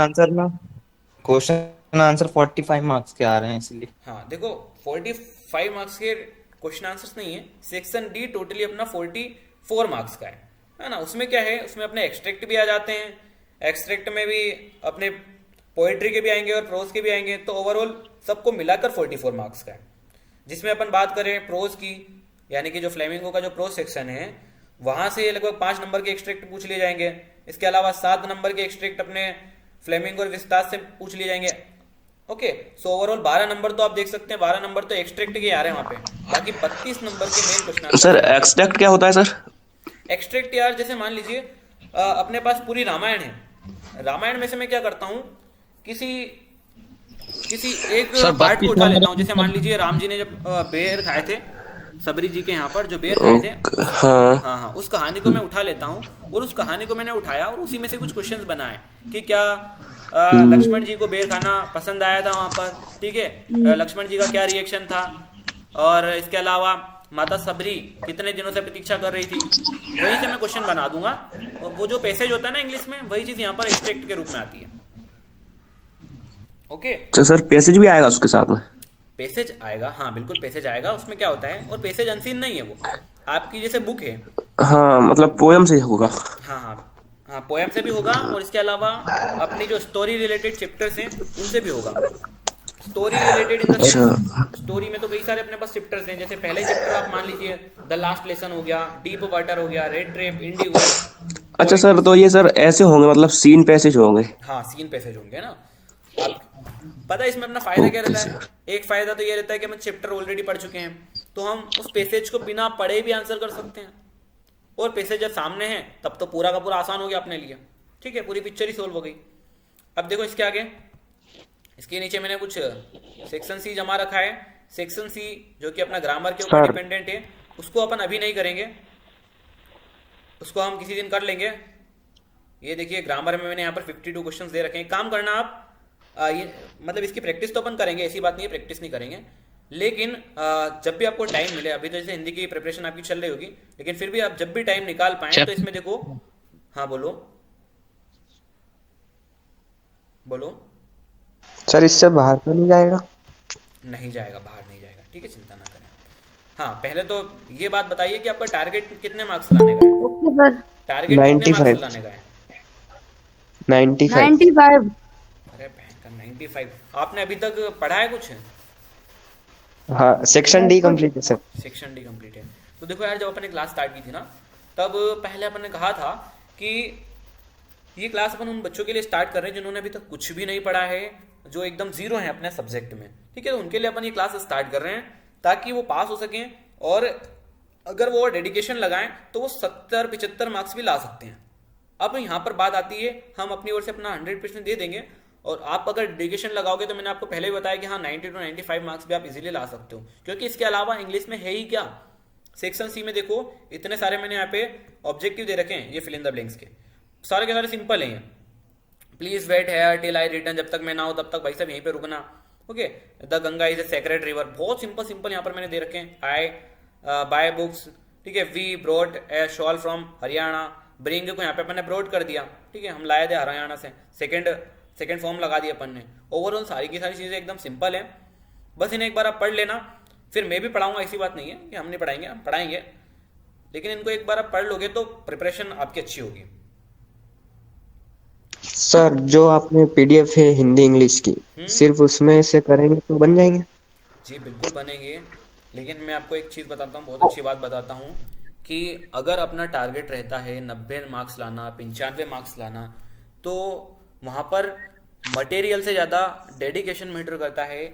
आंसर 45 मार्क्स के आ रहे हैं इसलिए। हाँ देखो, 45 मार्क्स के क्वेश्चन आंसर्स नहीं है, सेक्शन डी टोटली अपना 44 मार्क्स का है ना। उसमें क्या है, उसमें अपने एक्सट्रैक्ट भी आ जाते हैं, एक्सट्रैक्ट में भी अपने पोएट्री के भी आएंगे और प्रोज के भी आएंगे, तो ओवरऑल सबको मिलाकर 44 मार्क्स का है। जिसमें अपन बात करें प्रोज की, यानी कि जो फ्लेमिंगो का जो प्रोज सेक्शन है, वहां से लगभग 5 नंबर के एक्सट्रैक्ट पूछ लिए जाएंगे। इसके अलावा 7 नंबर के एक्सट्रैक्ट अपने फ्लेमिंगो और विस्तार से पूछ लिए जाएंगे। ओके, सो ओवरऑल 12 नंबर तो आप देख सकते हैं, 12 नंबर तो एक्सट्रैक्ट के आ रहे हैं वहां पे। बाकी 32 नंबर के मेन क्वेश्चन। सर एक्सट्रैक्ट क्या होता है सर? एक्सट्रैक्ट यार, जैसे मान लीजिए अपने पास पूरी रामायण है, रामायण में से मैं क्या करता हूँ, किसी किसी एक सर, पार्ट को 32 उठा लेता नंबर हूँ। जैसे मान लीजिए राम जी ने जब बेर खाए थे, सबरी जी के यहाँ पर जो बेर खाए थे, हाँ हाँ हाँ, उस कहानी को मैं उठा लेता हूँ और उस कहानी को मैंने उठाया और उसी में से कुछ क्वेश्चंस बनाए कि क्या लक्ष्मण जी को बेर खाना पसंद आया था वहां पर, ठीक है, लक्ष्मण जी का क्या रिएक्शन था, और इसके अलावा माता सबरी कितने दिनों से प्रतीक्षा कर रही थी, वहीं से मैं क्वेश्चन बना दूंगा। और वो जो पैसेज होता है ना इंग्लिश में, वही चीज यहाँ पर एक्सट्रैक्ट के रूप में आती है। ओके, तो सर पैसेज भी आएगा उसके साथ में? पैसेज आएगा, हाँ बिल्कुल पैसेज आएगा। उसमें क्या होता है, और पैसेज अनसीन नहीं है, वो आपकी जैसे बुक है। हाँ मतलब पोयम से होगा। हाँ हाँ हाँ, पोएम से भी होगा और इसके अलावा अपनी जो स्टोरी रिलेटेड चैप्टर्स हैं उनसे भी होगा। स्टोरी रिलेटेड इन द अच्छा। स्टोरी में तो कई सारे अपने पास चैप्टर्स हैं। जैसे पहले चैप्टर आप मान लीजिए द लास्ट लेसन हो गया, डीप वाटर हो गया, रेड ट्रेप, इंडिगो। अच्छा सर, तो ये सर ऐसे होंगे मतलब सीन पैसेज होंगे? हाँ, सीन पैसेज होंगे ना। आप पता है इसमें अपना फायदा क्या रहता है? एक फायदा तो ये रहता है कि हम चैप्टर ऑलरेडी पढ़ चुके हैं, तो हम उस पैसेज को बिना पढ़े भी आंसर कर सकते हैं। और पैसेज जब सामने है तब तो पूरा का पूरा आसान हो गया अपने लिए, ठीक है, पूरी पिक्चर ही सोल्व हो गई। अब देखो इसके आगे, इसके नीचे मैंने कुछ सेक्शन सी जमा रखा है। सेक्शन सी जो कि अपना ग्रामर के ऊपर डिपेंडेंट है, उसको अपन अभी नहीं करेंगे, उसको हम किसी दिन कर लेंगे। ये देखिए ग्रामर में मैंने यहाँ पर 52 क्वेश्चंस दे रखे हैं। काम करना आप ये मतलब इसकी प्रैक्टिस तो अपन करेंगे, ऐसी बात नहीं है प्रैक्टिस नहीं करेंगे, लेकिन जब भी आपको टाइम मिले, अभी तो जैसे हिंदी की प्रिपरेशन आपकी चल रही होगी, लेकिन फिर भी आप जब भी टाइम निकाल पाए तो इसमें देखो। हाँ बोलो बोलो। सर इससे बाहर तो नहीं जाएगा? नहीं जाएगा, बाहर नहीं जाएगा, ठीक है, चिंता ना करें। हाँ, पहले तो ये बात बताइए कि आपका टारगेट कितने मार्क्स लाने का है? टारगेट कितने मार्क्स लाने का है? 95। अरे भयंकर 95। आपने अभी तक पढ़ा है कुछ? हाँ, सेक्शन डी कंप्लीट है सर। सेक्शन डी कंप्लीट है। तो देखो यार, जब अपन ने क्लास स्टार्ट की थी ना, तब पहले अपन ने कहा था कि ये क्लास अपन उन बच्चों के लिए स्टार्ट कर रहे हैं जिन्होंने अभी तक कुछ भी नहीं पढ़ा है, जो एकदम जीरो है अपने सब्जेक्ट में, ठीक है। तो उनके लिए अपन ये क्लास स्टार्ट कर रहे हैं ताकि वो पास हो सकें, और अगर वो डेडिकेशन लगाएं तो वो 70-75 मार्क्स भी ला सकते हैं। अब यहाँ पर बात आती है, हम अपनी ओर से अपना 100% दे देंगे, और आप अगर डेडिकेशन लगाओगे तो मैंने आपको पहले ही बताया कि हाँ 90 to 95 मार्क्स भी आप इजीली ला सकते हो, क्योंकि इसके अलावा इंग्लिश में है ही क्या। सेक्शन सी में देखो इतने सारे मैंने यहाँ पे ऑब्जेक्टिव दे रखे हैं, ये फिल इन द ब्लैंक्स के सारे सिंपल हैं। Please wait here till I return, जब तक मैं ना हो तब तक भाई साहब यहीं पे रुकना। Okay, the Ganga is a sacred river, बहुत सिंपल सिंपल यहाँ पर मैंने दे रखे हैं। आई बाय बुक्स, ठीक है। We brought a shawl from Haryana, bring को यहाँ पे अपन ने ब्रॉड कर दिया, ठीक है, हम लाए थे हरियाणा से, सेकेंड फॉर्म लगा दिया अपन ने। ओवरऑल सारी की सारी चीज़ें एकदम सिंपल है, बस इन्हें एक बार आप पढ़ लेना। फिर मैं भी पढ़ाऊंगा, ऐसी बात नहीं है कि हम नहीं पढ़ाएंगे, हम पढ़ाएंगे, लेकिन इनको एक बार आप पढ़ लोगे तो प्रिपरेशन आपकी अच्छी होगी। सर जो आपने पीडीएफ है हिंदी इंग्लिश की, सिर्फ उसमें से करेंगे तो बन जाएंगे? जी बिल्कुल बनेंगे, लेकिन मैं आपको एक चीज़ बताता हूँ, बहुत अच्छी बात बताता हूँ, कि अगर अपना टारगेट रहता है 90 मार्क्स लाना, 95 मार्क्स लाना, तो वहाँ पर मटेरियल से ज़्यादा डेडिकेशन मैटर करता है,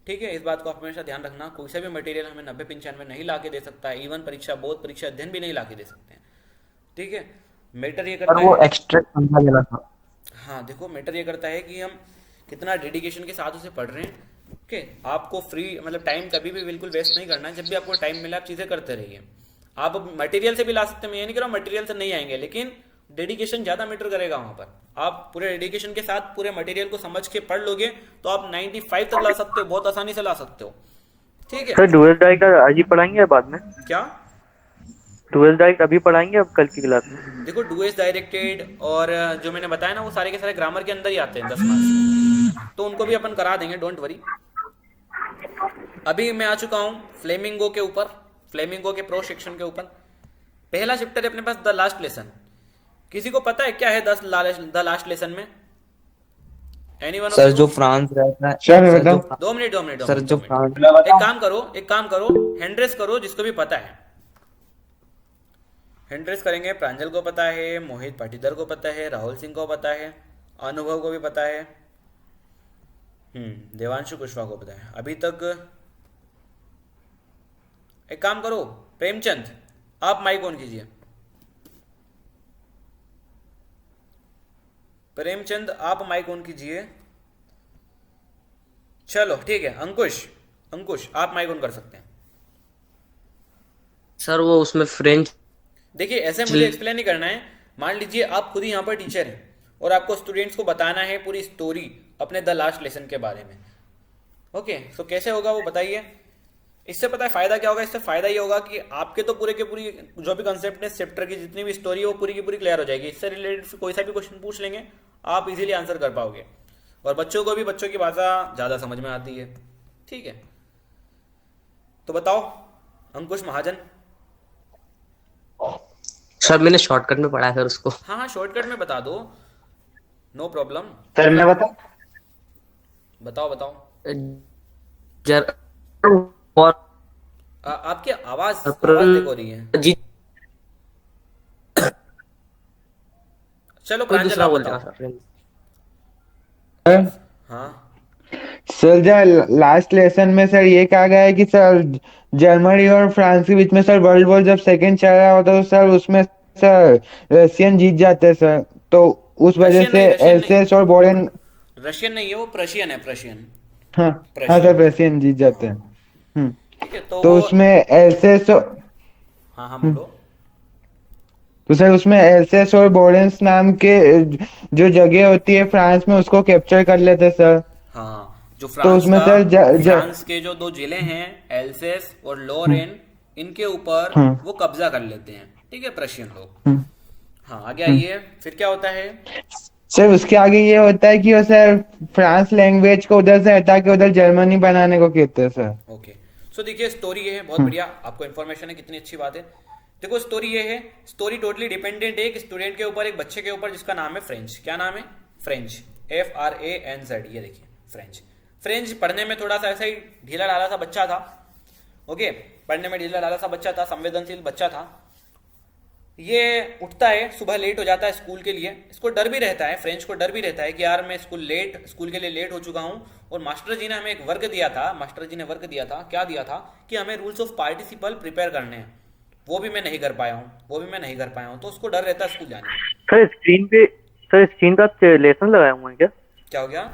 ठीक है। इस बात को आप हमेशा ध्यान रखना, कोई सा भी मटेरियल हमें 90-95 नहीं ला के दे सकता है, इवन परीक्षा, बोर्ड परीक्षा अध्ययन भी नहीं ला के दे सकते हैं, ठीक है। मैटर ये करता है, एक्स्ट्रैक्ट समझा देना था। हाँ देखो, मैटर ये करता है कि हम कितना डेडिकेशन के साथ उसे पढ़ रहे हैं, ओके। आपको फ्री मतलब टाइम कभी भी बिल्कुल वेस्ट नहीं करना है, जब भी आपको टाइम मिला आप चीज़ें करते रहिए। आप मटेरियल से भी ला सकते हैं, मैं ये नहीं कह रहा मटेरियल से नहीं आएंगे, लेकिन डेडिकेशन ज़्यादा मैटर करेगा वहाँ पर। आप पूरे डेडिकेशन के साथ पूरे मटेरियल को समझ के पढ़ लोगे तो आप 95 तक ला सकते हो, बहुत आसानी से ला सकते हो, ठीक है। सर डुअल डाइट आज ही पढ़ाएंगे या बाद में? क्या डुअल डाइट अभी पढ़ाएंगे अब कल की क्लास में? देखो, डूएस डायरेक्टेड और जो मैंने बताया ना, वो सारे के सारे ग्रामर के अंदर ही आते हैं 10 मार्क्स, तो उनको भी अपन करा देंगे, डोंट वरी। अभी मैं आ चुका हूँ फ्लेमिंगो के ऊपर, फ्लेमिंगो के प्रो सेक्शन के ऊपर। पहला चैप्टर है अपने पास द लास्ट लेसन। किसी को पता है क्या है द लास्ट लेसन में? एनीवन? सर जो फ्रांस रहता है, सर, जो 2 मिनट सर जो फ्रांस, एक काम करो, हैंड रेस करो जिसको भी पता है। हैंड रेस करेंगे। प्रांजल को पता है, मोहित पाटीदार को पता है, राहुल सिंह को पता है, अनुभव को भी पता है, देवांशु कुशवाहा को पता है। अभी तक एक काम करो, प्रेमचंद आप माइक ऑन कीजिए। प्रेमचंद आप माइक ऑन कीजिए। चलो ठीक है, अंकुश, अंकुश आप माइक ऑन कर सकते हैं। सर वो उसमें फ्रेंच देखिए ऐसे मुझे एक्सप्लेन नहीं करना है। मान लीजिए आप खुद ही यहाँ पर टीचर हैं और आपको स्टूडेंट्स को बताना है पूरी स्टोरी अपने द लास्ट लेसन के बारे में। ओके, तो कैसे होगा वो बताइए। इससे पता है फायदा क्या होगा? इससे फायदा ये होगा कि आपके तो पूरे के पूरी जो भी कंसेप्ट है चैप्टर की जितनी भी स्टोरी है वो पूरी की पूरी क्लियर हो जाएगी। इससे रिलेटेड कोई सा भी क्वेश्चन पूछ लेंगे आप इजीली आंसर कर पाओगे, और बच्चों को भी बच्चों की भाषा ज़्यादा समझ में आती है। ठीक है, तो बताओ अंकुश महाजन। सर मैंने शॉर्टकट में पढ़ा है सर उसको। हाँ हाँ, शॉर्टकट में बता दो, नो प्रॉब्लम। सर मैं बताऊं? बताओ बताओ। जर और आपकी आवाज देखो रही है। जी चलो कोई प्रांजल दूसरा आप बोल बताओ। देगा सर। हाँ सर जो लास्ट लेसन में सर ये कहा गया है कि सर जर्मनी और फ्रांस के बीच में सर वर्ल्ड वॉर जब सेकेंड चल रहा होता है तो सर उसमें सर रशियन जीत जाते हैं सर, तो उस वजह रशियन से नहीं, रशियन एल्सेस और बोरेन। रशियन नहीं है वो, प्रशियन है, प्रशियन। हाँ हाँ सर रशियन जीत जाते हैं। ठीक है, तो तो वो उसमें एल्सेस हाँ हाँ बोलो। तो सर उसमें एल्सेस और बोरेंस नाम के जो जगह होती है फ्रांस में उसको कैप्चर कर लेते हैं सर। हाँ, जो तो फ्रांस उसमें का सर फ्रांस के जो दो जिले हैं एल्सेस और लोरेन, इनके ऊपर वो कब्जा कर लेते हैं। ठीक है, प्रशियन लोग। हाँ आगे आइए, फिर क्या होता है? सर उसके आगे ये होता है कि वो सर फ्रांस लैंग्वेज को उधर से हटा के उधर जर्मनी बनाने को कहते हैं सर। ओके, सो देखिए स्टोरी ये है, बहुत बढ़िया आपको इन्फॉर्मेशन है, कितनी अच्छी बात है। देखो स्टोरी ये है, स्टोरी टोटली डिपेंडेंट है एक स्टूडेंट के ऊपर, एक बच्चे के ऊपर जिसका नाम है फ्रेंच। क्या नाम है? French, FRANZ। ये देखिए फ्रेंच। फ्रेंच पढ़ने में थोड़ा सा ऐसा ही ढीला ढाला सा बच्चा था। ओके, पढ़ने में ढीला ढाला सा बच्चा था, संवेदनशील बच्चा था। ये उठता है सुबह, लेट हो जाता है स्कूल के लिए। इसको डर भी रहता है, फ्रेंच को डर भी रहता है कि यार मैं स्कूल के लिए लेट हो चुका हूँ, और मास्टर जी ने हमें एक वर्क दिया था। मास्टर जी ने वर्क दिया था, क्या दिया था कि हमें रूल्स ऑफ पार्टिसिपल प्रिपेयर करने हैं, वो भी मैं नहीं कर पाया हूँ, तो उसको डर रहता है स्कूल जाने में। सर स्क्रीन का लेसन लगाया हुआ है क्या? क्या हो गया?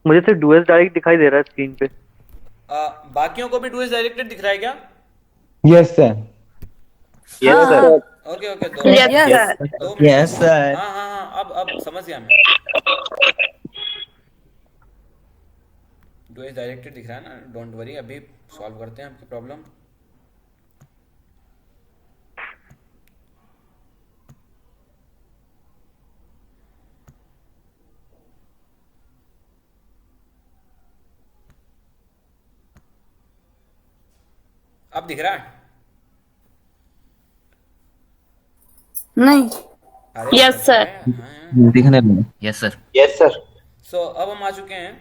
मुझे सिर्फ डुएस डायरेक्ट दिखाई दे रहा है स्क्रीन पे। बाकियों को भी डुएस डायरेक्टेड दिख रहा है क्या? Yes sir. Yes sir. Okay okay, दो मिनट। Yes sir. हाँ हाँ हाँ, अब समझ गया मैं। डुएस डायरेक्टेड दिख रहा है ना, डोंट वरी, अभी सॉल्व करते हैं आपकी प्रॉब्लम। अब दिख रहा है? नहीं। अरे यस सर। दिखने लगा। Yes sir. Yes sir. So अब हम आ चुके हैं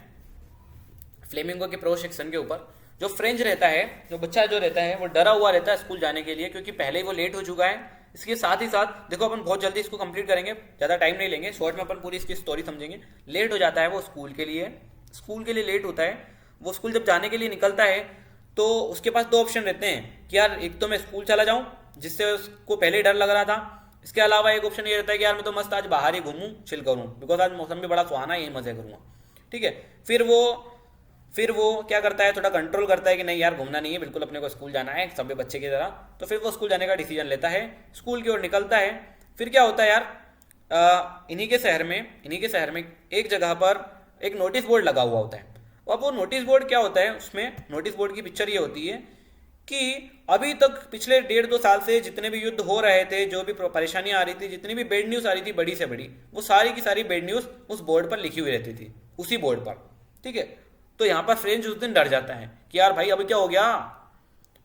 फ्लेमिंगो के प्रो सेक्शन के ऊपर। जो फ्रेंच रहता है, जो बच्चा जो रहता है, वो डरा हुआ रहता है स्कूल जाने के लिए, क्योंकि पहले ही वो लेट हो चुका है। इसके साथ ही साथ देखो अपन बहुत जल्दी इसको कंप्लीट करेंगे, ज़्यादा टाइम नहीं लेंगे, शॉर्ट में अपन पूरी इसकी स्टोरी समझेंगे। लेट हो जाता है वो स्कूल के लिए लेट होता है। वो स्कूल जब जाने के लिए निकलता है तो उसके पास दो ऑप्शन रहते हैं कि यार एक तो मैं स्कूल चला जाऊं, जिससे उसको पहले ही डर लग रहा था। इसके अलावा एक ऑप्शन ये रहता है कि यार मैं तो मस्त आज बाहर ही घूमूं, चिल करूं, बिकॉज आज मौसम भी बड़ा सुहाना है, यही मजे करूंगा। ठीक है, फिर वो क्या करता है, थोड़ा कंट्रोल करता है कि नहीं यार घूमना नहीं है, बिल्कुल अपने को स्कूल जाना है सभी बच्चे की तरह। तो फिर वो स्कूल जाने का डिसीजन लेता है, स्कूल की ओर निकलता है। फिर क्या होता है यार, इन्हीं के शहर में एक जगह पर एक नोटिस बोर्ड लगा हुआ होता है। अब वो नोटिस बोर्ड क्या होता है, उसमें नोटिस बोर्ड की पिक्चर ये होती है कि अभी तक पिछले 1.5-2 साल से जितने भी युद्ध हो रहे थे, जो भी परेशानियां आ रही थी, जितनी भी बेड न्यूज आ रही थी बड़ी से बड़ी, वो सारी की सारी बेड न्यूज उस बोर्ड पर लिखी हुई रहती थी, उसी बोर्ड पर। ठीक है, तो यहाँ पर फ्रेंच उस दिन डर जाता है कि यार भाई अभी क्या हो गया,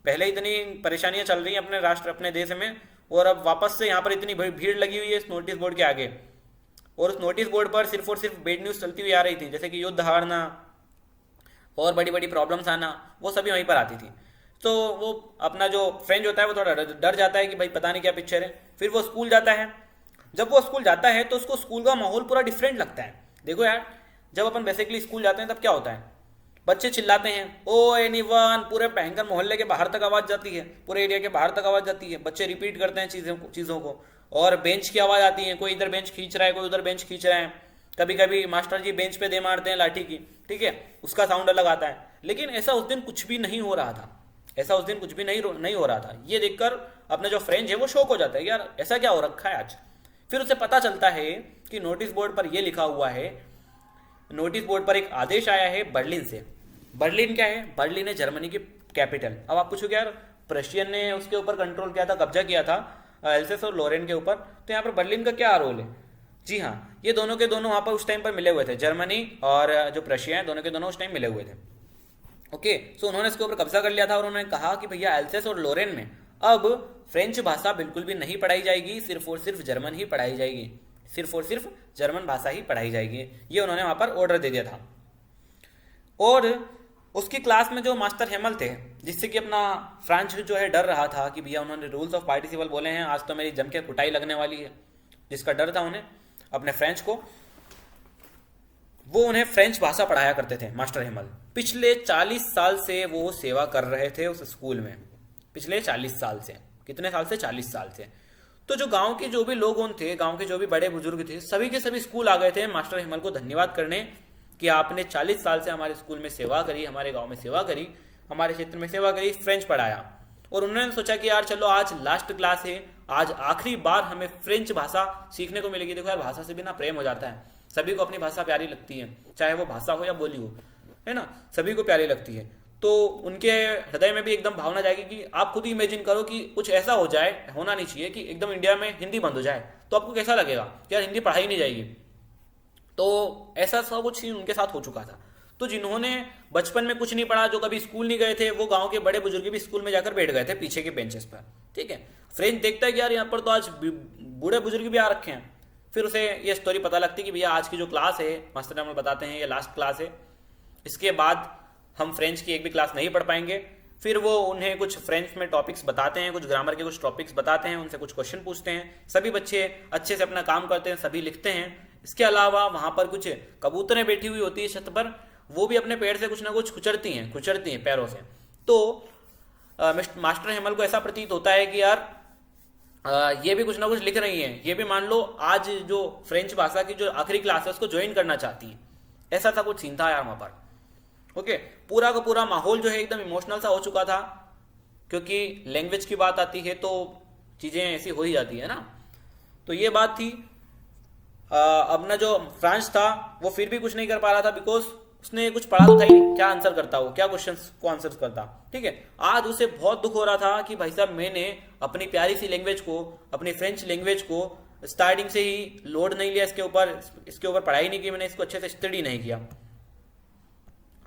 पहले इतनी परेशानियां चल रही हैं अपने राष्ट्र अपने देश में, और अब वापस से यहाँ पर इतनी भीड़ लगी हुई है इस नोटिस बोर्ड के आगे, और उस नोटिस बोर्ड पर सिर्फ और सिर्फ बेड न्यूज चलती हुई आ रही थी, जैसे कि युद्ध हारना और बड़ी बड़ी प्रॉब्लम्स आना, वो सभी वहीं पर आती थी। तो वो अपना जो फ्रेंच होता है वो थोड़ा डर जाता है कि भाई पता नहीं क्या पिक्चर है। फिर वो स्कूल जाता है। जब वो स्कूल जाता है तो उसको स्कूल का माहौल पूरा डिफरेंट लगता है। देखो यार, जब अपन बेसिकली स्कूल जाते हैं तब क्या होता है, बच्चे चिल्लाते हैं, ओ एनीवन, पूरे भयंकर मोहल्ले के बाहर तक आवाज जाती है, पूरे एरिया के बाहर तक आवाज जाती है, बच्चे रिपीट करते हैं चीज़ों को, और बेंच की आवाज़ आती है, कोई इधर बेंच खींच रहा है, कोई उधर बेंच खींच रहा है, कभी कभी मास्टर जी बेंच पे दे मारते हैं लाठी की, ठीक है, उसका साउंड अलग आता है। लेकिन ऐसा उस दिन कुछ भी नहीं हो रहा था, ऐसा उस दिन कुछ भी नहीं हो रहा था। ये देखकर अपना जो फ्रेंड है वो शौक हो जाता है, यार ऐसा क्या हो रखा है आज। फिर उसे पता चलता है कि नोटिस बोर्ड पर यह लिखा हुआ है, नोटिस बोर्ड पर एक आदेश आया है बर्लिन से। बर्लिन क्या है? बर्लिन है जर्मनी की कैपिटल। अब आप पूछोगे यार प्रशियन ने उसके ऊपर कंट्रोल किया था, कब्जा किया था एल्सेस और लोरेन के ऊपर, तो यहाँ पर बर्लिन का क्या रोल है? जी हाँ, ये दोनों के दोनों वहाँ पर उस टाइम पर मिले हुए थे, जर्मनी और जो प्रशिया है, दोनों के दोनों उस टाइम मिले हुए थे। ओके, सो उन्होंने इसके ऊपर कब्जा कर लिया था और उन्होंने कहा कि भैया एल्सेस और लोरेन में अब फ्रेंच भाषा बिल्कुल भी नहीं पढ़ाई जाएगी, सिर्फ और सिर्फ जर्मन ही पढ़ाई जाएगी, सिर्फ और सिर्फ जर्मन भाषा ही पढ़ाई जाएगी। ये उन्होंने वहाँ पर ऑर्डर दे दिया था। और उसकी क्लास में जो मास्टर हेमल थे, जिससे कि अपना फ्रांच जो है डर रहा था कि भैया उन्होंने रूल्स ऑफ पार्टिसिपल बोले हैं, आज तो मेरी जम के कुटाई लगने वाली है, जिसका डर था उन्हें अपने फ्रेंच को, वो उन्हें फ्रेंच भाषा पढ़ाया करते थे मास्टर हेमल। पिछले 40 साल से वो सेवा कर रहे थे उस स्कूल में, पिछले 40 साल से। कितने साल से? 40 साल से। तो जो गांव के जो भी लोग थे, गांव के जो भी बड़े बुजुर्ग थे, सभी के सभी स्कूल आ गए थे मास्टर हेमल को धन्यवाद करने कि आपने 40 साल से हमारे स्कूल में सेवा करी, हमारे गांव में सेवा करी, हमारे क्षेत्र में सेवा करी, फ्रेंच पढ़ाया। और उन्होंने सोचा कि यार चलो आज लास्ट क्लास है, आज आखिरी बार हमें फ्रेंच भाषा सीखने को मिलेगी। देखो यार, भाषा से भी ना प्रेम हो जाता है, सभी को अपनी भाषा प्यारी लगती है, चाहे वो भाषा हो या बोली हो, है ना, सभी को प्यारी लगती है। तो उनके हृदय में भी एकदम भावना जाएगी कि आप खुद ही इमेजिन करो कि कुछ ऐसा हो जाए, होना नहीं चाहिए कि एकदम इंडिया में हिंदी बंद हो जाए, तो आपको कैसा लगेगा कि यार हिंदी पढ़ाई नहीं जाएगी। तो ऐसा सब कुछ उनके साथ हो चुका था। तो जिन्होंने बचपन में कुछ नहीं पढ़ा, जो कभी स्कूल नहीं गए थे, वो गांव के बड़े बुजुर्ग भी स्कूल में जाकर बैठ गए थे पीछे के बेंचेस पर, ठीक है। फ्रेंच देखता है कि यार यहाँ पर तो आज बूढ़े बुजुर्ग भी आ रखे हैं। फिर उसे ये स्टोरी पता लगती कि भैया आज की जो क्लास है, मास्टर हमें बताते हैं ये लास्ट क्लास है, इसके बाद हम फ्रेंच की एक भी क्लास नहीं पढ़ पाएंगे। फिर वो उन्हें कुछ फ्रेंच में टॉपिक्स बताते हैं, कुछ ग्रामर के कुछ टॉपिक्स बताते हैं, उनसे कुछ क्वेश्चन पूछते हैं। सभी बच्चे अच्छे से अपना काम करते हैं, सभी लिखते हैं। इसके अलावा वहाँ पर कुछ कबूतरें बैठी हुई होती है छत पर, वो भी अपने पेड़ से कुछ ना कुछ खुचरती हैं पैरों से। तो मास्टर हेमल को ऐसा प्रतीत होता है कि यार ये भी कुछ ना कुछ लिख रही हैं, ये भी मान लो आज जो फ्रेंच भाषा की जो आखिरी क्लास है उसको ज्वाइन करना चाहती है। ऐसा था कुछ सीन था यार वहाँ पर। ओके, पूरा का पूरा माहौल जो है एकदम इमोशनल सा हो चुका था, क्योंकि लैंग्वेज की बात आती है तो चीज़ें ऐसी हो ही जाती है ना। तो ये बात थी। अपना जो फ्रांस था वो फिर भी कुछ नहीं कर पा रहा था, बिकॉज उसने कुछ पढ़ा तो था ही, क्या आंसर करता वो, क्या क्वेश्चंस को आंसर करता, ठीक है। आज उसे बहुत दुख हो रहा था कि भाई साहब मैंने अपनी प्यारी सी लैंग्वेज को, अपनी फ्रेंच लैंग्वेज को स्टार्टिंग से ही लोड नहीं लिया इसके ऊपर पढ़ाई नहीं की, मैंने इसको अच्छे से स्टडी नहीं किया।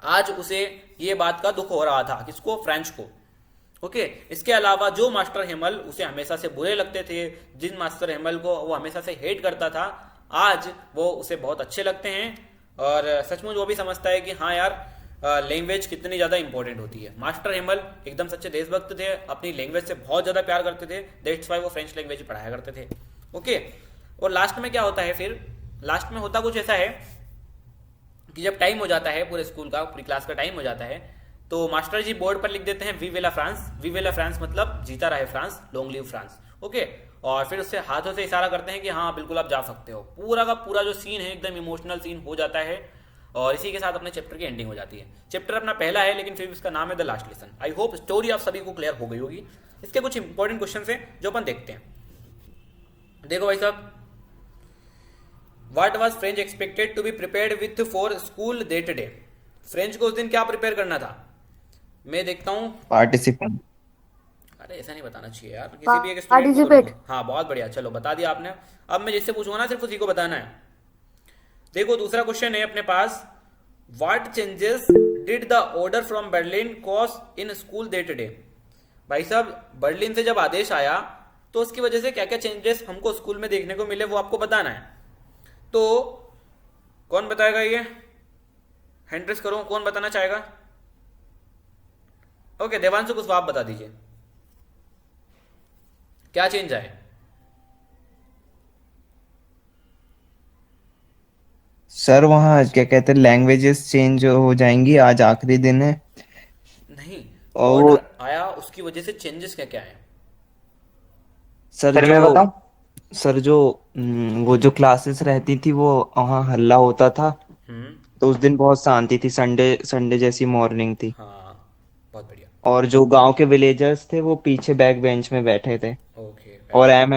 आज उसे ये बात का दुख हो रहा था, किसको? फ्रेंच को। ओके, इसके अलावा जो मास्टर हेमल उसे हमेशा से बुरे लगते थे, जिन मास्टर हेमल को वो हमेशा से हेट करता था, आज वो उसे बहुत अच्छे लगते हैं। और सचमुच वो भी समझता है कि हाँ यार, लैंग्वेज कितनी ज़्यादा इंपॉर्टेंट होती है। मास्टर हेमल एकदम सच्चे देशभक्त थे, अपनी लैंग्वेज से बहुत ज़्यादा प्यार करते थे, दैट्स वाई वो फ्रेंच लैंग्वेज पढ़ाया करते थे। ओके, और लास्ट में क्या होता है? फिर लास्ट में होता कुछ ऐसा है कि जब टाइम हो जाता है पूरे स्कूल का, पूरी क्लास का टाइम हो जाता है, तो मास्टर जी बोर्ड पर लिख देते हैं वी वेला फ्रांस। वी वेला फ्रांस मतलब जीता रहे France, long live France. Okay, और फिर उससे हाथों से इशारा करते हैं कि हाँ बिल्कुल आप जा सकते हो। पूरा का पूरा जो सीन है एकदम इमोशनल सीन हो जाता है, और इसी के साथ अपने चैप्टर की एंडिंग हो जाती है। चैप्टर अपना पहला है, लेकिन फिर भी इसका नाम है the last lesson. I hope story आप सभी को क्लियर हो गई होगी। इसके कुछ इंपॉर्टेंट क्वेश्चन है जो अपन देखते हैं। देखो भाई साहब, What was French expected to be prepared with for school that day? French को उस दिन क्या प्रिपेयर करना था? मैं देखता हूँ। पार्टिसिपेंट। अरे ऐसा नहीं बताना चाहिए यार, किसी भी एक स्टूडेंट को Participate. हाँ बहुत बढ़िया, चलो बता दिया आपने। अब मैं जिससे पूछूंगा ना सिर्फ उसी को बताना है। देखो दूसरा क्वेश्चन है अपने पास, What changes did the order from Berlin cause in school that day? भाई साहब, बर्लिन से जब आदेश आया तो उसकी वजह से क्या क्या चेंजेस हमको स्कूल में देखने को मिले वो आपको बताना है। तो कौन बताएगा? ये हैंड रेस करो, कौन बताना चाहेगा? ओके, देवांशु कुछ आप बता दीजिए, क्या चेंज आए? सर वहाँ क्या कहते हैं, लैंग्वेजेस चेंज हो जाएंगी, आज आखिरी दिन है। नहीं, और ऑर्डर आया उसकी वजह से चेंजेस क्या क्या है? सर मैं जो बताऊं? सर जो वो जो क्लासेस रहती थी वो वहाँ हल्ला होता था, हम्म। तो उस दिन बहुत शांति थी, संडे संडे जैसी मॉर्निंग थी। हाँ, बहुत बढ़िया। और जो गांव के विलेजर्स थे वो पीछे बैक बेंच में बैठे थे। ओके, और एम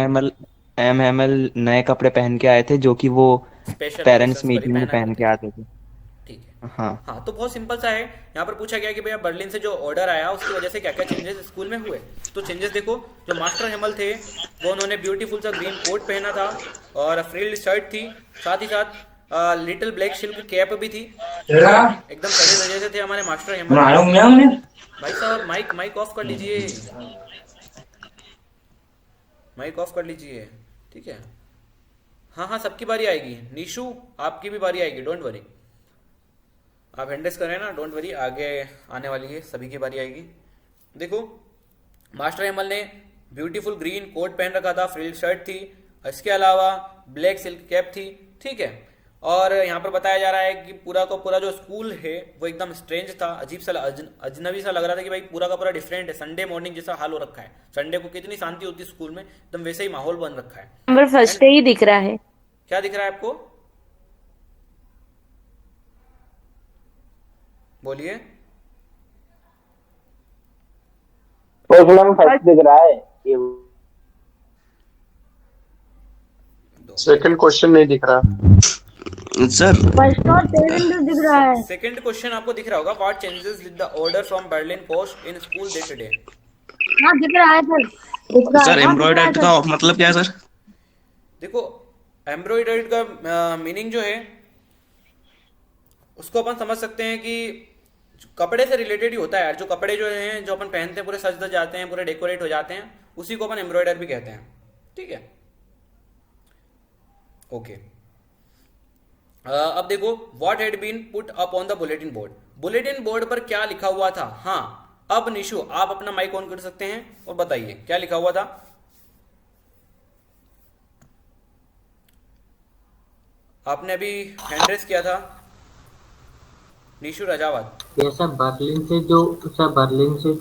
एम एल नए कपड़े पहन के आए थे, जो कि वो स्पेशल पेरेंट्स ओकेशंस पर ही मीटिंग में पहना पहन करते के थे। आते थे। ठीक है। हाँ। हाँ, तो बहुत सिंपल सा है। यहाँ पर पूछा गया कि भैया बर्लिन से जो ऑर्डर आया उसकी वजह से क्या क्या चेंजेस स्कूल में हुए। तो चेंजेस देखो, जो मास्टर हेमल थे वो उन्होंने ब्यूटीफुल सा ग्रीन कोट पहना था और फ्रिल्ड शर्ट थी, साथ ही साथ लिटिल ब्लैक सिल्क कैप भी थी। एकदम सजे धजे से थे हमारे मास्टर हेमल। भाई साहब, माइक माइक ऑफ कर लीजिए, माइक ऑफ कर लीजिए। ठीक है। हाँ हाँ, सबकी बारी आएगी। निशु, आपकी भी बारी आएगी, डोंट वरी। आप हैंडल्स करें ना, डोंट वरी, आगे आने वाली है, सभी की बारी आएगी। देखो, मास्टर हेमल ने ब्यूटीफुल ग्रीन कोट पहन रखा था, फ्रिल शर्ट थी, इसके अलावा ब्लैक सिल्क कैप थी। ठीक है। और यहाँ पर बताया जा रहा है कि पूरा का पूरा जो स्कूल है वो एकदम स्ट्रेंज था, अजीब सा, अजनबी सा लग रहा था कि भाई पूरा का पूरा डिफरेंट है, संडे मॉर्निंग जैसा हाल हो रखा है। संडे को कितनी शांति होती है स्कूल में, एकदम वैसे ही माहौल बन रखा है। नंबर फर्स्ट ही दिख रहा है। क्या दिख रहा है आपको, बोलिए। क्वेश्चन में फर्स्ट दिख रहा है ये। सेकंड क्वेश्चन नहीं दिख रहा सर। फर्स्ट और सेकंड दिख रहा है। सेकंड क्वेश्चन आपको दिख रहा होगा, what changes with the order from Berlin post in school day to day. हाँ दिख रहा है सर, दिख रहा सर है। हाँ, दिख रहा है एम्ब्रॉयडर्ड सर। का मतलब क्या है सर? देखो, एम्ब्रॉयडर्ड का मीनिंग जो है उसको अपन समझ सकते हैं कि कपड़े से रिलेटेड ही होता है यार। जो कपड़े जो हैं जो अपन पहनते हैं पूरे सज धज जाते हैं, पूरे डेकोरेट हो जाते हैं, उसी को अपन एम्ब्रॉयडर भी कहते हैं। ठीक है। ओके। अब देखो, what had been put up on the bulletin board. Bulletin board पर क्या लिखा हुआ था। हाँ, अब निशु आप अपना माइक ऑन कर सकते हैं और बताइए क्या लिखा हुआ था। आपने अभी हैंड रेस किया था, निशु राजावत। जैसा बर्लिन से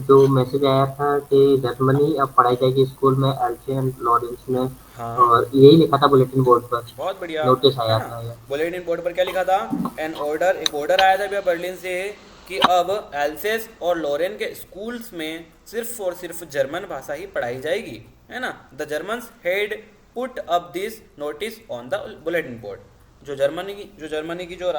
जो मैसेज आया था कि जर्मनी अब पढ़ाई जाएगी स्कूल में, एल्सियन लॉरेंस में। हाँ, और यही लिखा था बुलेटिन बोर्ड पर, बहुत बढ़िया। नोटिस है आया ना? था ये। बुलेटिन बोर्ड पर क्या लिखा था, एन ऑर्डर, एक ऑर्डर आया था भैया बर्लिन से कि अब एल्सेस और लॉरेन के स्कूल्स में सिर्फ और सिर्फ जर्मन भाषा ही पढ़ाई जाएगी, है ना। The Germans had put up this notice on the bulletin board. जो जर्मनी की जो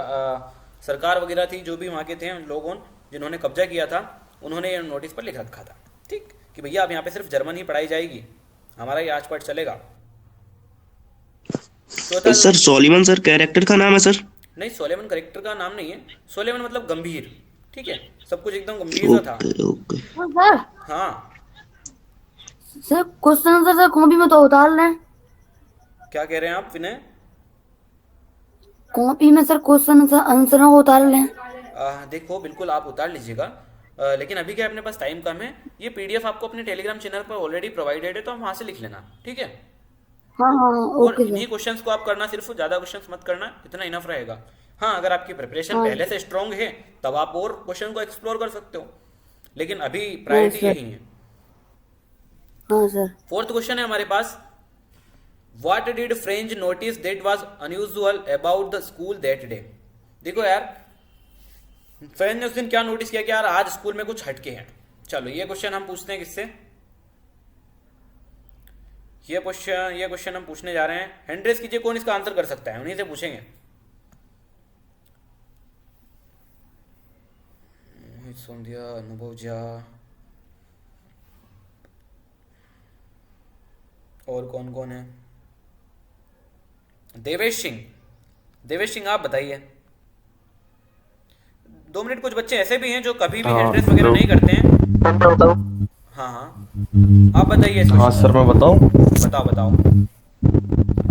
सरकार वगैरह थी, जो भी वहाँ के थे लोगों जिन्होंने कब्जा किया था, उन्होंने ये नोटिस पर लिख रखा था। ठीक, कि भैया अब यहाँ पे सिर्फ जर्मन ही पढ़ाई जाएगी, हमारा ये आज पाठ चलेगा। चौथा, सर सोलिमन सर कैरेक्टर का नाम है सर? नहीं, सोलेमन करेक्टर का नाम नहीं है। सोलेमन मतलब गंभीर। ठीक है, सब कुछ एकदम गंभीर सा था। Okay okay. हाँ, सर हाँ, sir question answer sir copy में तो उतार लें। क्या कह रहे हैं आप विनय? कॉपी में सर क्वेश्चन आंसर उतार लें। देखो, बिल्कुल आप उतार लीजिएगा, लेकिन अभी क्या अपने पास टाइम कम है। ये पीडीएफ आपको अपने टेलीग्राम चैनल पर ऑलरेडी प्रोवाइडेड है, तो हम वहाँ से लिख लेना। ठीक है। हाँ हाँ और ओके इन्हीं सर। क्वेश्चंस को आप करना, सिर्फ ज्यादा क्वेश्चंस मत करना, इतना इनफ रहेगा। हाँ, अगर आपकी प्रिपरेशन हाँ। पहले से स्ट्रांग है तब आप और क्वेश्चन को एक्सप्लोर कर सकते हो, लेकिन अभी प्रायोरिटी सर। यही है। हाँ सर। फोर्थ क्वेश्चन है हमारे पास, what did French notice that was unusual about the school that day. देखो यार, फ्रेंच ने उस दिन क्या नोटिस किया कि यार आज स्कूल में कुछ हटके हैं। चलो ये क्वेश्चन हम पूछते हैं किससे, ये क्वेश्चन हम पूछने जा रहे हैं। हैंड रेस कीजिए, कौन इसका आंसर कर सकता है, उन्हीं से पूछेंगे। मोहित सोंधिया, अनुभव झा, और कौन कौन है, देवेश सिंह आप बताइए। 2 मिनट। कुछ बच्चे ऐसे भी हैं जो कभी भी हैंड रेस वगैरह नहीं करते हैं। हाँ हाँ, आप बताइए। हाँ सर, मैं बताऊं? बताओ।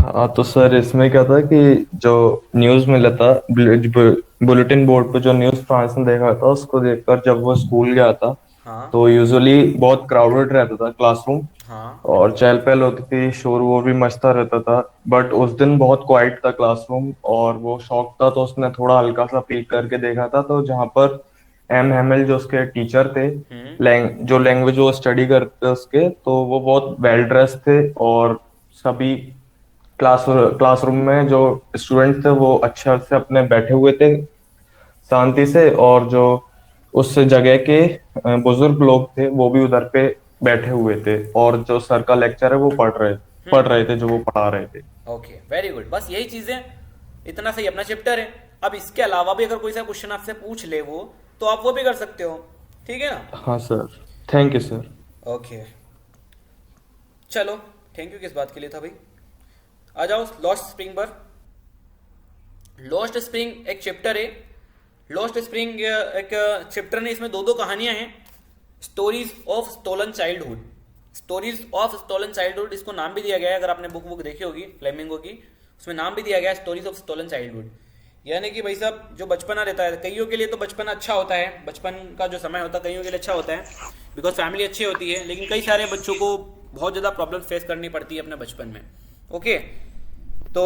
हाँ तो सर, इसमें क्या था कि जो न्यूज मिला था, बुलेटिन बोर्ड पे जो न्यूज फ्रांस ने देखा था, उसको देखकर जब वो स्कूल गया था, हाँ तो यूजुअली बहुत क्राउडेड रहता था क्लासरूम, हाँ और चहल पहल होती थी, शोर वोर भी मचता रहता था। बट उस दिन बहुत क्वाइट था क्लासरूम, और वो शॉक था, तो उसने थोड़ा हल्का सा पीक करके देखा था, तो जहाँ पर एम हेमल जो उसके टीचर थे, जो लैंग्वेज वो स्टडी करते उसके, तो वो बहुत वेल ड्रेस थे और सभी क्लासरूम में जो स्टूडेंट थे वो अच्छे से अपने बैठे हुए थे शांति से, और जो उस जगह के बुजुर्ग लोग थे वो भी उधर पे बैठे हुए थे, और जो सर का लेक्चर है वो पढ़ रहे थे जो वो पढ़ा रहे थे। Okay, very good. बस यही चीजें, इतना सही अपना चैप्टर है। अब इसके अलावा भी अगर कोई सा क्वेश्चन आपसे पूछ ले वो, तो आप वो भी कर सकते हो, ठीक है ना? हाँ sir, thank you sir. Okay, चलो, थैंक यू किस बात के लिए था भाई। आ जाओ लॉस्ट स्प्रिंग पर। लॉस्ट स्प्रिंग एक चैप्टर है। लॉस्ट स्प्रिंग एक चैप्टर ने, इसमें दो कहानियां हैं। Stories of stolen childhood, stories of stolen childhood, इसको नाम भी दिया गया है। अगर आपने बुक देखी होगी फ्लेमिंगो की, उसमें नाम भी दिया गया है स्टोरीज ऑफ स्टोलन चाइल्डहुड। यानी कि भाई साहब जो बचपना रहता है, कईयों के लिए तो बचपना अच्छा होता है, बचपन का जो समय होता है कईयों के लिए अच्छा होता है बिकॉज फैमिली अच्छी होती है, लेकिन कई सारे बच्चों को बहुत ज़्यादा प्रॉब्लम फेस करनी पड़ती है अपने बचपन में। ओके, तो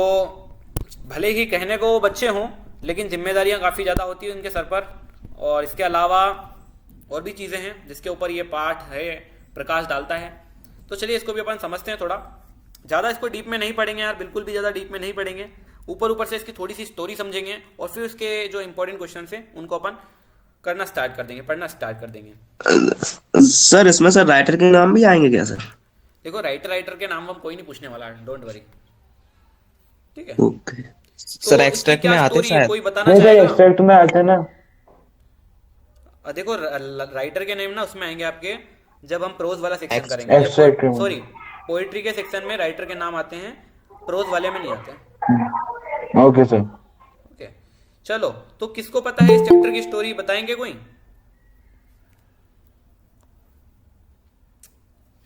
भले ही कहने को वो बच्चे हों, लेकिन जिम्मेदारियां काफ़ी ज़्यादा होती है उनके सर पर। और इसके अलावा और भी चीज़ें हैं जिसके ऊपर ये पाठ है, प्रकाश डालता है। तो चलिए इसको भी अपन समझते हैं थोड़ा। ज़्यादा इसको डीप में नहीं पढ़ेंगे यार, बिल्कुल भी ज़्यादा डीप में नहीं पढ़ेंगे। ऊपर से इसकी थोड़ी सी स्टोरी समझेंगे और फिर उसके जो इंपॉर्टेंट क्वेश्चन हैं उनको अपन करना स्टार्ट कर देंगे, पढ़ना स्टार्ट कर देंगे। सर इसमें सर राइटर के नाम भी आएंगे क्या सर? देखो राइटर के नाम हम कोई नहीं पूछने वाला, डोंट वरी, ठीक है? ओके सर तो एक्सट्रैक्ट इसकी में क्या आते स्टोरी है, शायद। कोई बताना नहीं सर, चाहेगा? एक्सट्रैक्ट में आते ना। देखो राइटर के नेम ना उसमें आएंगे आपके, जब हम प्रोज वाला सेक्शन करेंगे। एक्सट्रैक्ट में। सॉरी, पोइट्री के सेक्शन में राइटर के नाम आते हैं, प्रोज वाले में नहीं आते। Okay sir. ओके, चलो, तो किसको पता है इस चैप्टर की स्टोरी, बताएंगे कोई?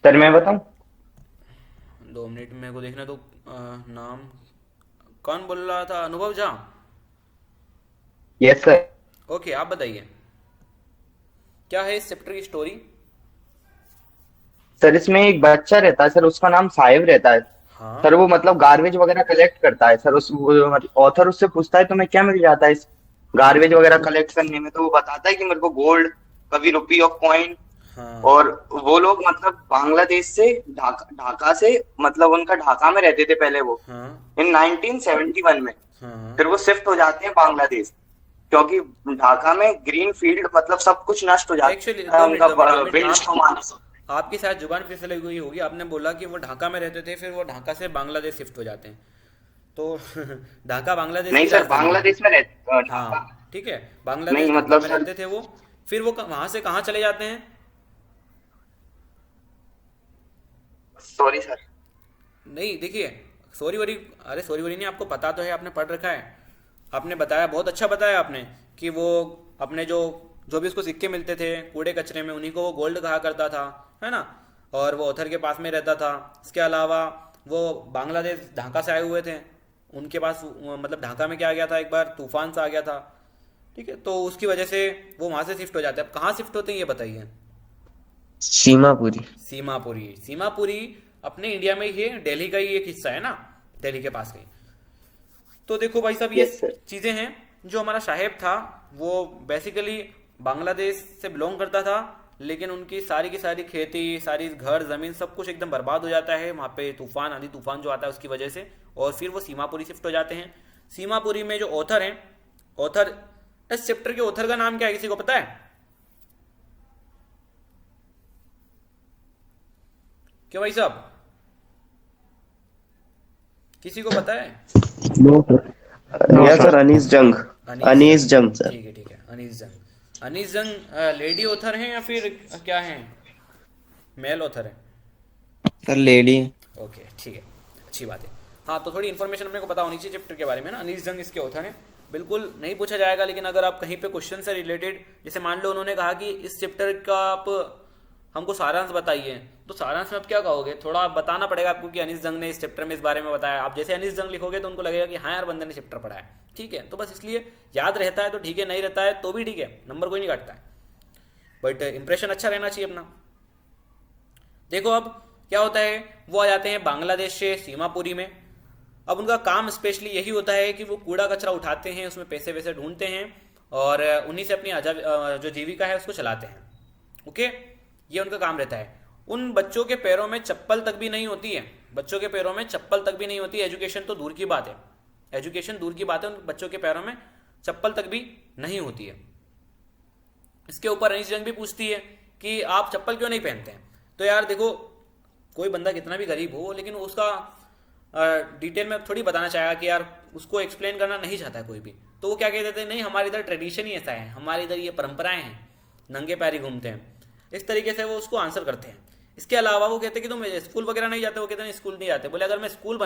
सर मैं बताऊं? 2 मिनट मेरे को देखना तो। नाम कौन बोल रहा था? अनुभव झा। Yes sir. ओके, आप बताइए क्या है इस चैप्टर की स्टोरी? सर इसमें एक बच्चा रहता है सर, उसका नाम साहिब रहता है। हाँ, सर वो मतलब गार्बेज वगैरह कलेक्ट करता है सर। उस ऑथर उससे पूछता है तुम्हें क्या मिल जाता है इस गार्बेज वगैरह कलेक्ट करने में, तो वो बताता है कि मेरे को गोल्ड, कभी रुपी ऑफ कॉइन। हाँ, और वो लोग मतलब बांग्लादेश से ढाका से, मतलब उनका ढाका में रहते थे पहले वो, हाँ, इन 1971 में। हाँ। फिर वो शिफ्ट हो जाते हैं बांग्लादेश, क्योंकि ढाका में ग्रीन फील्ड मतलब सब कुछ नष्ट हो जाता एक्चुअली है उनका ब्रेनस्टॉर्म। आपकी शायद जुबान फिसल गई होगी, आपने बोला कि वो ढाका में रहते थे, फिर वो ढाका से बांग्लादेश शिफ्ट हो जाते हैं, तो ढाका बांग्लादेश नहीं की सर, राजधानी है। बांग्लादेश में रहते। हाँ ठीक है, बांग्लादेश नहीं, ढाका मतलब में सर- रहते थे वो, फिर वो वहां से कहाँ चले जाते हैं? Sorry sir. नहीं देखिए, सॉरी वरी, अरे सॉरी वरी नहीं, आपको पता तो है, आपने पढ़ रखा है, आपने बताया, बहुत अच्छा बताया आपने कि वो अपने जो भी उसको सिक्के मिलते थे कूड़े कचरे में, उन्हीं को वो गोल्ड कहा करता था, है ना? और वो ऑथर के पास में रहता था। इसके अलावा वो बांग्लादेश ढाका से आए हुए थे, उनके पास मतलब ढाका में क्या आ गया था, एक बार तूफान सा आ गया था, ठीक है? तो उसकी वजह से वो वहां से शिफ्ट हो जाते हैं। अब कहाँ शिफ्ट होते हैं ये बताइए? सीमापुरी। सीमापुरी। सीमापुरी अपने इंडिया में ही है, दिल्ली का ही एक हिस्सा है ना, दिल्ली के पास का ही। तो देखो भाई साहब, ये Yes, sir. चीजें हैं। जो हमारा साहेब था वो बेसिकली बांग्लादेश से बिलोंग करता था, लेकिन उनकी सारी की सारी खेती, सारी घर जमीन सब कुछ एकदम बर्बाद हो जाता है वहां पे तूफान, आंधी तूफान जो आता है उसकी वजह से, और फिर वो सीमापुरी शिफ्ट हो जाते हैं। सीमापुरी में जो ऑथर हैं, ऑथर, इस चैप्टर के ऑथर का नाम क्या है, किसी को पता है? क्यों भाई साहब, किसी को पता है? यस सर, अनीस जंग। अनीस जंग सर। ठीक है ठीक है, अनीस जंग। अनीस जंग लेडी ऑथर हैं या फिर क्या हैं, मेल ऑथर है? Sir lady. ओके ठीक है, अच्छी बात है। हाँ, तो थोड़ी इन्फॉर्मेशन अपने को पता होनी चाहिए चैप्टर के बारे में ना। अनीस जंग इसके ऑथर हैं, बिल्कुल नहीं पूछा जाएगा, लेकिन अगर आप कहीं पे क्वेश्चन से रिलेटेड, जैसे मान लो उन्होंने कहा कि इस चैप्टर का आप हमको सारांश बताइए, तो सारांश में आप क्या कहोगे? थोड़ा आप बताना पड़ेगा आपको कि अनीस जंग ने इस चैप्टर में इस बारे में बताया। आप जैसे अनीस जंग लिखोगे तो उनको लगेगा कि हाँ यार बंदे ने चैप्टर पढ़ा है, ठीक है? तो बस इसलिए याद रहता है तो ठीक है, नहीं रहता है तो भी ठीक है, नंबर कोई नहीं काटता है, बट इंप्रेशन अच्छा रहना चाहिए अपना। देखो अब क्या होता है, वो आ जाते हैं बांग्लादेश से सीमापुरी में। अब उनका काम स्पेशली यही होता है कि वो कूड़ा कचरा उठाते हैं, उसमें पैसे वैसे ढूंढते हैं और उन्हीं से अपनी जो जीविका है उसको चलाते हैं। ओके, ये उनका काम रहता है। उन बच्चों के पैरों में चप्पल तक भी नहीं होती है, बच्चों के पैरों में चप्पल तक भी नहीं होती। एजुकेशन तो दूर की बात है, एजुकेशन दूर की बात है, उन बच्चों के पैरों में चप्पल तक भी नहीं होती है। इसके ऊपर अनीस जंग भी पूछती है कि आप चप्पल क्यों नहीं पहनते हैं। तो यार देखो, कोई बंदा कितना भी गरीब हो लेकिन उसका डिटेल में थोड़ी बताना चाहेगा कि यार उसको एक्सप्लेन करना नहीं चाहता है कोई भी, तो वो क्या कह देते हैं, नहीं हमारे इधर ट्रेडिशन ही ऐसा है, हमारे इधर ये परंपराएं हैं, नंगे पैरी घूमते हैं। इस तरीके से वो उसको आंसर करते हैं। इसके अलावा वो कहते हैं कि तुम स्कूल वगैरह नहीं जाते, वो कहते हैं स्कूल नहीं जाते। बोले अगर मैं स्कूल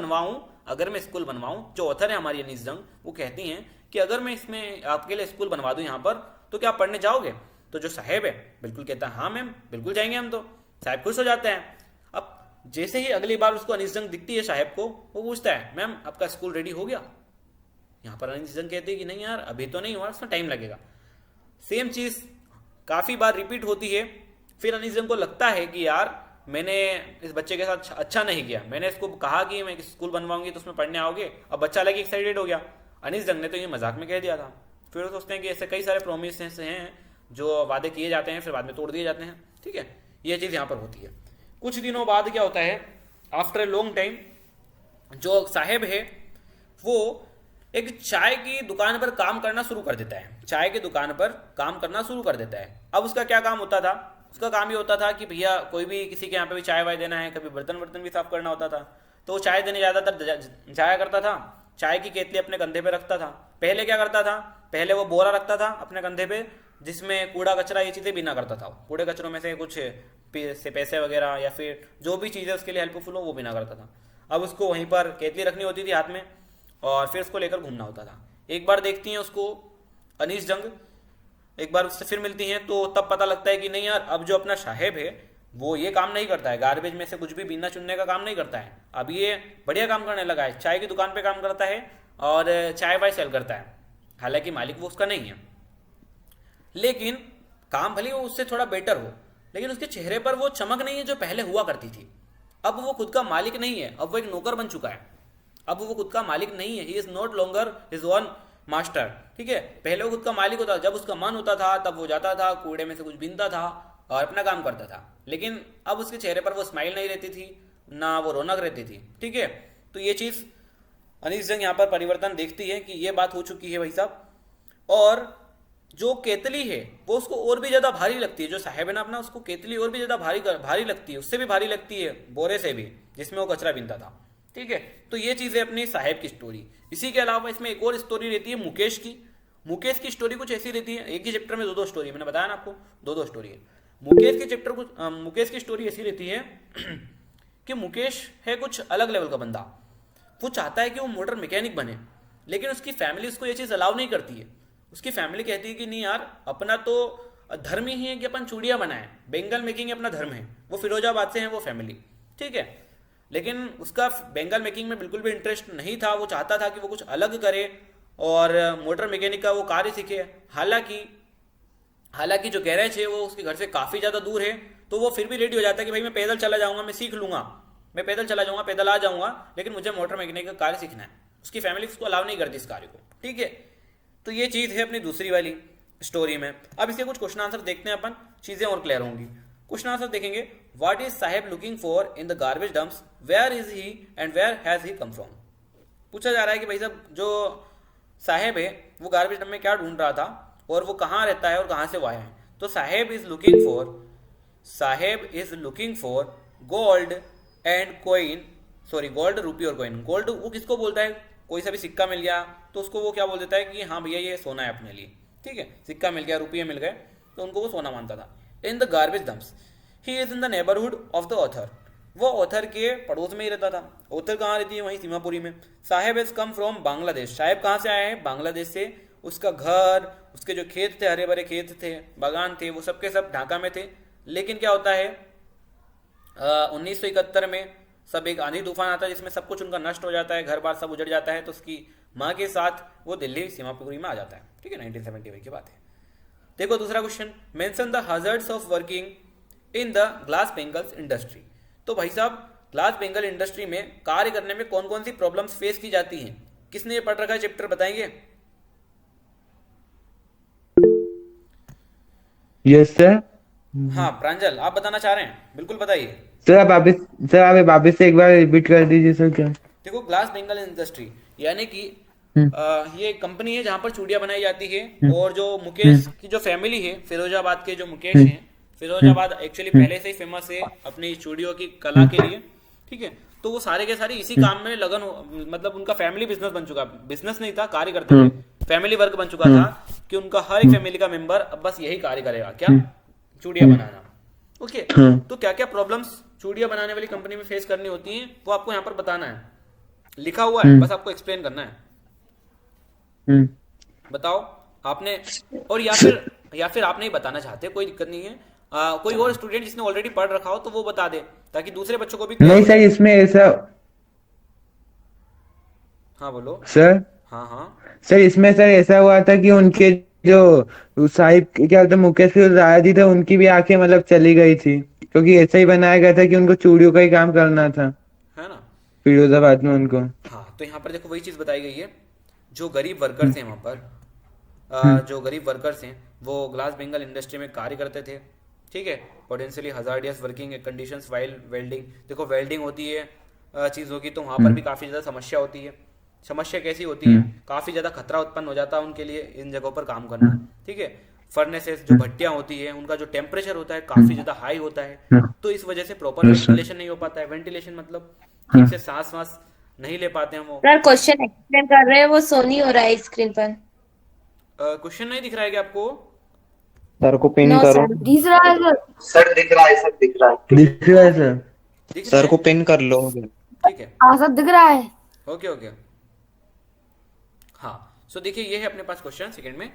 बनवाऊं, जो ऑथर है हमारी अनीस जंग, वो कहती हैं कि अगर मैं इसमें आपके लिए स्कूल बनवा दूं यहाँ पर, तो क्या आप पढ़ने जाओगे। तो जो साहेब है बिल्कुल कहता है हाँ मैम बिल्कुल जाएंगे हम। तो साहब खुश हो जाते हैं। अब जैसे ही अगली बार उसको अनीस जंग दिखती है साहब को, वो पूछता है मैम आपका स्कूल रेडी हो गया। यहाँ पर अनीस जंग कहती है कि नहीं यार अभी तो नहीं हुआ, उसमें टाइम लगेगा। सेम चीज काफी बार रिपीट होती है। फिर अनीस जंग को लगता है कि यार मैंने इस बच्चे के साथ अच्छा नहीं किया, मैंने इसको कहा कि मैं स्कूल बनवाऊंगी तो उसमें पढ़ने आओगे। अब बच्चा अलग एक्साइटेड हो गया। अनीस जंग ने तो ये मजाक में कह दिया था। फिर वो सोचते हैं कि ऐसे कई सारे प्रोमिस हैं जो वादे किए जाते हैं फिर बाद में तोड़ दिए जाते हैं। ठीक है, ये चीज़ यहाँ पर होती है। कुछ दिनों बाद क्या होता है, आफ्टर ए लॉन्ग टाइम जो साहेब है वो एक चाय की दुकान पर काम करना शुरू कर देता है। चाय की दुकान पर काम करना शुरू कर देता है। अब उसका क्या काम होता था, उसका काम ये होता था कि भैया कोई भी किसी के यहाँ पे भी चाय वाय देना है, कभी बर्तन भी साफ करना होता था। तो वो चाय देने ज़्यादातर जाया करता था। चाय की केतली अपने कंधे पे रखता था। पहले क्या करता था, पहले वो बोरा रखता था अपने कंधे पे जिसमें कूड़ा कचरा ये चीज़ें बिना करता था। कूड़े कचरों में से कुछ पैसे वगैरह या फिर जो भी चीज़ें उसके लिए हेल्पफुल हो वो बिना करता था। अब उसको वहीं पर केतली रखनी होती थी हाथ में और फिर उसको लेकर घूमना होता था। एक बार देखती हैं उसको अनीस जंग, एक बार उससे फिर मिलती हैं तो तब पता लगता है कि नहीं यार अब जो अपना साहेब है वो ये काम नहीं करता है, गार्बेज में से कुछ भी बीनना चुनने का काम नहीं करता है। अब ये बढ़िया काम करने लगा है, चाय की दुकान पे काम करता है और चाय वाय सेल करता है। हालांकि मालिक वो उसका नहीं है, लेकिन काम भले वो उससे थोड़ा बेटर हो, लेकिन उसके चेहरे पर वो चमक नहीं है जो पहले हुआ करती थी। अब वो खुद का मालिक नहीं है, अब वो एक नौकर बन चुका है। अब वो खुद का मालिक नहीं है, he is not longer his own master. ठीक है, पहले वो खुद का मालिक होता था, जब उसका मन होता था तब वो जाता था, कूड़े में से कुछ बीनता था और अपना काम करता था। लेकिन अब उसके चेहरे पर वो स्माइल नहीं रहती थी, ना वो रौनक रहती थी। ठीक है, तो ये चीज़ अनीस जंग यहाँ पर परिवर्तन देखती है कि ये बात हो चुकी है भाई साहब। और जो केतली है वो उसको और भी ज़्यादा भारी लगती है। जो साहेब है ना अपना, उसको केतली और भी ज़्यादा भारी लगती है, उससे भी भारी लगती है बोरे से भी जिसमें वो कचरा बीनता था। ठीक है, तो ये चीज़ है अपनी साहेब की स्टोरी। इसी के अलावा इसमें एक और स्टोरी रहती है मुकेश की। मुकेश की स्टोरी कुछ ऐसी रहती है, एक ही चैप्टर में दो स्टोरी, मैंने बताया ना आपको दो स्टोरी है। मुकेश की स्टोरी ऐसी रहती है कि मुकेश है कुछ अलग लेवल का बंदा। वो चाहता है कि वो मोटर मैकेनिक बने, लेकिन उसकी फैमिली उसको ये चीज़ अलाउ नहीं करती है। उसकी फैमिली कहती है कि नहीं यार अपना तो धर्म ही है कि अपन चूड़ियाँ बनाएं, बेंगल मेकिंग अपना धर्म है। वो फिरोजाबाद से है वो फैमिली। ठीक है, लेकिन उसका बेंगल मेकिंग में बिल्कुल भी इंटरेस्ट नहीं था। वो चाहता था कि वो कुछ अलग करे और मोटर मैकेनिक का वो कार्य सीखे। हालांकि जो गैरेज है वो उसके घर से काफ़ी ज़्यादा दूर है, तो वो फिर भी रेडी हो जाता है कि भाई मैं पैदल चला जाऊँगा, मैं सीख लूँगा, मैं पैदल चला जाऊँगा, पैदल आ जाऊँगा, लेकिन मुझे मोटर मैकेनिक का कार्य सीखना है। उसकी फैमिली उसको अलाउ नहीं करती इस कार्य को। ठीक है, तो ये चीज़ है अपनी दूसरी वाली स्टोरी में। अब इसके कुछ क्वेश्चन आंसर देखते हैं अपन, चीज़ें और क्लियर होंगी। क्वेश्चन आंसर देखेंगे, what is Saheb looking for in the garbage dumps, where is he and where has he come from. पूछा जा रहा है कि भाई साहब जो साहेब है वो गार्बेज डंप में क्या ढूंढ रहा था और वो कहाँ रहता है और कहाँ से वो आया है। तो Saheb is looking for gold and coin, sorry gold, rupee or coin. Gold वो किसको बोलता है, कोई सा भी सिक्का मिल गया तो उसको वो क्या बोल देता है कि हाँ भैया ये सोना है अपने लिए। ठीक है, सिक्का मिल गया, रुपये मिल गए तो उनको वो सोना मानता था। इन the garbage dumps he is in the neighbourhood of the author, वो ऑथर के पड़ोस में ही रहता था। ऑथर कहाँ रहती है, वहीं सीमापुरी में। साहेब हैज कम फ्रॉम बांग्लादेश, साहेब कहाँ से आए हैं, बांग्लादेश से। उसका घर, उसके जो खेत थे, हरे भरे खेत थे, बागान थे, वो सबके सब ढाका में थे। लेकिन क्या होता है 1971 में सब एक आंधी तूफान आता है जिसमें सब कुछ उनका नष्ट हो जाता है, घर बार सब उजड़ जाता है। तो उसकी माँ के साथ वो दिल्ली सीमापुरी में आ जाता है। ठीक है, 1971 की बात है। देखो दूसरा question, mention the hazards of working in the glass bangles industry. तो भाई साहब ग्लास बेंगल इंडस्ट्री में कार्य करने में कौन कौन सी प्रॉब्लम्स फेस की जाती हैं, किसने ये पढ़ रखा है चैप्टर, बताएंगे? Yes sir. हाँ प्रांजल, आप बताना चाह रहे हैं, बिल्कुल बताइए। सर आप वापस से एक बार रिपीट कर दीजिए सर क्या। देखो, ग्लास बेंगल इंडस्ट्री यानी कि हम्म, ये एक कंपनी है जहाँ पर चूड़ियाँ बनाई जाती है। हम्म, और जो मुकेश की जो फैमिली है, फिरोजाबाद के जो मुकेश हम्म, हैं, फिरोजाबाद एक्चुअली हम्म, पहले से ही फेमस है अपनी चूड़ियों की कला के लिए। ठीक है, तो वो सारे के सारे इसी काम में लगन मतलब उनका फैमिली बिजनेस बन चुका, बिजनेस नहीं था, कार्य करते थे, फैमिली वर्क बन चुका था कि उनका हर एक फैमिली का मेंबर अब बस यही कार्य करेगा, क्या, चूड़ियाँ बनाना। ओके, तो क्या क्या प्रॉब्लम्स चूड़ियाँ बनाने वाली कंपनी में फेस करनी होती हैं वो आपको यहाँ पर बताना है, लिखा हुआ है, बस आपको एक्सप्लेन करना है। बताओ आपने, और या फिर आप नहीं बताना चाहते, कोई दिक्कत नहीं है। कोई और स्टूडेंट जिसने ऑलरेडी पढ़ रखा हो तो वो बता दे, ताकि दूसरे बच्चों को भी clear नहीं हो सर जाए। इसमें ऐसा हाँ बोलो। सर हाँ हाँ। सर इसमें सर ऐसा हुआ था कि उनके जो साहिब क्या बोलते मुकेश के दादा जी थे उनकी भी आंखें मतलब चली गई थी, क्योंकि ऐसा ही बनाया गया था कि उनको चूड़ियों का ही काम करना था है ना। फिरोजाबाद में उनको। हाँ, तो यहाँ पर देखो वही चीज़ बताई गई है, जो गरीब वर्कर्स हैं वहाँ पर, जो गरीब वर्कर्स हैं वो ग्लास बेंगल इंडस्ट्री में कार्य करते थे। ठीक है, potentially hazardous working conditions while welding. देखो वेल्डिंग होती है चीज़ों की, तो वहाँ पर भी काफ़ी ज़्यादा समस्या होती है। समस्या कैसी होती है, काफ़ी ज़्यादा खतरा उत्पन्न हो जाता है उनके लिए इन जगहों पर काम करना। ठीक है, फर्नेसेस जो भट्टियाँ होती है उनका जो टेम्परेचर होता है काफ़ी ज़्यादा हाई होता है, तो इस वजह से प्रॉपर वेंटिलेशन नहीं हो पाता है। वेंटिलेशन मतलब ठीक से सांस वास नहीं ले पाते हैं वो। सर क्वेश्चन एक्सप्लेन कर रहे हैं, वो शो नहीं हो रहा है स्क्रीन पर। क्वेश्चन नहीं दिख रहा है क्या आपको? सर को पिन नो करो। सर, दिख रहा है सर। सर दिख रहा है, सर दिख रहा है। दिख रहा है सर। दिख रहा सर है? को पिन कर लो। ठीक है, हाँ सर दिख रहा है। Okay okay. हाँ, सो देखिए ये है अपने पास क्वेश्चन सेकंड में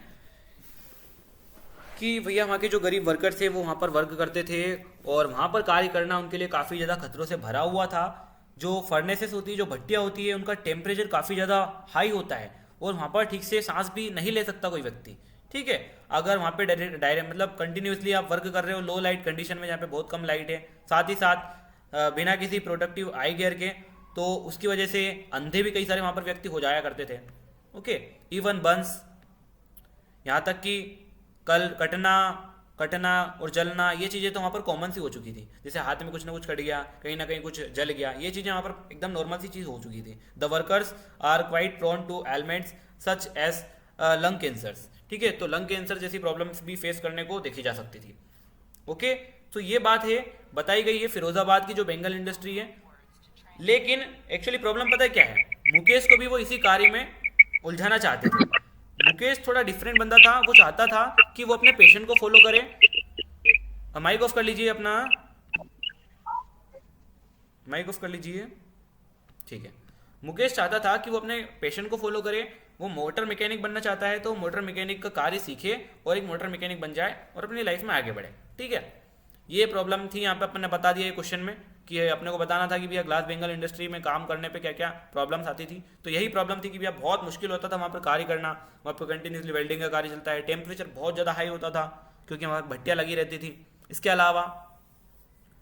कि भैया वहाँ के जो गरीब वर्कर थे वो वहाँ पर वर्क करते थे और वहाँ पर कार्य करना उनके लिए काफ़ी ज़्यादा खतरों से भरा हुआ था। जो फर्नेसेस होती है, जो भट्टियाँ होती है, उनका टेम्परेचर काफ़ी ज़्यादा हाई होता है और वहाँ पर ठीक से सांस भी नहीं ले सकता कोई व्यक्ति। ठीक है, अगर वहाँ पे डायरेक्ट मतलब कंटिन्यूसली आप वर्क कर रहे हो लो लाइट कंडीशन में जहाँ पे बहुत कम लाइट है, साथ ही साथ बिना किसी प्रोडक्टिव आई गियर के, तो उसकी वजह से अंधे भी कई सारे वहाँ पर व्यक्ति हो जाया करते थे। ओके, इवन बंस, यहाँ तक कि कल कटना और जलना, ये चीज़ें तो वहाँ पर कॉमन सी हो चुकी थी। जैसे हाथ में कुछ ना कुछ कट गया, कहीं ना कहीं कुछ जल गया, ये चीज़ें वहाँ पर एकदम नॉर्मल सी चीज़ हो चुकी थी। The workers are quite prone to elements such as lung cancers. ठीक है, तो लंग कैंसर जैसी प्रॉब्लम्स भी फेस करने को देखी जा सकती थी। ओके, तो ये बात है बताई गई है फिरोजाबाद की जो बेंगल इंडस्ट्री है। लेकिन एक्चुअली प्रॉब्लम पता है क्या है, मुकेश को भी वो इसी कार्य में उलझाना चाहते थे। मुकेश थोड़ा डिफरेंट बंदा था, वो चाहता था कि वो अपने पैशन को फॉलो करे। माइक ऑफ कर लीजिए अपना, माइक ऑफ कर लीजिए। ठीक है, मुकेश चाहता था कि वो अपने पैशन को फॉलो करे। वो मोटर मैकेनिक बनना चाहता है, तो मोटर मैकेनिक का कार्य सीखे और एक मोटर मैकेनिक बन जाए और अपनी लाइफ में आगे बढ़े। ठीक है, ये प्रॉब्लम थी यहाँ पे, अपन ने बता दिया ये क्वेश्चन में कि अपने को बताना था कि भैया ग्लास बेंगल इंडस्ट्री में काम करने पे क्या क्या प्रॉब्लम्स आती थी। तो यही प्रॉब्लम थी कि भैया बहुत मुश्किल होता था वहाँ पर कार्य करना, वहाँ पर कंटिन्यूसली वेल्डिंग का कार्य चलता है, टेम्परेचर बहुत ज़्यादा हाई होता था क्योंकि वहाँ भट्टियाँ लगी रहती थी। इसके अलावा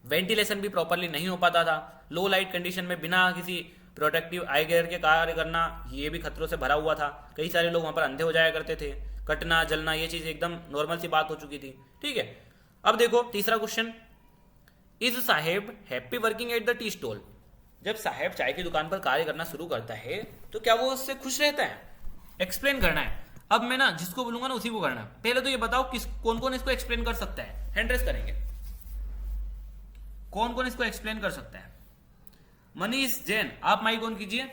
वेंटिलेशन भी प्रॉपरली नहीं हो पाता था, लो लाइट कंडीशन में बिना किसी प्रोटेक्टिव आई गियर के कार्य करना, ये भी खतरों से भरा हुआ था। कई सारे लोग वहाँ पर अंधे हो जाया करते थे, कटना जलना ये चीज़ एकदम नॉर्मल सी बात हो चुकी थी। ठीक है, अब देखो तीसरा question, is Saheb happy working at the tea stall. जब साहेब चाय की दुकान पर कार्य करना शुरू करता है तो क्या वो उससे खुश रहता है? एक्सप्लेन करना है। अब मैं ना जिसको बोलूंगा ना उसी को करना है। पहले तो ये बताओ किस कौन कौन इसको एक्सप्लेन कर सकता है, हैंड रेस करेंगे। कौन कौन इसको एक्सप्लेन कर सकता है? मनीष जैन, आप माइक ऑन कीजिए।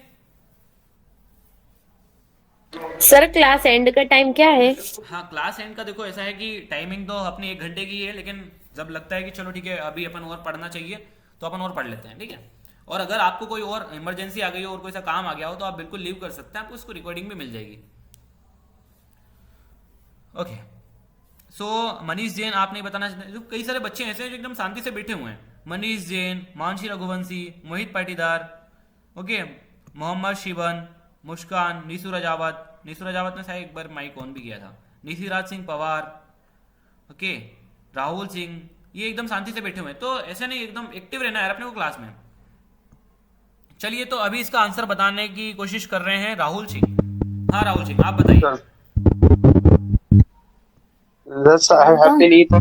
सर क्लास एंड का टाइम क्या है? हाँ, क्लास एंड का देखो ऐसा है कि टाइमिंग तो अपनी 1 घंटे की है, लेकिन जब लगता है कि चलो ठीक है अभी अपन और पढ़ना चाहिए तो अपन और पढ़ लेते हैं। ठीक है, और अगर आपको कोई और इमरजेंसी आ गई हो और कोई सा काम आ गया हो तो आप बिल्कुल लीव कर सकते हैं, आपको इसको रिकॉर्डिंग भी मिल जाएगी। ओके, सो मनीष जैन आप नहीं बताना चाहते? कई सारे बच्चे ऐसे हैं जो एकदम शांति से बैठे हुए हैं। मनीष जैन, मानसी रघुवंशी, मोहित पाटीदार, ओके, मोहम्मद शिवन, मुस्कान, नीसू रजावत ने शायद एक बार माइक ऑन भी किया था, निशिराज सिंह पवार, ओके, राहुल सिंह, ये एकदम शांति से बैठे हुए हैं। तो ऐसे नहीं, एकदम एक्टिव रहना है अपने को क्लास में। चलिए, तो अभी इसका आंसर बताने की कोशिश कर रहे हैं राहुल सिंह। हाँ राहुल सिंह, आप बताइए। जस्ट क्या बताऊं? हैप्पी नहीं था।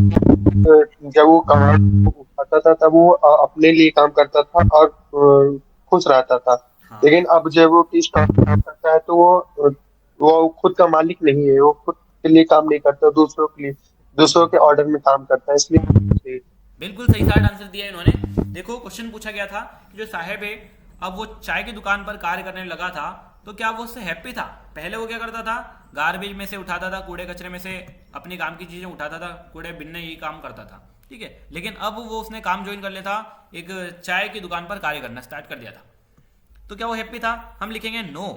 जब वो कमांड उठाता था तब वो अपने लिए काम करता था और खुश रहता था। हाँ लेकिन अब जब वो टी स्टार्ट करता है तो वो खुद का मालिक नहीं है, वो खुद के लिए काम नहीं करता, दूसरों के लिए, दूसरों के ऑर्डर में काम करता है, इसलिए। बिल्कुल सही शार्ट आंसर दिया इन्होंने। देखो क्वेश्चन पूछा गया था कि जो साहेब है अब वो चाय की दुकान पर कार्य करने लगा था, तो क्या वो उससे हैप्पी था? पहले वो क्या करता था, गार्बेज में से उठाता था, कूड़े कचरे में से अपनी काम की चीजें उठाता था, कूड़े बिनने यही काम करता था, ठीक है। लेकिन अब वो उसने काम ज्वाइन कर लिया था, एक चाय की दुकान पर कार्य करना स्टार्ट कर दिया था। तो क्या वो हैप्पी था? हम लिखेंगे नो।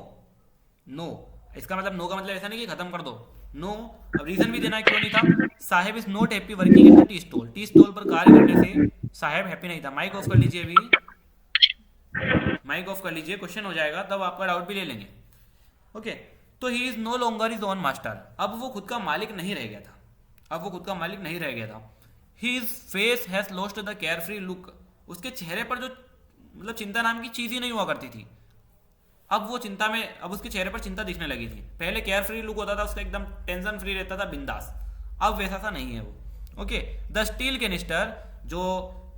नो, इसका मतलब नो का मतलब ऐसा नहीं कि खत्म कर दो, नो। अब रीजन भी देना है क्यों नहीं था। Saheb is not happy working in the tea stall, tea stall पर कार्य करने से साहेब हैप्पी नहीं था। माइक ऑफ कर लीजिए, अभी माइक ऑफ कर लीजिए, क्वेश्चन हो जाएगा तब आपका डाउट भी ले लेंगे। ओके, तो he is no longer his own master, अब वो खुद का मालिक नहीं रह गया था, अब वो खुद का मालिक नहीं रह गया था। His face has lost the care free look, उसके चेहरे पर जो मतलब चिंता नाम की चीज ही नहीं हुआ करती थी, अब वो चिंता में, अब उसके चेहरे पर चिंता दिखने लगी थी। पहले केयर फ्री लुक होता था उसका, एकदम टेंशन फ्री रहता था, बिंदास। अब वैसा सा नहीं है वो। ओके, द स्टील कैनिस्टर, जो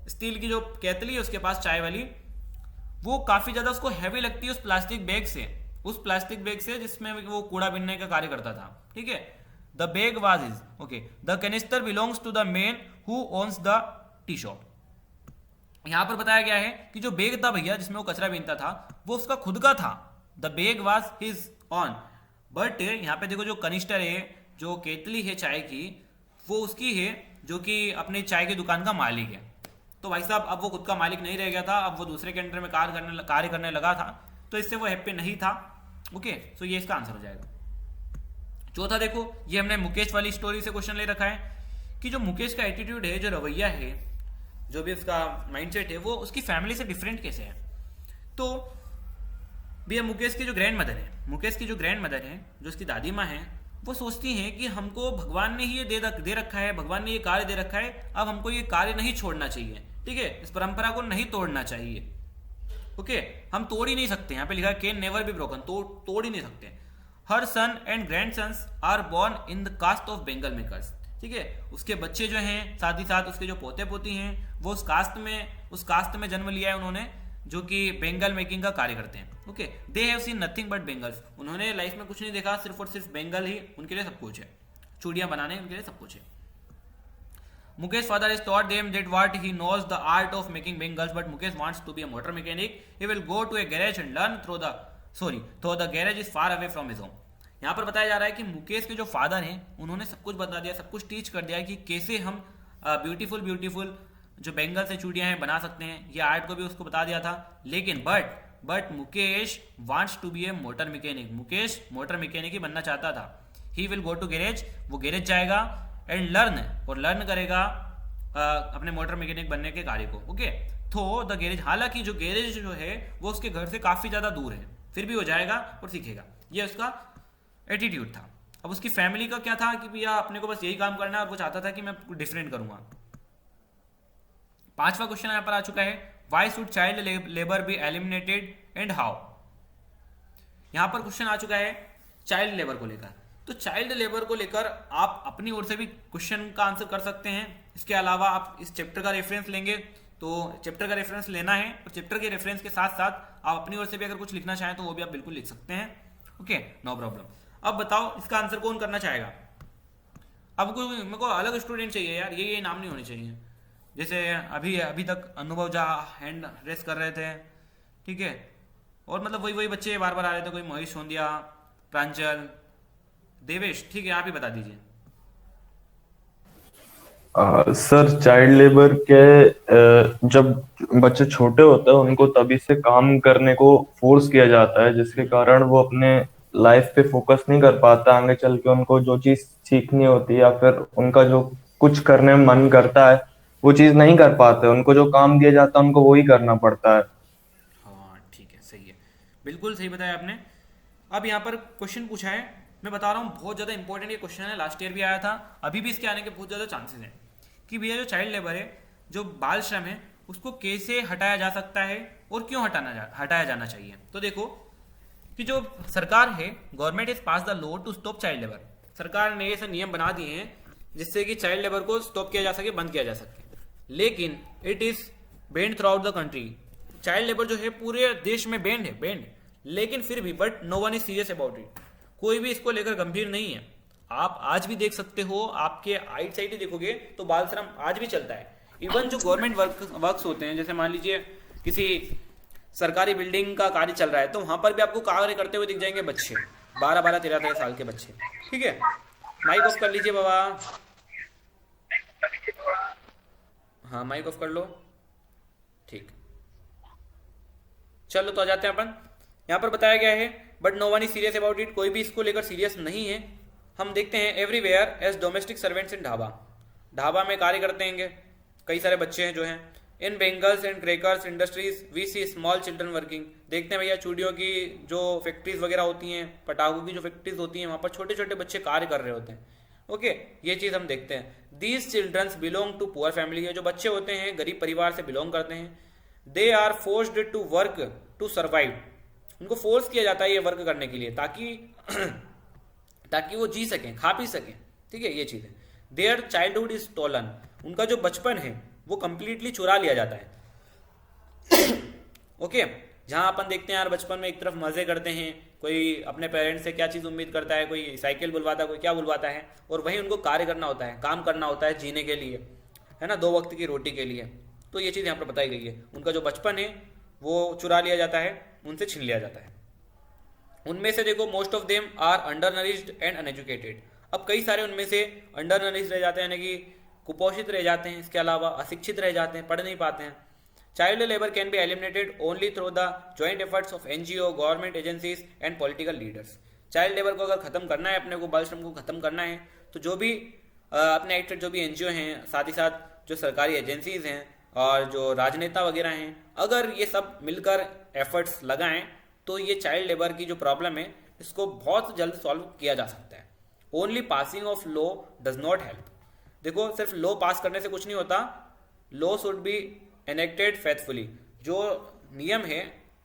स्टील की जो केतली है उसके पास चाय वाली, वो काफी ज्यादा उसको हैवी लगती है उस प्लास्टिक बैग से, उस प्लास्टिक बैग से जिसमें वो कूड़ा बीनने का कार्य करता था, ठीक है। The bag was is okay, the canister belongs to the man who owns the tea shop. यहां पर बताया गया है कि जो बैग था भैया जिसमें वो कचरा बीनता था, वो उसका खुद का था। The bag was his on, but यहां पे देखो जो कनिस्टर है, जो केतली है चाय की, वो उसकी है, जो कि अपने चाय की दुकान का मालिक है। तो भाई साहब अब वो खुद का मालिक नहीं रह गया था, अब वो दूसरे के अंडर में कार्य करने लगा था, तो इससे वो हैप्पी नहीं था। ओके, तो ये इसका आंसर हो जाएगा। चौथा देखो, ये हमने मुकेश वाली स्टोरी से क्वेश्चन ले रखा है कि जो मुकेश का एटीट्यूड है, जो रवैया है, जो भी उसका माइंडसेट है, वो उसकी फैमिली से डिफरेंट कैसे है। तो भैया मुकेश की जो ग्रैंड मदर है, मुकेश की जो ग्रैंड मदर है, जो उसकी दादी माँ है, वो सोचती हैं कि हमको भगवान ने ही ये दे रखा है, भगवान ने ये कार्य दे रखा है, अब हमको ये कार्य नहीं छोड़ना चाहिए, ठीक है, इस परंपरा को नहीं तोड़ना चाहिए। ओके, हम तोड़ ही नहीं सकते, यहाँ पे लिखा है कैन नेवर बी ब्रोकन, तोड़ ही नहीं सकते। Her son and grandsons are born in the caste of bangle makers, ठीक है, उसके बच्चे जो हैं, साथ ही साथ उसके जो पोते पोती हैं, वो उस कास्ट में जन्म लिया है उन्होंने, जो कि बेंगल मेकिंग का कार्य करते हैं। Okay, they have seen nothing but bangles, उन्होंने लाइफ में कुछ नहीं देखा, सिर्फ और सिर्फ बेंगल ही उनके लिए सब कुछ है, चूड़ियां बनाने उनके लिए सब कुछ है। Mukesh father has taught them that what he knows the art of making bangles, but Mukesh wants to be a motor mechanic. He will go to a garage and learn though the garage is far away from his home. यहाँ पर बताया जा रहा है कि मुकेश के जो father हैं, उन्होंने सब कुछ बता दिया, सब कुछ टीच कर दिया कि कैसे हम ब्यूटीफुल जो बेंगल से चूड़ियां हैं बना सकते हैं, ये आर्ट को भी उसको बता दिया था। लेकिन but Mukesh wants to be a motor mechanic, Mukesh motor mechanic ही बनना चाहता था। He will go to garage, वो गैरेज जाएगा एंड लर्न करेगा अपने मोटर मैकेनिक बनने के कार्य को। ओके, तो द गैरेज, हालांकि जो गैरेज जो है वो उसके घर से काफी ज्यादा दूर है, फिर भी वो जाएगा और सीखेगा, ये उसका एटीट्यूड था। अब उसकी फैमिली का क्या था कि भैया अपने को बस यही काम करना है, और वो चाहता था कि मैं डिफरेंट करूंगा। पांचवा क्वेश्चन यहां पर आ चुका है, why should child labour be eliminated and how. यहां पर क्वेश्चन आ चुका है चाइल्ड लेबर को लेकर। तो चाइल्ड लेबर को लेकर आप अपनी ओर से भी क्वेश्चन का आंसर कर सकते हैं। इसके अलावा आप इस चैप्टर का रेफरेंस लेंगे, तो चैप्टर का रेफरेंस लेना है, और चैप्टर के रेफरेंस के साथ साथ आप अपनी ओर से भी अगर कुछ लिखना चाहें तो वो भी आप बिल्कुल लिख सकते हैं। Okay, no problem. अब बताओ इसका आंसर कौन करना चाहेगा। अब कोई मेरे को अलग स्टूडेंट चाहिए यार, ये नाम नहीं होने चाहिए। जैसे अभी तक अनुभव जा हैंड रेस कर रहे थे, ठीक है, और मतलब वही बच्चे बार बार आ रहे थे, कोई महेश सोंदिया, प्रांजल, देवेश, ठीक है, आप ही बता दीजिए। सर चाइल्ड लेबर के जब बच्चे छोटे होते हैं उनको तभी से काम करने को फोर्स किया जाता है, जिसके कारण वो अपने लाइफ पे फोकस नहीं कर पाता। आगे चल के उनको जो चीज सीखनी होती है या फिर उनका जो कुछ करने में मन करता है वो चीज नहीं कर पाते, उनको जो काम दिया जाता है उनको वही करना पड़ता है। हाँ ठीक है, सही है, बिल्कुल सही बताया आपने। अब यहाँ पर क्वेश्चन पूछा है, मैं बता रहा हूँ बहुत ज़्यादा इंपॉर्टेंट ये क्वेश्चन है, लास्ट ईयर भी आया था, अभी भी इसके आने के बहुत ज़्यादा चांसेस हैं कि भैया जो चाइल्ड लेबर है, जो बाल श्रम है, उसको कैसे हटाया जा सकता है और क्यों हटाया जाना चाहिए। तो देखो कि जो सरकार है, government is pass the law to stop child labour, सरकार ने ऐसे नियम बना दिए हैं जिससे कि चाइल्ड लेबर को स्टॉप किया जा सके, बंद किया जा सके। लेकिन it is banned throughout the country. Child labour जो है पूरे देश में बेन्ड है, बेन्ड, लेकिन फिर भी but no one is serious about it. कोई भी इसको लेकर गंभीर नहीं है। आप आज भी देख सकते हो, आपके आइट साइड ही देखोगे तो बाल श्रम आज भी चलता है। इवन जो गवर्नमेंट वर्क्स होते हैं, जैसे मान लीजिए किसी सरकारी बिल्डिंग का कार्य चल रहा है, तो वहां पर भी आपको कार्य करते हुए दिख जाएंगे बच्चे, 12-12, 13-13 साल के बच्चे। ठीक है, माइक ऑफ कर लीजिए बाबा। हाँ, माइक ऑफ कर लो। ठीक, चलो तो आ जाते हैं अपन। यहाँ पर बताया गया है but no one is serious about it. कोई भी इसको लेकर सीरियस नहीं है। हम देखते हैं एवरीवेयर एज डोमेस्टिक सर्वेंट्स इन ढाबा। ढाबा में कार्य करते हैं कई सारे बच्चे हैं जो हैं। In bangles and crackers industries we see small children working. देखते हैं भैया चूड़ियों की जो फैक्ट्रीज वगैरह होती हैं, पटाखों की जो फैक्ट्रीज होती हैं, वहाँ पर छोटे छोटे बच्चे कार्य कर रहे होते हैं। ओके, ये चीज़ हम देखते हैं। These childrens belong to poor family. ये जो बच्चे होते हैं गरीब परिवार से बिलोंग करते हैं। They are forced to work to survive. उनको फोर्स किया जाता है ये वर्क करने के लिए, ताकि वो जी सकें, खा पी सकें। ठीक है, ये चीज़ है। Their childhood is stolen. उनका जो बचपन है वो कंप्लीटली चुरा लिया जाता है। ओके, जहां अपन देखते हैं यार बचपन में एक तरफ मजे करते हैं, कोई अपने पेरेंट्स से क्या चीज़ उम्मीद करता है, कोई साइकिल बुलवाता है, कोई क्या बुलवाता है, और वहीं उनको कार्य करना होता है, काम करना होता है जीने के लिए, है ना, 2 वक्त की रोटी के लिए। तो ये चीज़ यहाँ पर बताई गई है। उनका जो बचपन है वो चुरा लिया जाता है, उनसे छीन लिया जाता है। उनमें से देखो most of them are undernourished and uneducated. अब कई सारे उनमें से अंडर नरिश्ड रह जाते हैं, यानी कि कुपोषित रह जाते हैं, इसके अलावा अशिक्षित रह जाते हैं, पढ़ नहीं पाते हैं। Child labour can be eliminated only through the joint efforts of NGO, government agencies and political leaders. Child labour को अगर खत्म करना है, अपने को बाल श्रम को खत्म करना है, तो जो भी अपने एक्टेड जो भी एनजीओ हैं, साथ ही साथ जो सरकारी एजेंसीज हैं और जो राजनेता वगैरह हैं, अगर ये सब मिलकर एफर्ट्स लगाएं तो ये चाइल्ड लेबर की जो प्रॉब्लम है इसको बहुत जल्द सॉल्व किया जा सकता है। Only passing of law does not help. देखो, सिर्फ लॉ पास करने से कुछ नहीं होता। Law should be enacted faithfully. जो नियम है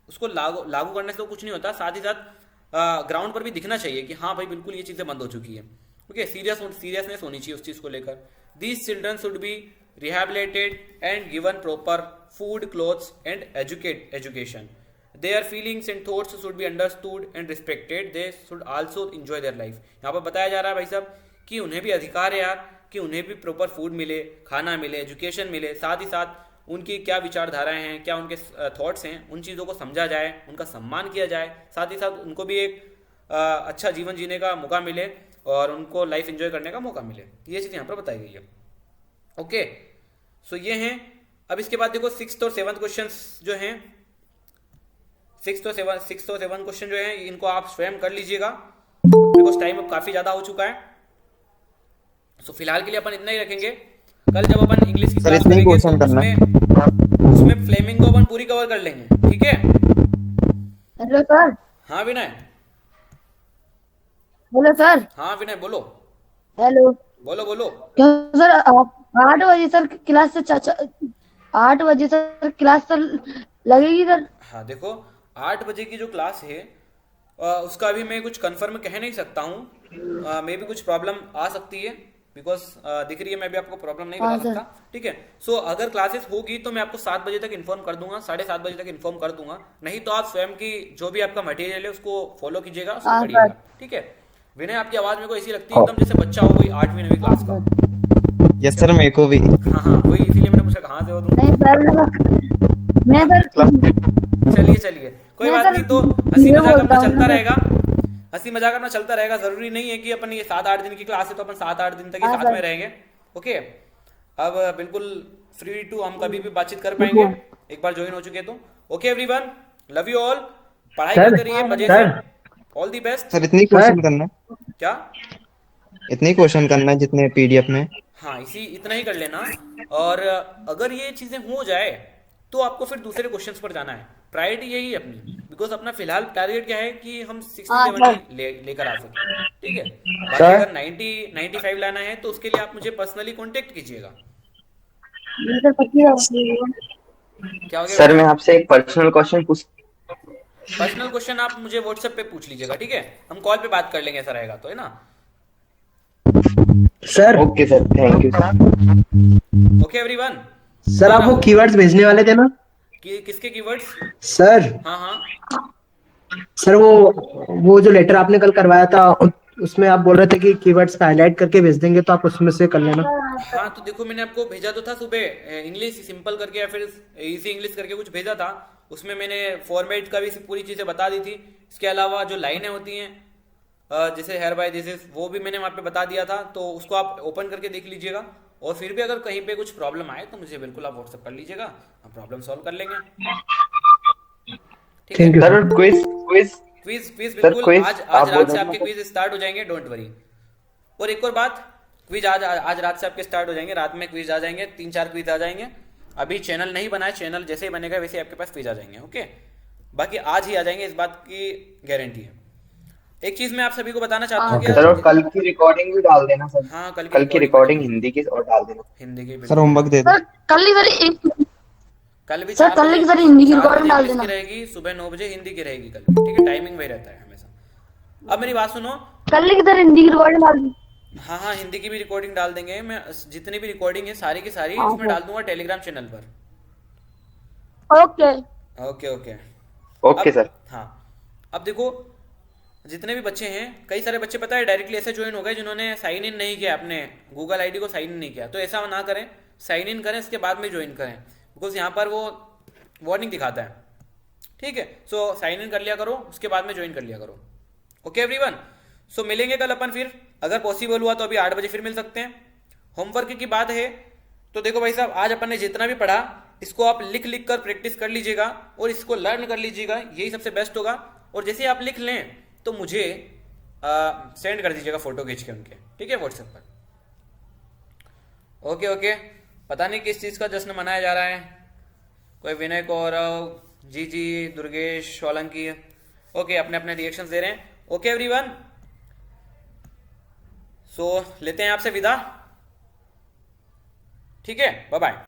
उसको लागू करने से तो कुछ नहीं होता, साथ ही साथ ग्राउंड पर भी दिखना चाहिए कि हाँ भाई बिल्कुल ये चीज़ें बंद हो चुकी है। ओके, सीरियसनेस होनी चाहिए उस चीज़ को लेकर। These children should be rehabilitated and given proper food, clothes and education. Their feelings and thoughts should be understood and respected. They should also enjoy their life. यहाँ पर बताया जा रहा है भाई साहब कि उन्हें भी अधिकार है यार, कि उन्हें भी प्रॉपर फूड मिले, खाना मिले, एजुकेशन मिले, साथ ही साथ उनकी क्या विचारधाराएं हैं, क्या उनके थॉट्स हैं, उन चीज़ों को समझा जाए, उनका सम्मान किया जाए, साथ ही साथ उनको भी एक अच्छा जीवन जीने का मौका मिले और उनको लाइफ एंजॉय करने का मौका मिले। ये चीज़ यहाँ पर बताई गई है। ओके, सो ये हैं। अब इसके बाद देखो 6th और 7th क्वेश्चंस जो हैं, 6th और 7th क्वेश्चन जो हैं इनको आप स्वयं कर लीजिएगा, बिकॉज टाइम अब काफ़ी ज़्यादा हो चुका है। सो फिलहाल के लिए अपन इतना ही रखेंगे। कल जब अपन इंग्लिश की क्लास करेंगे तो उसमें फ्लेमिंग को अपन पूरी कवर कर लेंगे। ठीक है? Hello sir. हाँ विनय। Hello sir. हाँ विनय बोलो। हेलो। बोलो। क्या सर 8 बजे सर क्लास से 8 बजे सर क्लास सर लगेगी सर? हाँ देखो, 8 बजे की जो क्लास है उसका अभी मैं कुछ कंफर्म कह नहीं सकता हूँ। मे भी कुछ प्रॉब्लम आ सकती है, बिकॉज दिख रही है, मैं भी आपको प्रॉब्लम नहीं बता सकता। ठीक है, सो अगर क्लासेस होगी तो मैं आपको 7 बजे तक इन्फॉर्म कर दूंगा, 7:30 बजे तक इन्फॉर्म कर दूंगा। नहीं तो आप स्वयं की जो भी आपका मटेरियल है उसको फॉलो कीजिएगा, उसको पढ़िएगा। ठीक है विनय, आपकी आवाज मेरे को ऐसी लगती है एकदम जैसे बच्चा हो कोई 8वीं 9वीं क्लास का। यस सर, मेरे को भी। हाँ वही, इसीलिए मैंने पूछा कहाँ से हो तुम। चलिए कोई बात नहीं, तो हंसी मजाक अपना चलता रहेगा, हंसी मजाक अपना चलता रहेगा। जरूरी नहीं है कि अपन ये 7-8 दिन की क्लास है तो अपन 7-8 दिन तक ही साथ में रहेंगे। ओके, अब बिल्कुल फ्री टू हम कभी भी बातचीत कर पाएंगे एक बार ज्वाइन हो चुके तो। Okay everyone, love you all, पढ़ाई करते रहिए मजे से, ऑल दी बेस्ट। सर इतनी क्वेश्चन करना है क्या? इतनी क्वेश्चन करना है जितने पीडीएफ में? हाँ इतना ही कर लेना। और अगर ये चीजें हो जाए तो आपको फिर दूसरे क्वेश्चंस पर जाना है। प्रायोरिटी यही है अपनी, बिकॉज अपना फिलहाल टारगेट क्या है कि हम 60-70 लेकर आ सकें। ठीक है, बाकी अगर 90-95 लाना है तो उसके लिए आप मुझे पर्सनली कांटेक्ट कीजिएगा। क्या हो गया सर? मैं आपसे एक पर्सनल क्वेश्चन आप मुझे व्हाट्सएप पे पूछ लीजिएगा। ठीक है, हम कॉल पे बात कर लेंगे, ऐसा रहेगा तो, है ना? Sir okay sir, thank you. Okay everyone. Sir आप वो कीवर्ड्स भेजने वाले थे ना किसके कीवर्ड्स? सर? हाँ हाँ सर वो जो लेटर आपने कल करवाया था उसमें आप बोल रहे थे कि कीवर्ड्स का हाईलाइट करके भेज देंगे, तो आप उसमें से कर लेना। हाँ, तो देखो मैंने आपको भेजा तो था सुबह, इंग्लिश सिंपल करके या फिर इजी इंग्लिश करके कुछ भेजा था। उसमें मैंने फॉर्मेट का भी पूरी चीज़ें बता दी थी। इसके अलावा जो लाइनें होती हैं जैसे हेयर बाय दिस इज, वो भी मैंने वहाँ पे बता दिया था, तो उसको आप ओपन करके देख लीजिएगा। और फिर भी अगर कहीं पे कुछ प्रॉब्लम आए तो मुझे बिल्कुल आप व्हाट्सअप कर लीजिएगा, हम प्रॉब्लम सॉल्व कर लेंगे। ठीक है sir quiz quiz quiz quiz sir, बिल्कुल क्विज आज आप रात बोल से रहे आपके हो? क्विज स्टार्ट हो जाएंगे, डोंट वरी। और एक और बात, क्विज आज रात से आपके स्टार्ट हो जाएंगे, रात में क्विज आ जाएंगे, 3-4 क्विज आ जाएंगे। अभी चैनल नहीं बना है, चैनल जैसे ही बनेगा वैसे आपके पास क्विज आ जाएंगे। ओके, बाकी आज ही आ जाएंगे, इस बात की गारंटी है। एक चीज मैं आप सभी को बताना चाहता हूँ सर और कल की रिकॉर्डिंग भी डाल देना सर। हाँ, कल की रिकॉर्डिंग हिंदी की और डाल देना। हिंदी की सर होमवर्क दे दो। सर कल ही सर एक कल भी सर 4 कल बजे की सर हिंदी की 4 रिकॉर्डिंग बजे डाल इंग्लिश देना। की रहेगी, सुबह 9 बजे हिंदी की रहेगी कल भी। ठीक है, टाइमिंग वही रहता है हमेशा। अब मेरी बात सुनो। कल की सर हिंदी की रिकॉर्डिंग डाल दी। हाँ हाँ, हिंदी की भी रिकॉर्डिंग डाल देंगे। मैं जितनी भी रिकॉर्डिंग है सारी की सारी उसमें डाल दूंगा टेलीग्राम चैनल पर। Okay okay okay okay sir. हाँ, अब देखो जितने भी बच्चे हैं, कई सारे बच्चे पता है डायरेक्टली ऐसे ज्वाइन हो गए जिन्होंने साइन इन नहीं किया, अपने गूगल आईडी को साइन इन नहीं किया। तो ऐसा ना करें, साइन इन करें इसके बाद में ज्वाइन करें, बिकॉज यहाँ पर वो वार्निंग दिखाता है। ठीक है, सो साइन इन कर लिया करो, उसके बाद में ज्वाइन कर लिया करो। ओके एवरीवन, सो मिलेंगे कल अपन फिर, अगर पॉसिबल हुआ तो अभी 8 बजे फिर मिल सकते हैं। होमवर्क की बात है तो देखो भाई साहब, आज अपन ने जितना भी पढ़ा इसको आप लिख लिख कर प्रैक्टिस कर लीजिएगा और इसको लर्न कर लीजिएगा, यही सबसे बेस्ट होगा। और जैसे आप लिख लें तो मुझे सेंड कर दीजिएगा फोटो खींच के उनके, ठीक है, व्हाट्सएप पर। ओके ओके, पता नहीं किस चीज़ का जश्न मनाया जा रहा है, कोई विनय कौरव, जी दुर्गेश सोलंकी, ओके, अपने अपने रिएक्शंस दे रहे हैं। ओके एवरीवन, सो लेते हैं आपसे विदा। ठीक है, बाय बाय।